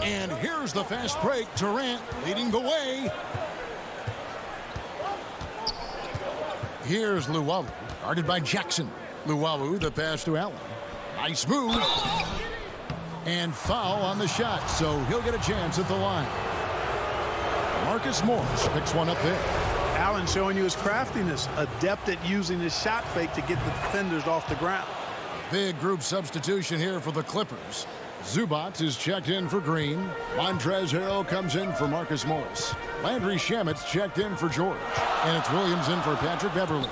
And here's the fast break. Durant leading the way. Here's Luwawu, guarded by Jackson. Luwawu, the pass to Allen. Nice move. And foul on the shot, so he'll get a chance at the line. Marcus Morris picks one up there. Allen showing you his craftiness, adept at using his shot fake to get the defenders off the ground. Big group substitution here for the Clippers. Zubac is checked in for Green. Montrezl Harrell comes in for Marcus Morris. Landry Shamet's checked in for George. And it's Williams in for Patrick Beverly.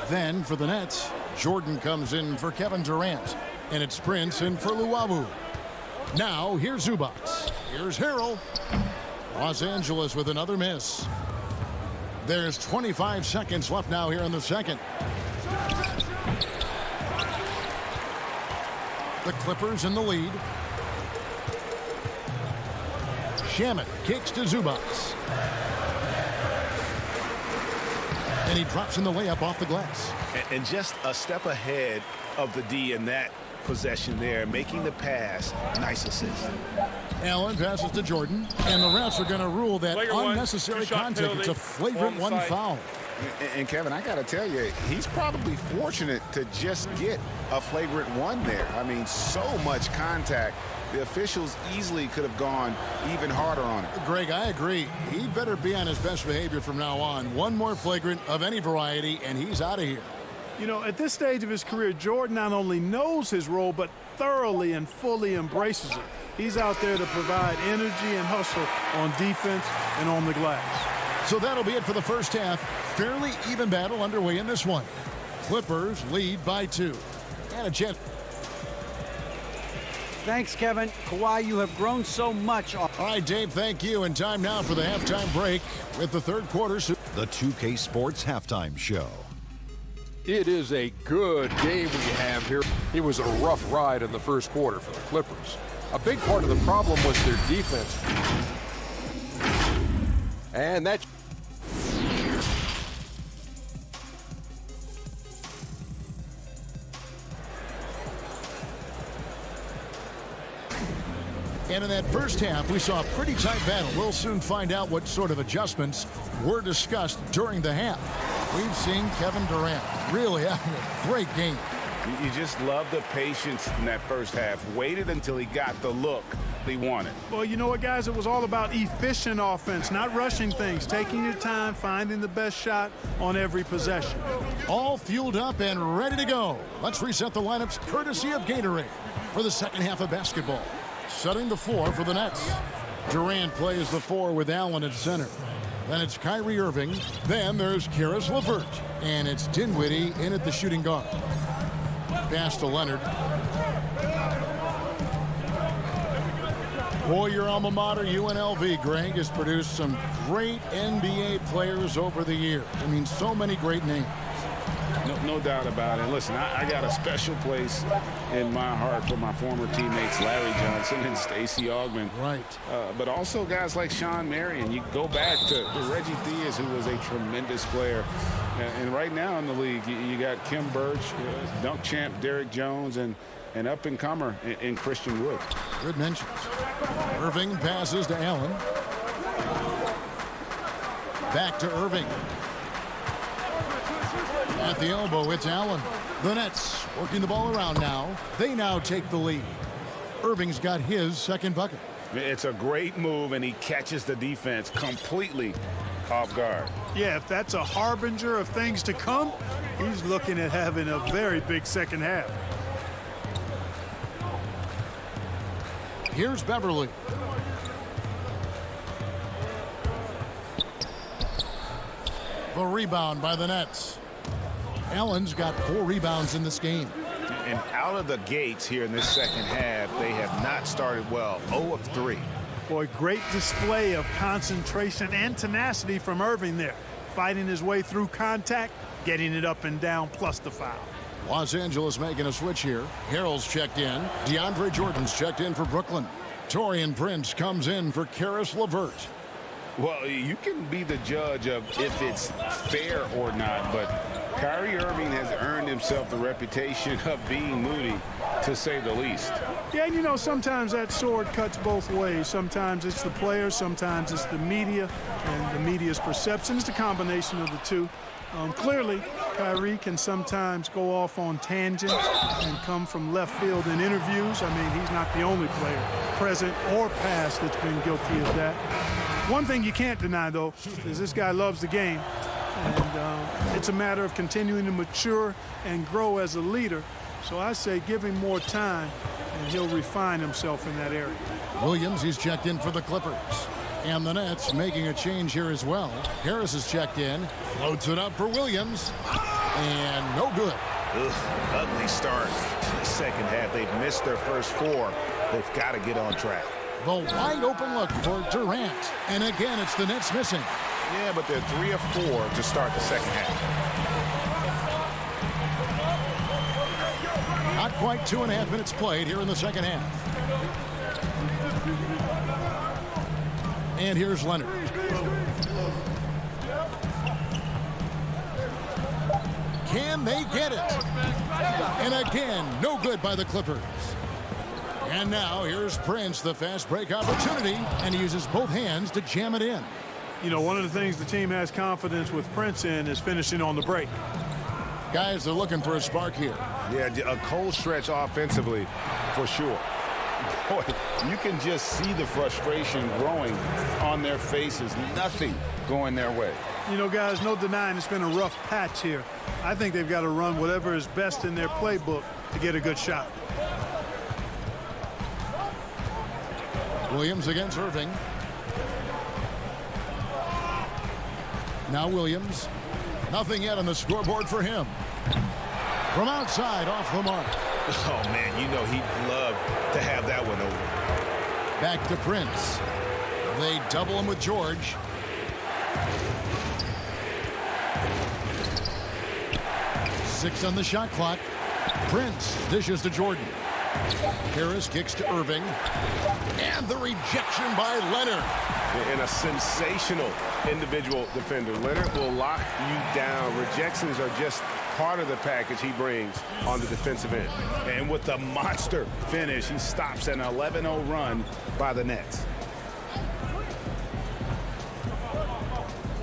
Then for the Nets, Jordan comes in for Kevin Durant. And it's Prince in for Luwawu. Now here's Zubac. Here's Harrell. Los Angeles with another miss. There's 25 seconds left now here in the second. The Clippers in the lead. Shamet kicks to Zubac. And he drops in the layup off the glass. And just a step ahead of the D in that possession there, making the pass. Nice assist. Allen passes to Jordan, and the refs are going to rule that unnecessary contact. It's a flagrant one foul. And Kevin, I got to tell you, he's probably fortunate to just get a flagrant one there. I mean, so much contact. The officials easily could have gone even harder on it. Greg, I agree. He better be on his best behavior from now on. One more flagrant of any variety, and he's out of here. You know, at this stage of his career, Jordan not only knows his role, but thoroughly and fully embraces it. He's out there to provide energy and hustle on defense and on the glass. So that'll be it for the first half. Fairly even battle underway in this one. Clippers lead by 2. And a chance. Thanks, Kevin. Kawhi, you have grown so much. All right, Dave, thank you. And time now for the halftime break with the third quarter. The 2K Sports Halftime Show. It is a good game we have here. It was a rough ride in the first quarter for the Clippers. A big part of the problem was their defense. And that... And in that first half, we saw a pretty tight battle. We'll soon find out what sort of adjustments were discussed during the half. We've seen Kevin Durant really having a great game. You just love the patience in that first half. Waited until he got the look he wanted. Well, you know what, guys? It was all about efficient offense, not rushing things, taking your time, finding the best shot on every possession. All fueled up and ready to go. Let's reset the lineups courtesy of Gatorade for the second half of basketball. Setting the floor for the Nets. Durant plays the 4 with Allen at center. Then it's Kyrie Irving. Then there's Caris LeVert. And it's Dinwiddie in at the shooting guard. pass to Leonard. Boy, your alma mater, UNLV, Greg, has produced some great NBA players over the years. I mean, so many great names. No doubt about it. Listen, I got a special place in my heart for my former teammates Larry Johnson and Stacey Augmon. Right. But also guys like Sean Marion. You go back to Reggie Theus, who was a tremendous player. And right now in the league, you got Kim Birch, dunk champ Derrick Jones, and an up-and-comer in Christian Wood. Good mentions. Irving passes to Allen. Back to Irving. At the elbow, it's Allen. The Nets working the ball around now. They now take the lead. Irving's got his second bucket. It's a great move, and he catches the defense completely off guard. Yeah, if that's a harbinger of things to come, he's looking at having a very big second half. Here's Beverly. The rebound by the Nets. Allen's got 4 rebounds in this game. And out of the gates here in this second half, they have not started well. 0 of 3. Boy, great display of concentration and tenacity from Irving there. Fighting his way through contact, getting it up and down, plus the foul. Los Angeles making a switch here. Harrell's checked in. DeAndre Jordan's checked in for Brooklyn. Taurean Prince comes in for Caris LeVert. Well, you can be the judge of if it's fair or not, but Kyrie Irving has earned himself the reputation of being moody, to say the least. Yeah, and you know, sometimes that sword cuts both ways. Sometimes it's the player, sometimes it's the media, and the media's perception. It's the combination of the two. Clearly, Kyrie can sometimes go off on tangents and come from left field in interviews. I mean, he's not the only player, present or past, that's been guilty of that. One thing you can't deny, though, is this guy loves the game. And it's a matter of continuing to mature and grow as a leader. So I say give him more time, and he'll refine himself in that area. Williams, he's checked in for the Clippers. And the Nets making a change here as well. Harris is checked in. Floats it up for Williams. And no good. Ugly start to the second half. They've missed their first 4. They've got to get on track. The wide open look for Durant. And again, it's the Nets missing. Yeah, but they're 3 of 4 to start the second half. Not quite 2.5 minutes played here in the second half. And here's Leonard. Can they get it? And again, no good by the Clippers. And now here's Prince, the fast break opportunity, and he uses both hands to jam it in. You know, one of the things the team has confidence with Prince in is finishing on the break. Guys, they're looking for a spark here. Yeah, a cold stretch offensively, for sure. Boy, you can just see the frustration growing on their faces. Nothing going their way. You know, guys, no denying it's been a rough patch here. I think they've got to run whatever is best in their playbook to get a good shot. Williams against Irving. Now Williams. Nothing yet on the scoreboard for him. From outside, off the mark. Oh, man, you know he'd love to have that one over. Back to Prince. They double him with George. Six on the shot clock. Prince dishes to Jordan. Harris kicks to Irving. And the rejection by Leonard. And a sensational individual defender. Leonard will lock you down. Rejections are just part of the package he brings on the defensive end. And with the monster finish, he stops an 11-0 run by the Nets.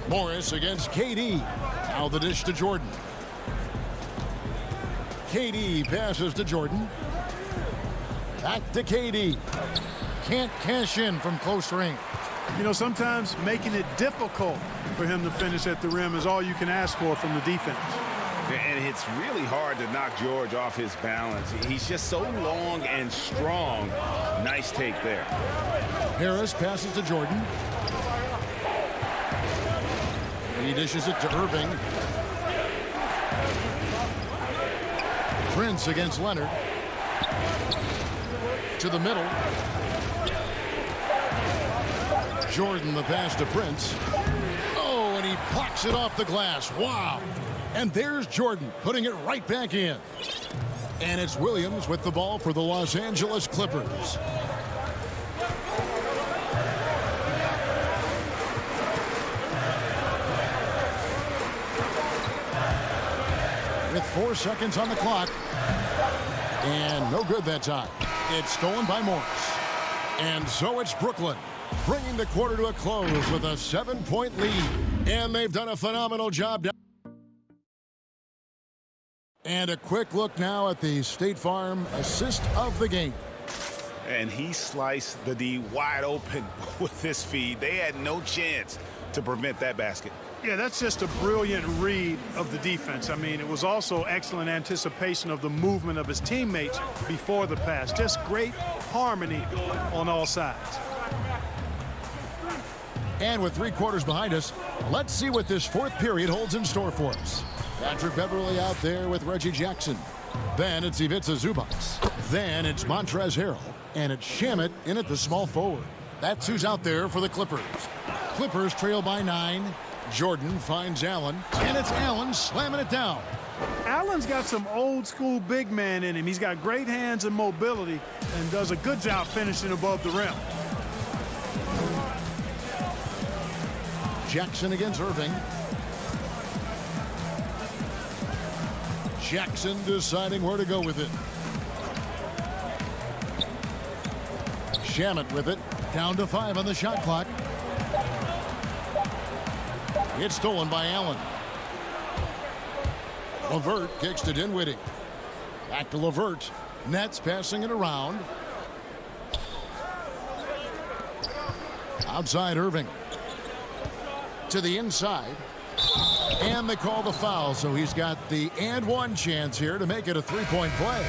Morris against KD. Now the dish to Jordan. KD passes to Jordan. Back to KD. Can't cash in from close range. You know, sometimes making it difficult for him to finish at the rim is all you can ask for from the defense. And it's really hard to knock George off his balance. He's just so long and strong. Nice take there. Harris passes to Jordan. He dishes it to Irving. Prince against Leonard. To the middle. Jordan the pass to Prince. Oh, and he blocks it off the glass. Wow. And there's Jordan putting it right back in. And it's Williams with the ball for the Los Angeles Clippers. With 4 seconds on the clock. And no good that time. It's stolen by Morris. And so it's Brooklyn, bringing the quarter to a close with a 7-point lead. And they've done a phenomenal job. And a quick look now at the State Farm assist of the game. And he sliced the D wide open with this feed. They had no chance to prevent that basket. Yeah, that's just a brilliant read of the defense. I mean, it was also excellent anticipation of the movement of his teammates before the pass. Just great harmony on all sides. And with 3 quarters behind us, let's see what this 4th period holds in store for us. Patrick Beverly out there with Reggie Jackson. Then it's Ivica Zubac. Then it's Montrezl Harrell. And it's Shamet in at the small forward. That's who's out there for the Clippers. Clippers trail by 9. Jordan finds Allen. And it's Allen slamming it down. Allen's got some old school big man in him. He's got great hands and mobility and does a good job finishing above the rim. Jackson against Irving. Jackson deciding where to go with it. Shamet with it. Down to 5 on the shot clock. It's stolen by Allen. LeVert kicks to Dinwiddie. Back to LeVert. Nets passing it around. Outside Irving. To the inside. And they call the foul, so he's got the and one chance here to make it a 3-point play.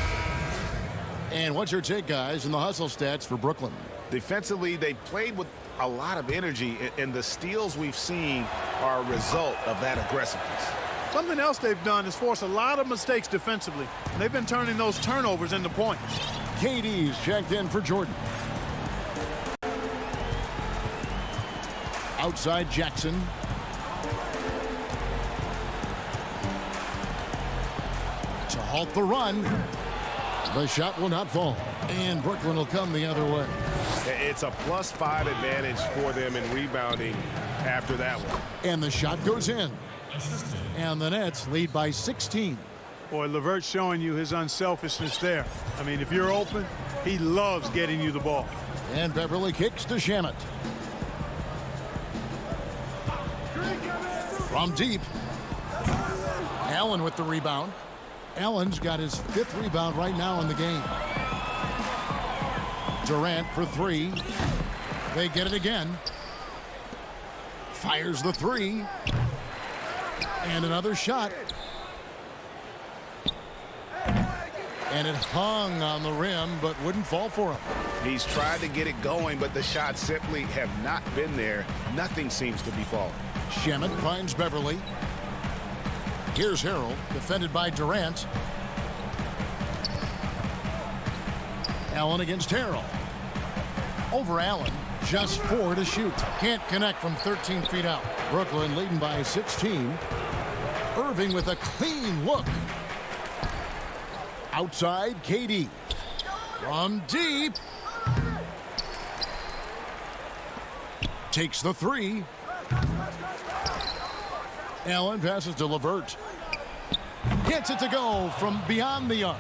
And what's your take, guys, in the hustle stats for Brooklyn? Defensively, they played with a lot of energy, and the steals we've seen are a result of that aggressiveness. Something else they've done is force a lot of mistakes defensively. And they've been turning those turnovers into points. KD's checked in for Jordan. Outside Jackson. To halt the run. The shot will not fall. And Brooklyn will come the other way. It's a +5 advantage for them in rebounding after that one. And the shot goes in. And the Nets lead by 16. Boy, LeVert's showing you his unselfishness there. I mean, if you're open, he loves getting you the ball. And Beverly kicks to Shamet. From deep. Allen with the rebound. Allen's got his 5th rebound right now in the game. Durant for 3. They get it again. Fires the 3. And another shot. And it hung on the rim, but wouldn't fall for him. He's tried to get it going, but the shots simply have not been there. Nothing seems to be falling. Shamet finds Beverly. Here's Harrell, defended by Durant. Allen against Harrell. Over Allen, just 4 to shoot. Can't connect from 13 feet out. Brooklyn leading by 16. Irving with a clean look. Outside, KD. From deep. Takes the 3. Allen passes to LeVert. Gets it to go from beyond the arc.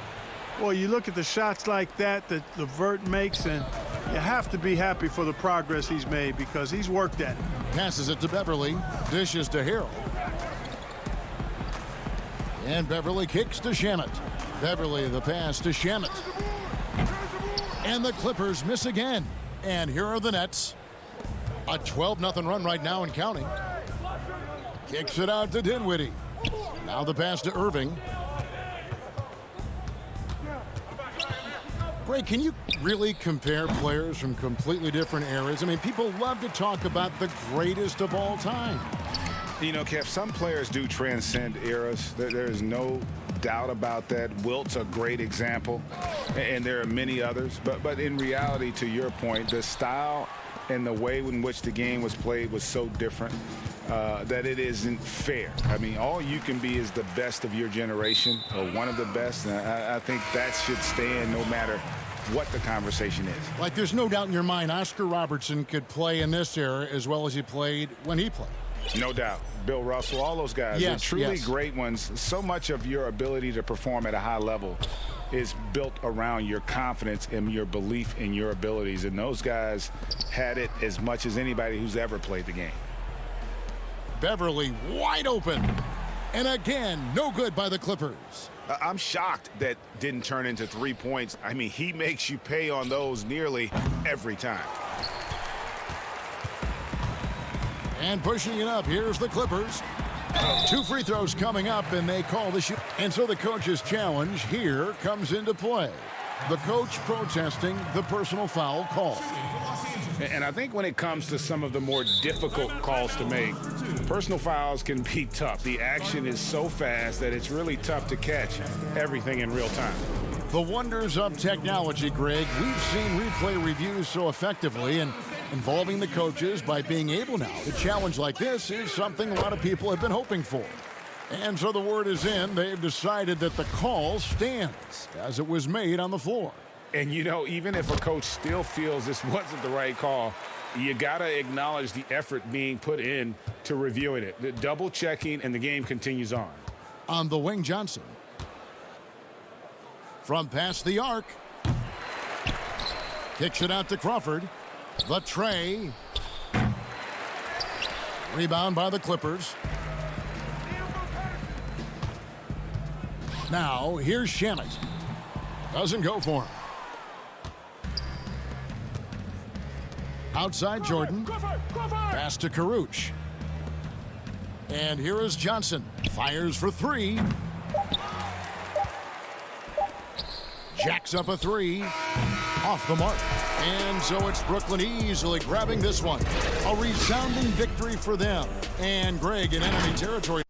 Well, you look at the shots like that LeVert makes, and you have to be happy for the progress he's made because he's worked at it. Passes it to Beverly. Dishes to Harrell. And Beverly kicks to Shamet. Beverly the pass to Shamet. And the Clippers miss again. And here are the Nets. A 12-0 run right now and counting. Kicks it out to Dinwiddie. Now the pass to Irving. Greg, can you really compare players from completely different eras? I mean, people love to talk about the greatest of all time. You know, Kev, some players do transcend eras. There's no doubt about that. Wilt's a great example, and there are many others. But in reality, to your point, the style and the way in which the game was played was so different that it isn't fair. I mean, all you can be is the best of your generation, or one of the best. And I think that should stand no matter what the conversation is. Like, there's no doubt in your mind Oscar Robertson could play in this era as well as he played when he played. No doubt. Bill Russell, all those guys. Yes, They're truly yes. great ones. So much of your ability to perform at a high level is built around your confidence and your belief in your abilities. And those guys had it as much as anybody who's ever played the game. Beverly wide open. And again, no good by the Clippers. I'm shocked that didn't turn into 3 points. I mean, he makes you pay on those nearly every time. And pushing it up, here's the Clippers. 2 free throws coming up, and they call the shoot. And so the coach's challenge here comes into play. The coach protesting the personal foul call. And I think when it comes to some of the more difficult calls to make, personal fouls can be tough. The action is so fast that it's really tough to catch everything in real time. The wonders of technology, Greg. We've seen replay reviews so effectively, and involving the coaches by being able now. A challenge like this is something a lot of people have been hoping for. And so the word is in. They've decided that the call stands as it was made on the floor. And, you know, even if a coach still feels this wasn't the right call, you got to acknowledge the effort being put in to reviewing it. The double checking, and the game continues on. On the wing, Johnson. From past the arc. Kicks it out to Crawford. The tray. Rebound by the Clippers. Now, here's Shamet. Doesn't go for him. Outside Jordan. Pass to Karuch. And here is Johnson. Fires for 3. Jacks up a 3. Off the mark. And so it's Brooklyn easily grabbing this one. A resounding victory for them. And Greg in enemy territory.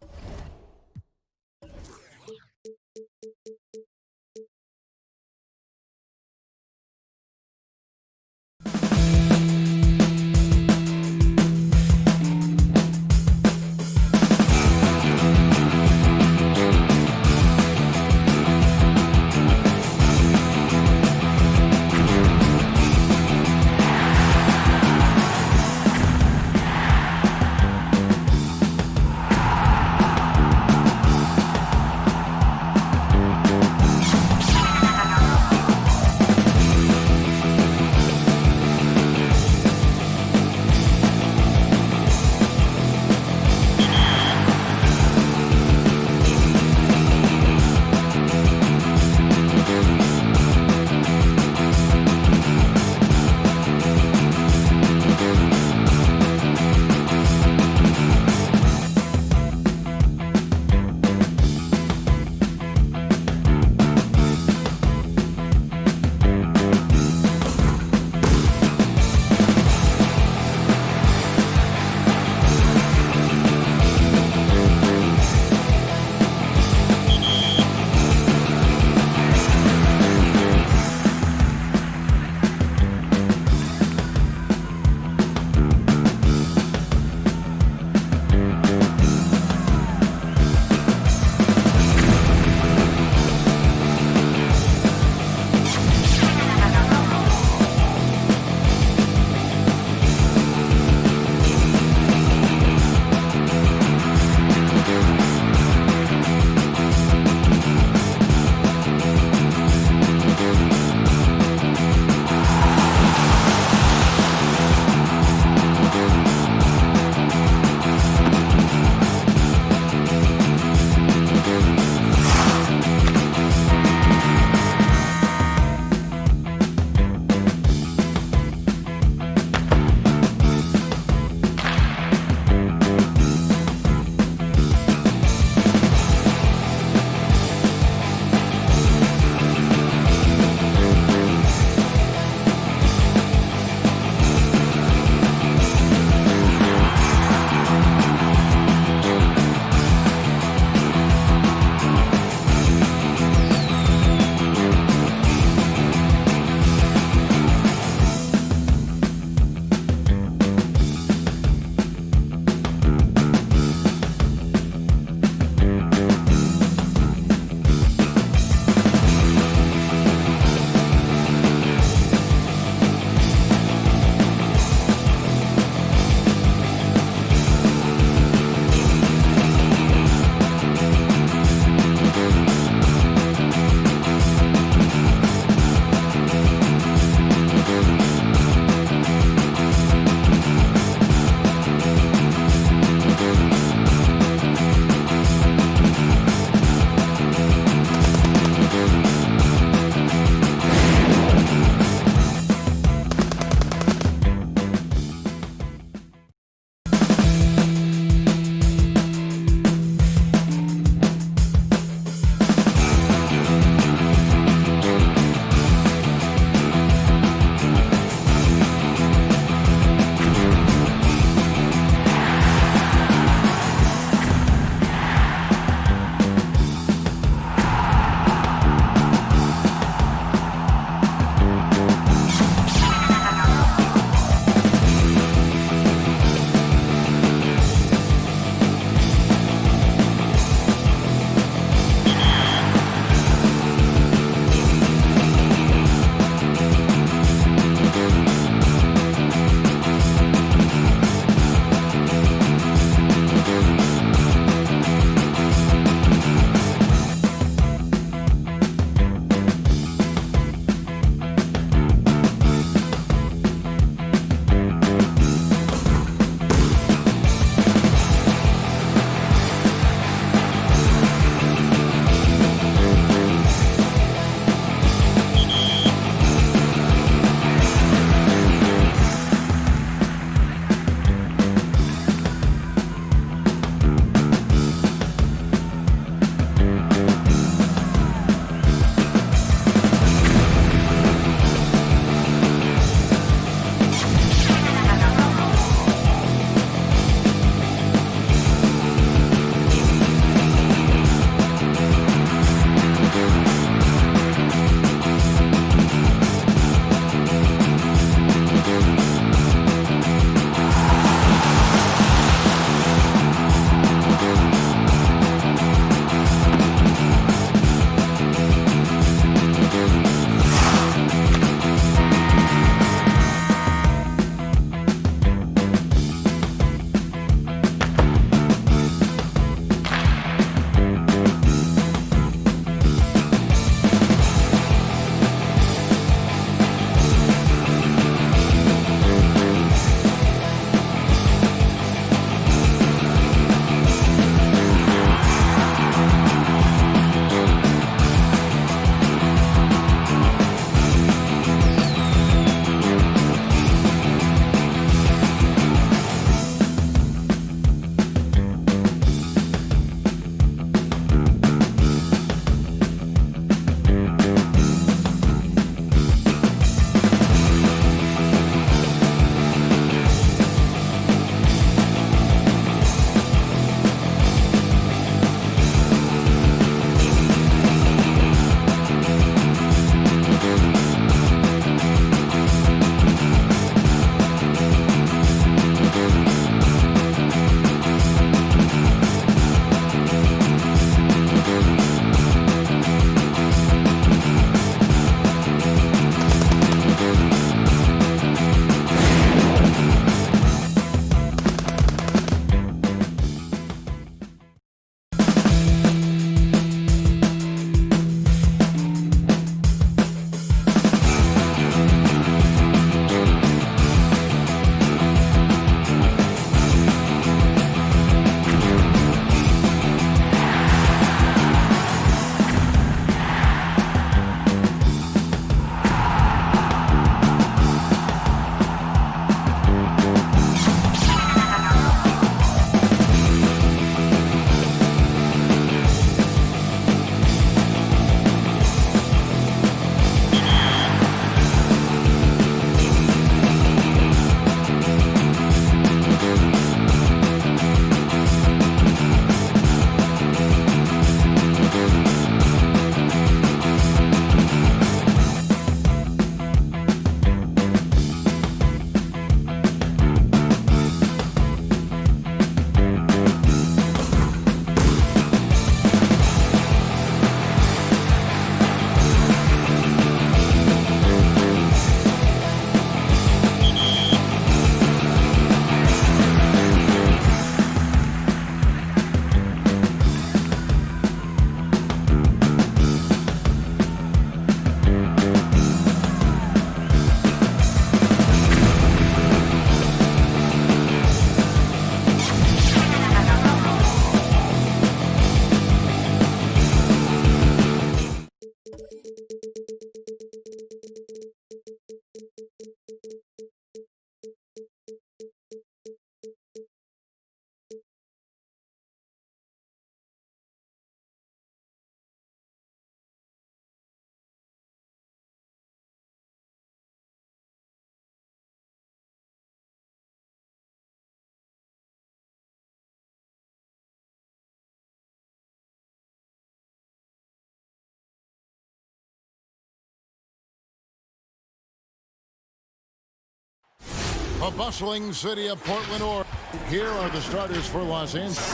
The bustling city of Portland, Oregon. Here are the starters for Los Angeles.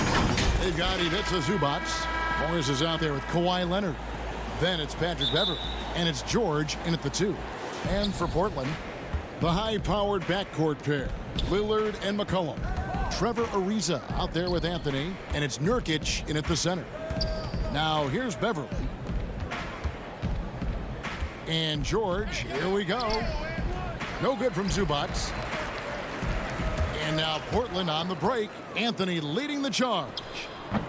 They've got Ivica Zubac. Morris is out there with Kawhi Leonard. Then it's Patrick Beverley. And it's George in at the 2. And for Portland, the high-powered backcourt pair, Lillard and McCollum. Trevor Ariza out there with Anthony. And it's Nurkic in at the center. Now here's Beverley. And George, here we go. No good from Zubac. And now Portland on the break. Anthony leading the charge.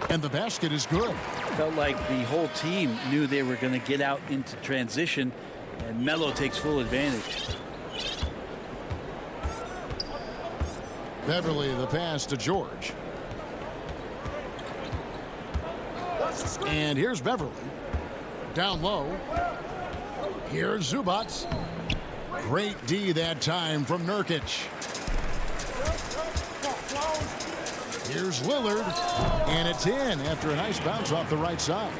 And the basket is good. Felt like the whole team knew they were going to get out into transition, and Melo takes full advantage. Beverley, the pass to George. And here's Beverley. Down low. Here's Zubac. Great D that time from Nurkic. Here's Lillard, and it's in after a nice bounce off the right side.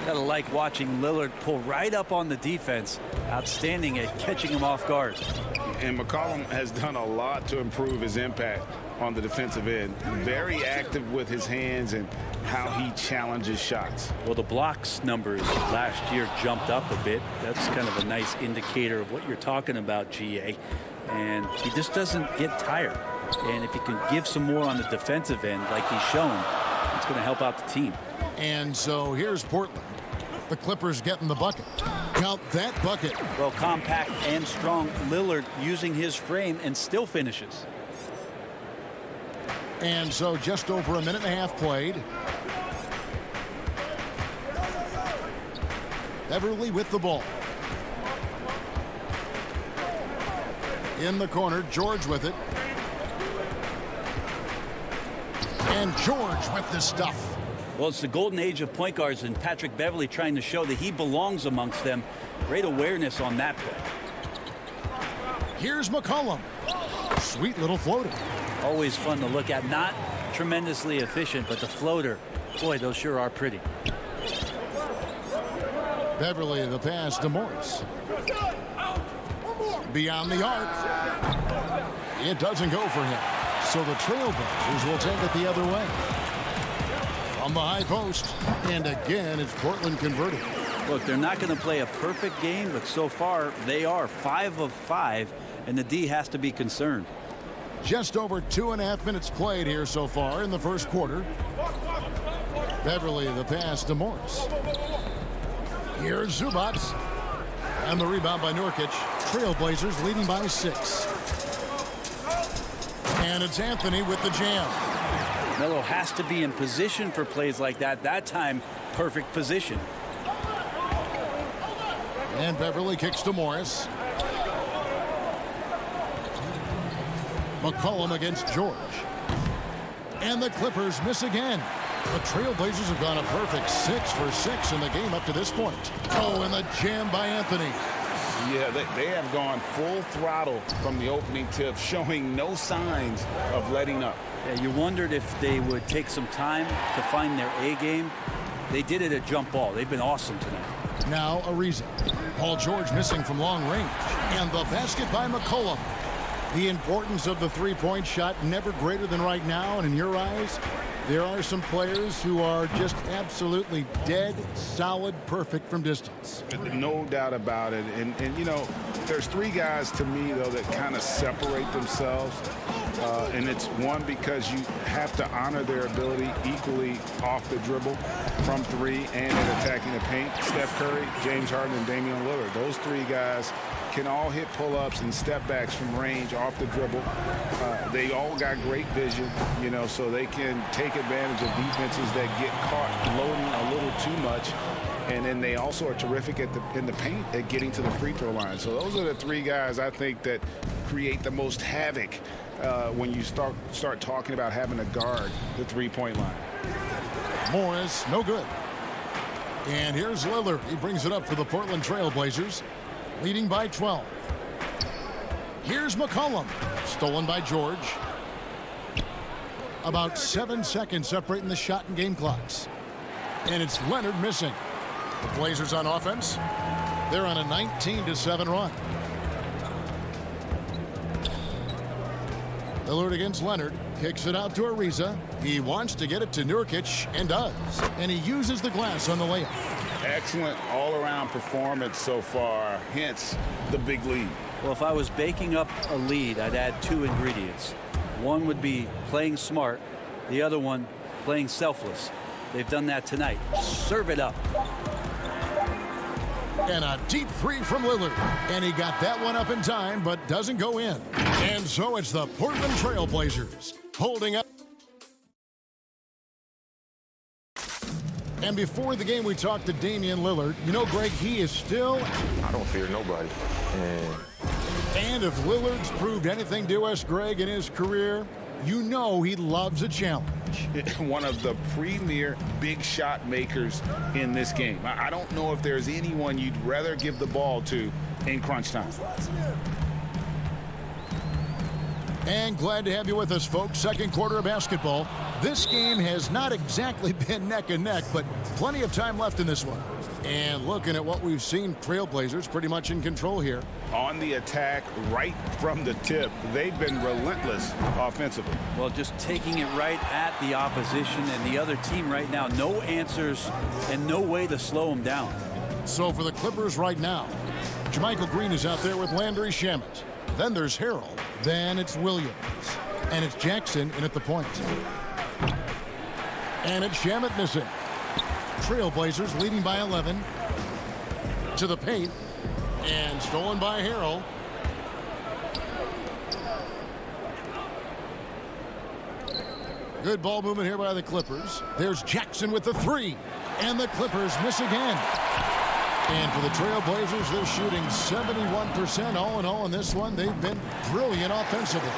Gotta like watching Lillard pull right up on the defense. Outstanding at catching him off guard. And McCollum has done a lot to improve his impact on the defensive end. Very active with his hands and how he challenges shots. Well, the blocks numbers last year jumped up a bit. That's kind of a nice indicator of what you're talking about, GA. And he just doesn't get tired. And if he can give some more on the defensive end like he's shown, it's going to help out the team. And so here's Portland. The Clippers getting the bucket. Count that bucket. Well, compact and strong. Lillard using his frame and still finishes. And so just over a minute and a half played. Beverley with the ball. In the corner, George with it. And George with the stuff. Well, it's the golden age of point guards, and Patrick Beverley trying to show that he belongs amongst them. Great awareness on that play. Here's McCollum. Sweet little floater. Always fun to look at. Not tremendously efficient, but the floater, boy, those sure are pretty. Beverley, the pass to Morris. Beyond the arc. It doesn't go for him. So the Trailblazers will take it the other way. From the high post. And again, it's Portland converting. Look, they're not going to play a perfect game, but so far they are 5 of 5, and the D has to be concerned. Just over 2.5 minutes played here so far in the first quarter. Beverley, the pass to Morris. Here's Zubac. And the rebound by Nurkic. Trailblazers leading by 6. And it's Anthony with the jam. Melo has to be in position for plays like that. That time, perfect position. And Beverley kicks to Morris. McCollum against George. And the Clippers miss again. The Trailblazers have gone a perfect 6 for 6 in the game up to this point. Oh, and the jam by Anthony. Yeah, they have gone full throttle from the opening tip, showing no signs of letting up. Yeah, you wondered if they would take some time to find their A game. They did it at jump ball. They've been awesome tonight. Now Ariza. Paul George missing from long range. And the basket by McCollum. The importance of the three-point shot never greater than right now. And in your eyes, there are some players who are just absolutely dead, solid, perfect from distance. No doubt about it. And you know, there's 3 guys to me, though, that kind of separate themselves. And it's one, because you have to honor their ability equally off the dribble from 3 and in attacking the paint. Steph Curry, James Harden, and Damian Lillard. Those 3 guys can all hit pull-ups and step backs from range off the dribble. They all got great vision, you know, so they can take advantage of defenses that get caught loading a little too much. And then they also are terrific in the paint at getting to the free throw line. So those are the 3 guys I think that create the most havoc when you start talking about having to guard the three-point line. Morris, no good. And here's Lillard. He brings it up for the Portland Trailblazers, leading by 12. Here's McCollum, stolen by George. About 7 seconds separating the shot and game clocks. And it's Leonard missing. The Blazers on offense. They're on a 19-7 run. Lillard against Leonard. Kicks it out to Ariza. He wants to get it to Nurkic and does. And he uses the glass on the layup. Excellent all-around performance so far, hence the big lead. Well, if I was baking up a lead, I'd add 2 ingredients. One would be playing smart. The other one, playing selfless. They've done that tonight. Serve it up. And a deep 3 from Lillard. And he got that one up in time, but doesn't go in. And so it's the Portland Trailblazers holding up. And before the game, we talked to Damian Lillard. You know, Greg, he is still... I don't fear nobody. And if Lillard's proved anything to us, Greg, in his career, you know he loves a challenge. One of the premier big shot makers in this game. I don't know if there's anyone you'd rather give the ball to in crunch time. And glad to have you with us, folks. Second quarter of basketball. This game has not exactly been neck and neck, but plenty of time left in this one. And looking at what we've seen, Trailblazers pretty much in control here. On the attack right from the tip. They've been relentless offensively. Well, just taking it right at the opposition and the other team right now. No answers and no way to slow them down. So for the Clippers right now, Jermichael Green is out there with Landry Shamet. Then there's Harrell. Then it's Williams. And it's Jackson in at the point. And it's Shamet missing. Trailblazers leading by 11. To the paint. And stolen by Harrell. Good ball movement here by the Clippers. There's Jackson with the 3. And the Clippers miss again. And for the Trailblazers, they're shooting 71% all in all in this one. They've been brilliant offensively.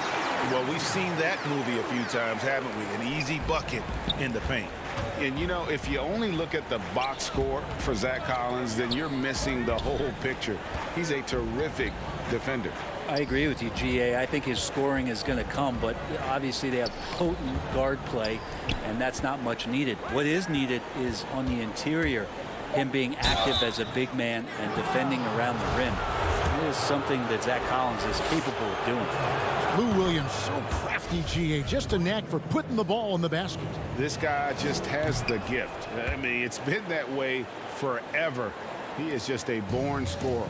Well, we've seen that movie a few times, haven't we? An easy bucket in the paint. And, you know, if you only look at the box score for Zach Collins, then you're missing the whole picture. He's a terrific defender. I agree with you, GA. I think his scoring is going to come, but obviously they have potent guard play, and that's not much needed. What is needed is on the interior, him being active as a big man and defending around the rim. It is something that Zach Collins is capable of doing. Lou Williams, so crafty, GA. Just a knack for putting the ball in the basket. This guy just has the gift. I mean, it's been that way forever. He is just a born scorer.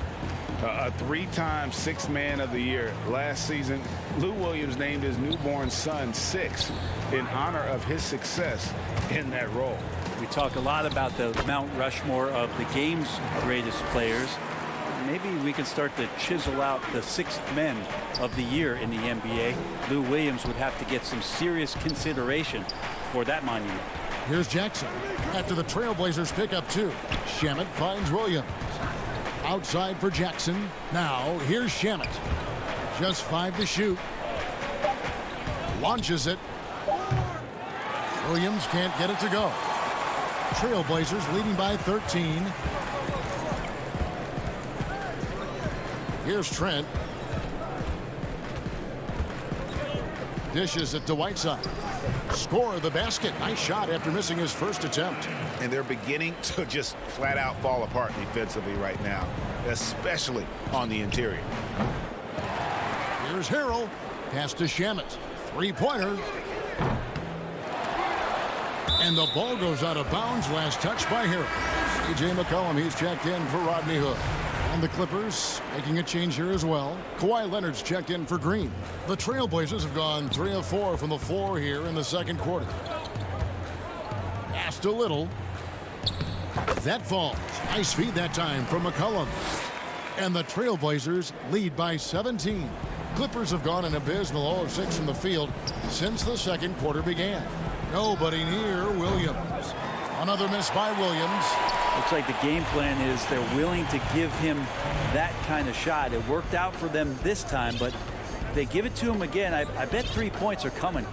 A 3-time Sixth Man of the Year. Last season, Lou Williams named his newborn son 6 in honor of his success in that role. We talk a lot about the Mount Rushmore of the game's greatest players. Maybe we can start to chisel out the sixth men of the year in the NBA. Lou Williams would have to get some serious consideration for that monument. Here's Jackson. After the Trailblazers pick up 2, Shamet finds Williams. Outside for Jackson. Now, here's Shamet. Just 5 to shoot. Launches it. Williams can't get it to go. Trailblazers leading by 13. Here's Trent. Dishes it to Whiteside. Score of the basket. Nice shot after missing his first attempt. And they're beginning to just flat out fall apart defensively right now, especially on the interior. Here's Harrell. Pass to Shamet. 3-pointer. And the ball goes out of bounds. Last touch by Harrell. C.J. McCollum, he's checked in for Rodney Hood. And the Clippers making a change here as well. Kawhi Leonard's checked in for Green. The Trailblazers have gone 3 of 4 from the floor here in the second quarter. Passed a little. That falls. Nice feed that time from McCollum. And the Trailblazers lead by 17. Clippers have gone an abysmal 0 of 6 from the field since the second quarter began. Nobody near Williams. Another miss by Williams. Looks like the game plan is they're willing to give him that kind of shot. It worked out for them this time, but if they give it to him again, I bet 3 points are coming.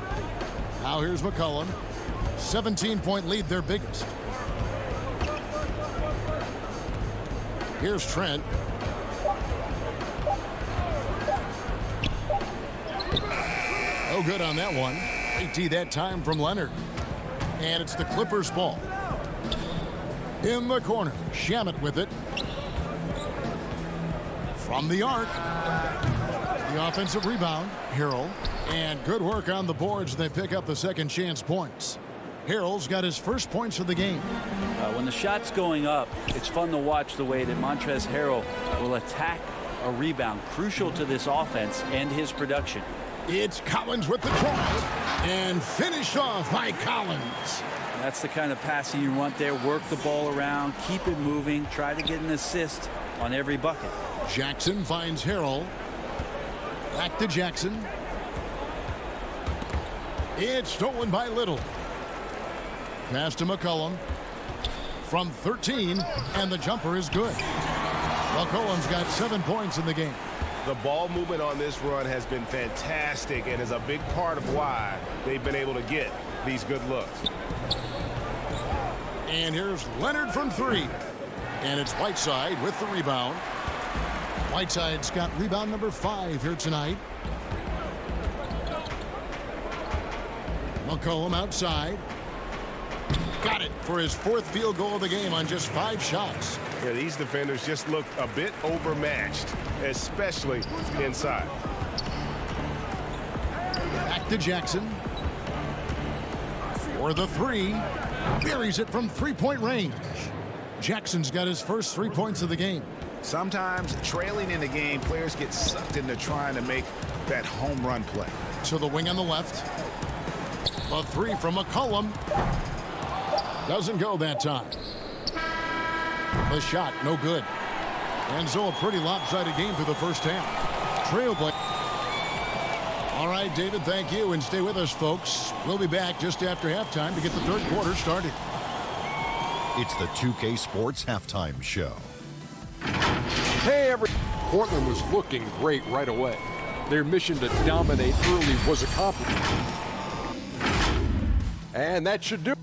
Now here's McCollum. 17-point lead, their biggest. Here's Trent. No good on that one. AT that time from Leonard. And it's the Clippers' ball. In the corner, Shamet with it. From the arc. The offensive rebound, Harrell. And good work on the boards. They pick up the second chance points. Harrell's got his first points of the game. When the shot's going up, it's fun to watch the way that Montrezl Harrell will attack a rebound, crucial to this offense and his production. It's Collins with the drive, and finished off by Collins. That's the kind of passing you want there. Work the ball around, keep it moving, try to get an assist on every bucket. Jackson finds Harrell. Back to Jackson. It's stolen by Little. Pass to McCollum. From 13, and the jumper is good. McCollum's got 7 points in the game. The ball movement on this run has been fantastic and is a big part of why they've been able to get these good looks. And here's Leonard from 3. And it's Whiteside with the rebound. Whiteside's got rebound number 5 here tonight. McCollum outside. Got it for his 4th field goal of the game on just 5 shots. Yeah, these defenders just looked a bit overmatched, especially inside. Back to Jackson. For the 3. Buries it from 3-point range. Jackson's got his first 3 points of the game. Sometimes trailing in the game, players get sucked into trying to make that home run play. To the wing on the left. A 3 from McCollum. Doesn't go that time. The shot, no good. And so a pretty lopsided game through the first half. Trailblazer. All right, David, thank you. And stay with us, folks. We'll be back just after halftime to get the third quarter started. It's the 2K Sports Halftime Show. Hey, Portland was looking great right away. Their mission to dominate early was accomplished. And that should do it.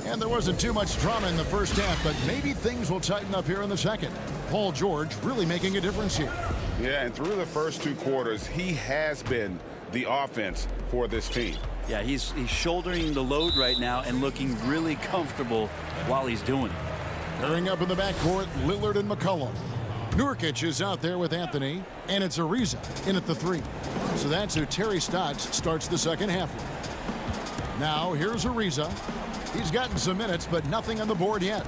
And there wasn't too much drama in the first half, but maybe things will tighten up here in the second. Paul George really making a difference here. Yeah, and through the first 2 quarters, he has been the offense for this team. Yeah, he's shouldering the load right now and looking really comfortable while he's doing it. Pairing up in the backcourt, Lillard and McCollum. Nurkic is out there with Anthony, and it's Ariza in at the 3. So that's who Terry Stotts starts the second half with. Now here's Ariza. He's gotten some minutes, but nothing on the board yet.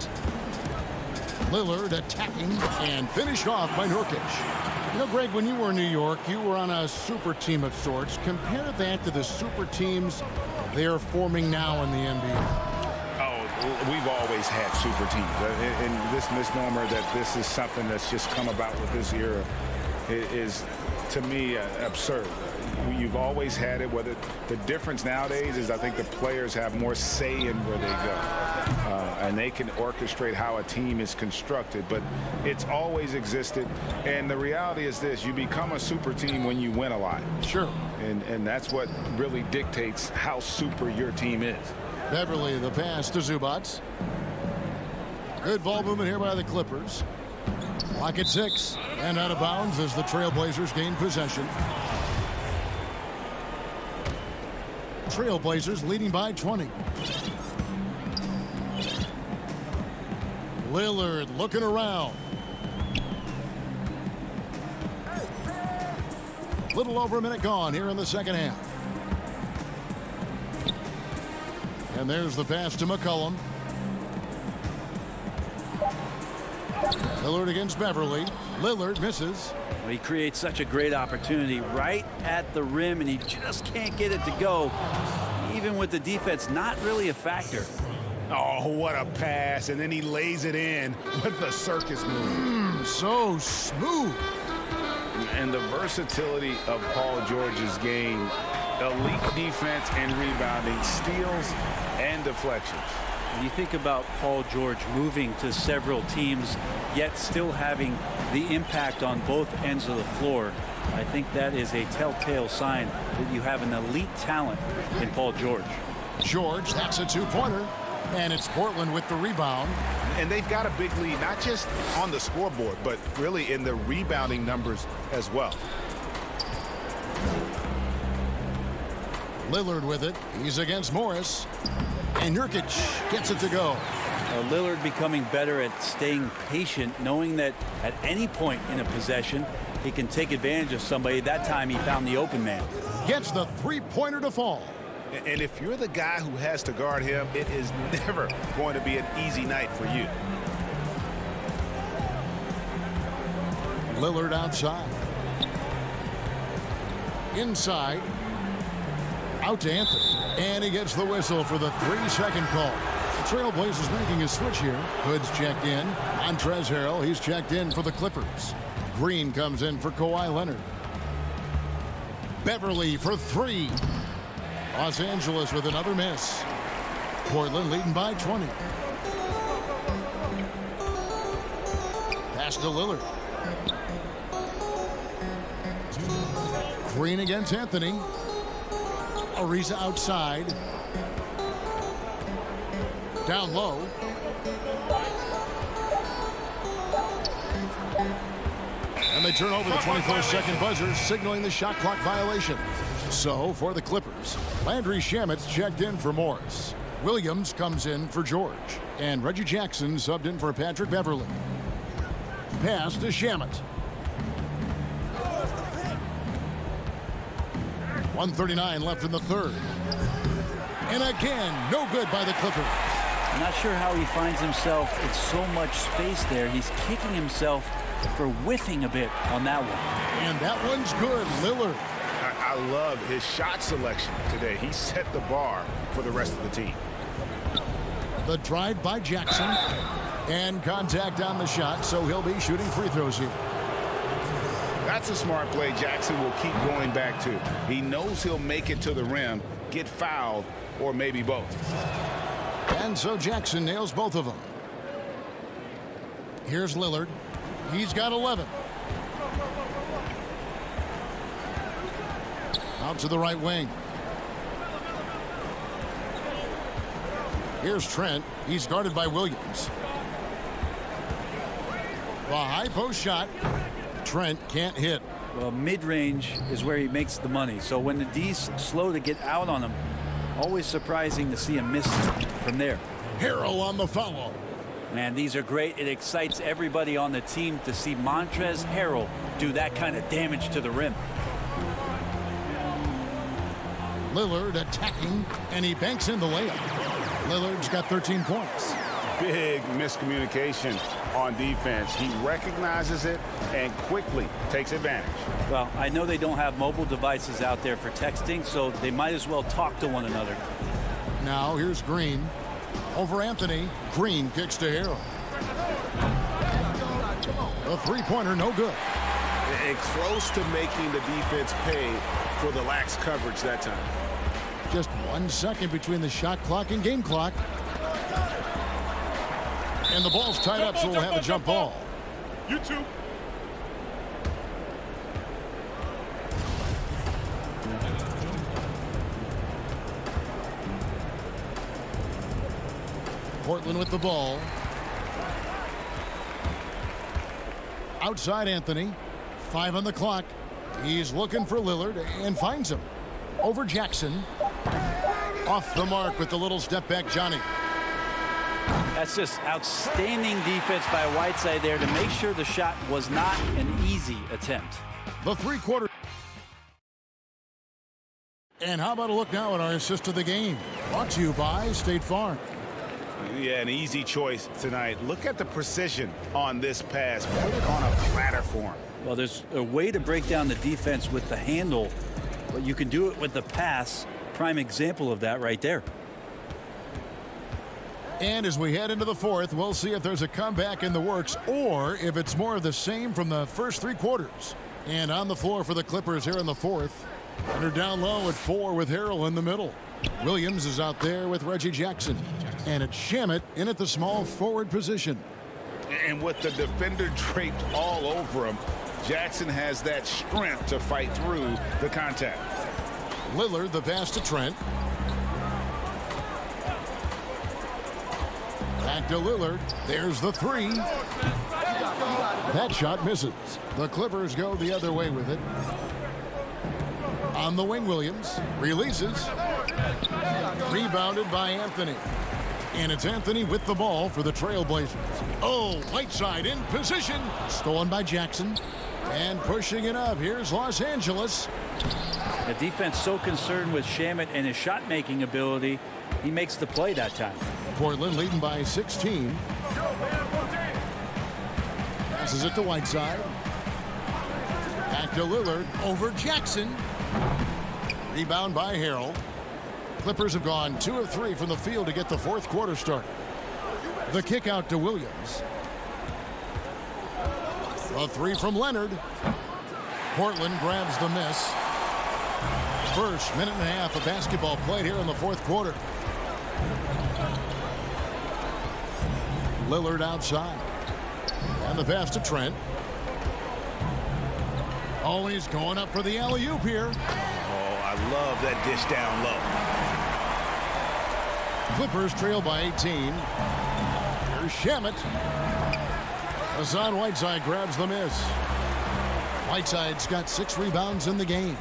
Lillard attacking and finished off by Nurkic. You know, Greg, when you were in New York, you were on a super team of sorts. Compare that to the super teams they're forming now in the NBA. We've always had super teams. And this misnomer that this is something that's just come about with this era is, to me, absurd. You've always had it. Whether the difference nowadays is I think the players have more say in where they go. And they can orchestrate how a team is constructed. But it's always existed. And the reality is this. You become a super team when you win a lot. Sure. And that's what really dictates how super your team is. Beverly, the pass to Zubac. Good ball movement here by the Clippers. Clock at 6. And out of bounds as the Trailblazers gain possession. Trailblazers leading by 20. Lillard looking around. Little over a minute gone here in the second half. And there's the pass to McCollum. Lillard against Beverly. Lillard misses. Well, he creates such a great opportunity right at the rim, and he just can't get it to go. Even with the defense not really a factor. Oh, what a pass. And then he lays it in with the circus move. So smooth. And the versatility of Paul George's game. Elite defense and rebounding, steals and deflections. When you think about Paul George moving to several teams, yet still having the impact on both ends of the floor, I think that is a telltale sign that you have an elite talent in Paul George. George, that's a 2-pointer. And it's Portland with the rebound. And they've got a big lead, not just on the scoreboard, but really in the rebounding numbers as well. Lillard with it. He's against Morris. And Nurkic gets it to go. Lillard becoming better at staying patient, knowing that at any point in a possession, he can take advantage of somebody. That time he found the open man. Gets the three-pointer to fall. And if you're the guy who has to guard him, it is never going to be an easy night for you. Lillard outside. Inside. Out to Anthony. And he gets the whistle for the 3-second call. The Trailblazers making a switch here. Hood's checked in. Montrezl Harrell, he's checked in for the Clippers. Green comes in for Kawhi Leonard. Beverly for 3. Los Angeles with another miss. Portland leading by 20. Pass to Lillard. Green against Anthony. Ariza outside. Down low. And they turn over the 24-second buzzer, signaling the shot clock violation. So, for the Clippers, Landry Shamet's checked in for Morris. Williams comes in for George. And Reggie Jackson subbed in for Patrick Beverly. Pass to Shamet. 1:39 left in the third. And again, no good by the Clippers. I'm not sure how he finds himself in so much space there. He's kicking himself for whiffing a bit on that one. And that one's good, Lillard. I love his shot selection today. He set the bar for the rest of the team. The drive by Jackson. And contact on the shot, so he'll be shooting free throws here. That's a smart play Jackson will keep going back to. He knows he'll make it to the rim, get fouled, or maybe both. And so Jackson nails both of them. Here's Lillard. He's got 11. Out to the right wing. Here's Trent. He's guarded by Williams. The high post shot. Trent can't hit. Well, mid-range is where he makes the money. So when the D's slow to get out on him, always surprising to see him miss from there. Harrell on the follow. Man, these are great. It excites everybody on the team to see Montrezl Harrell do that kind of damage to the rim. Lillard attacking, and he banks in the layup. Lillard's got 13 points. Big miscommunication on defense. He recognizes it and quickly takes advantage. Well, I know they don't have mobile devices out there for texting, so they might as well talk to one another. Now here's Green. Over Anthony. Green kicks to Harrell. The three-pointer, no good. And close to making the defense pay for the lax coverage that time. Just 1 second between the shot clock and game clock. And the ball's tied up, so we'll have a jump ball. You too. Portland with the ball. Outside Anthony. 5 on the clock. He's looking for Lillard and finds him. Over Jackson. Off the mark with the little step back Johnny. That's just outstanding defense by Whiteside there to make sure the shot was not an easy attempt. The three-quarter. And how about a look now at our assist of the game? Brought to you by State Farm. Yeah, an easy choice tonight. Look at the precision on this pass. Put it on a flatter form. Well, there's a way to break down the defense with the handle, but you can do it with the pass. Prime example of that right there. And as we head into the fourth, we'll see if there's a comeback in the works or if it's more of the same from the first three quarters. And on the floor for the Clippers here in the fourth. And they're down low at 4 with Harrell in the middle. Williams is out there with Reggie Jackson. And it's Shamet in at the small forward position. And with the defender draped all over him, Jackson has that strength to fight through the contact. Lillard, the pass to Trent. Back to Lillard. There's the three. That shot misses. The Clippers go the other way with it. On the wing, Williams releases. Rebounded by Anthony. And it's Anthony with the ball for the Trailblazers. Oh, Whiteside in position. Stolen by Jackson. And pushing it up. Here's Los Angeles. The defense so concerned with Shamet and his shot-making ability, he makes the play that time. Portland leading by 16. Passes it to Whiteside. Back to Lillard. Over Jackson. Rebound by Harrell. Clippers have gone 2 of 3 from the field to get the fourth quarter started. The kick out to Williams. A 3 from Leonard. Portland grabs the miss. First minute and a half of basketball played here in the fourth quarter. Lillard outside. And the pass to Trent. Oh, he's going up for the alley-oop here. Oh, I love that dish down low. Clippers trail by 18. Here's Shamet. Hassan Whiteside grabs the miss. Whiteside's got 6 rebounds in the game.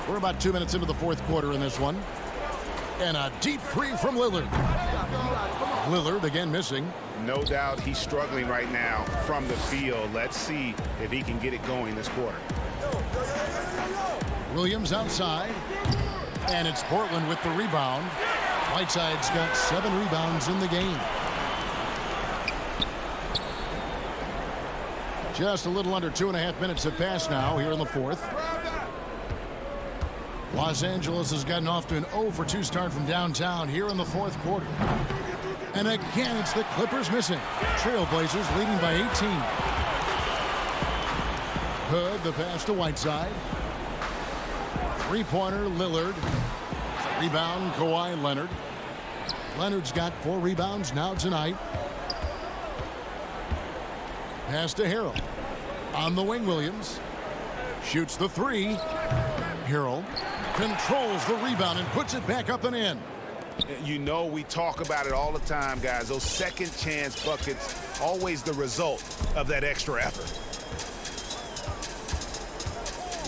We're about 2 minutes into the fourth quarter in this one. And a deep three from Lillard. Lillard again missing. No doubt he's struggling right now from the field. Let's see if he can get it going this quarter. Williams outside. And it's Portland with the rebound. Whiteside's got 7 rebounds in the game. Just a little under 2.5 minutes have passed now here in the fourth. Los Angeles has gotten off to an 0 for 2 start from downtown here in the fourth quarter. And again, it's the Clippers missing. Trailblazers leading by 18. Hood, the pass to Whiteside. Three-pointer, Lillard. Rebound, Kawhi Leonard. Leonard's got 4 rebounds now tonight. Pass to Harrell. On the wing, Williams. Shoots the 3. Harrell controls the rebound and puts it back up and in. You know, we talk about it all the time, guys. Those second chance buckets, always the result of that extra effort.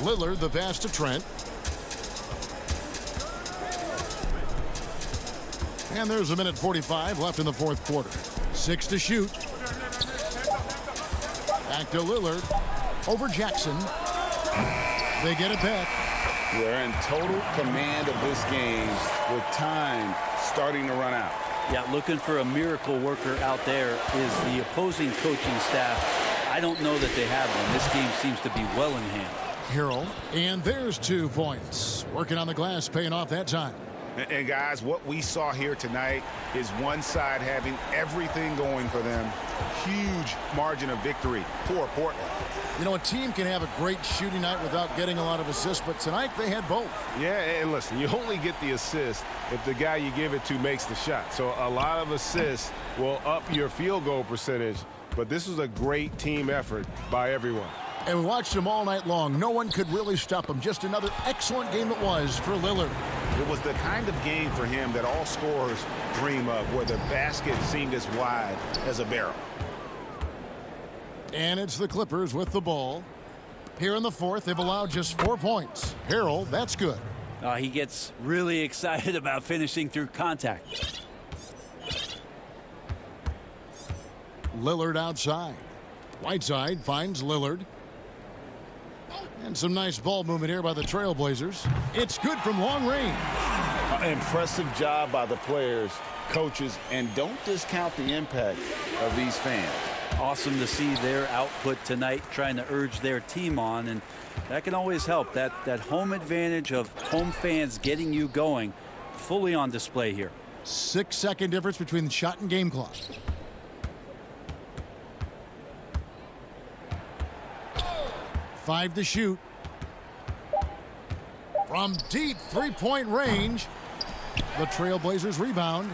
Lillard, the pass to Trent. And there's a minute 45 left in the fourth quarter. 6 to shoot. Back to Lillard. Over Jackson. They get it back. They're in total command of this game with time starting to run out. Yeah, looking for a miracle worker out there is the opposing coaching staff. I don't know that they have one. This game seems to be well in hand. Harrell, and there's 2 points. Working on the glass, paying off that time. And guys, what we saw here tonight is one side having everything going for them. Huge margin of victory for Portland. You know, a team can have a great shooting night without getting a lot of assists, but tonight they had both. Yeah, and listen, you only get the assist if the guy you give it to makes the shot. So a lot of assists will up your field goal percentage, but this was a great team effort by everyone. And we watched him all night long. No one could really stop him. Just another excellent game it was for Lillard. It was the kind of game for him that all scorers dream of, where the basket seemed as wide as a barrel. And it's the Clippers with the ball. Here in the fourth, they've allowed just 4 points. Harrell, that's good. He gets really excited about finishing through contact. Lillard outside. Whiteside finds Lillard. And some nice ball movement here by the Trailblazers. It's good from long range. Impressive job by the players, coaches, and don't discount the impact of these fans. Awesome to see their output tonight, trying to urge their team on, and that can always help. That home advantage of home fans getting you going, fully on display here. 6-second difference between the shot and game clock. Five to shoot. From deep three-point range, the Trailblazers rebound.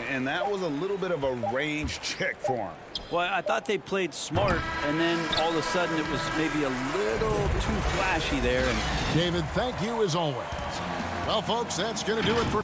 And that was a little bit of a range check for him. Well, I thought they played smart, and then all of a sudden it was maybe a little too flashy there. And David, thank you as always. Well, folks, that's going to do it for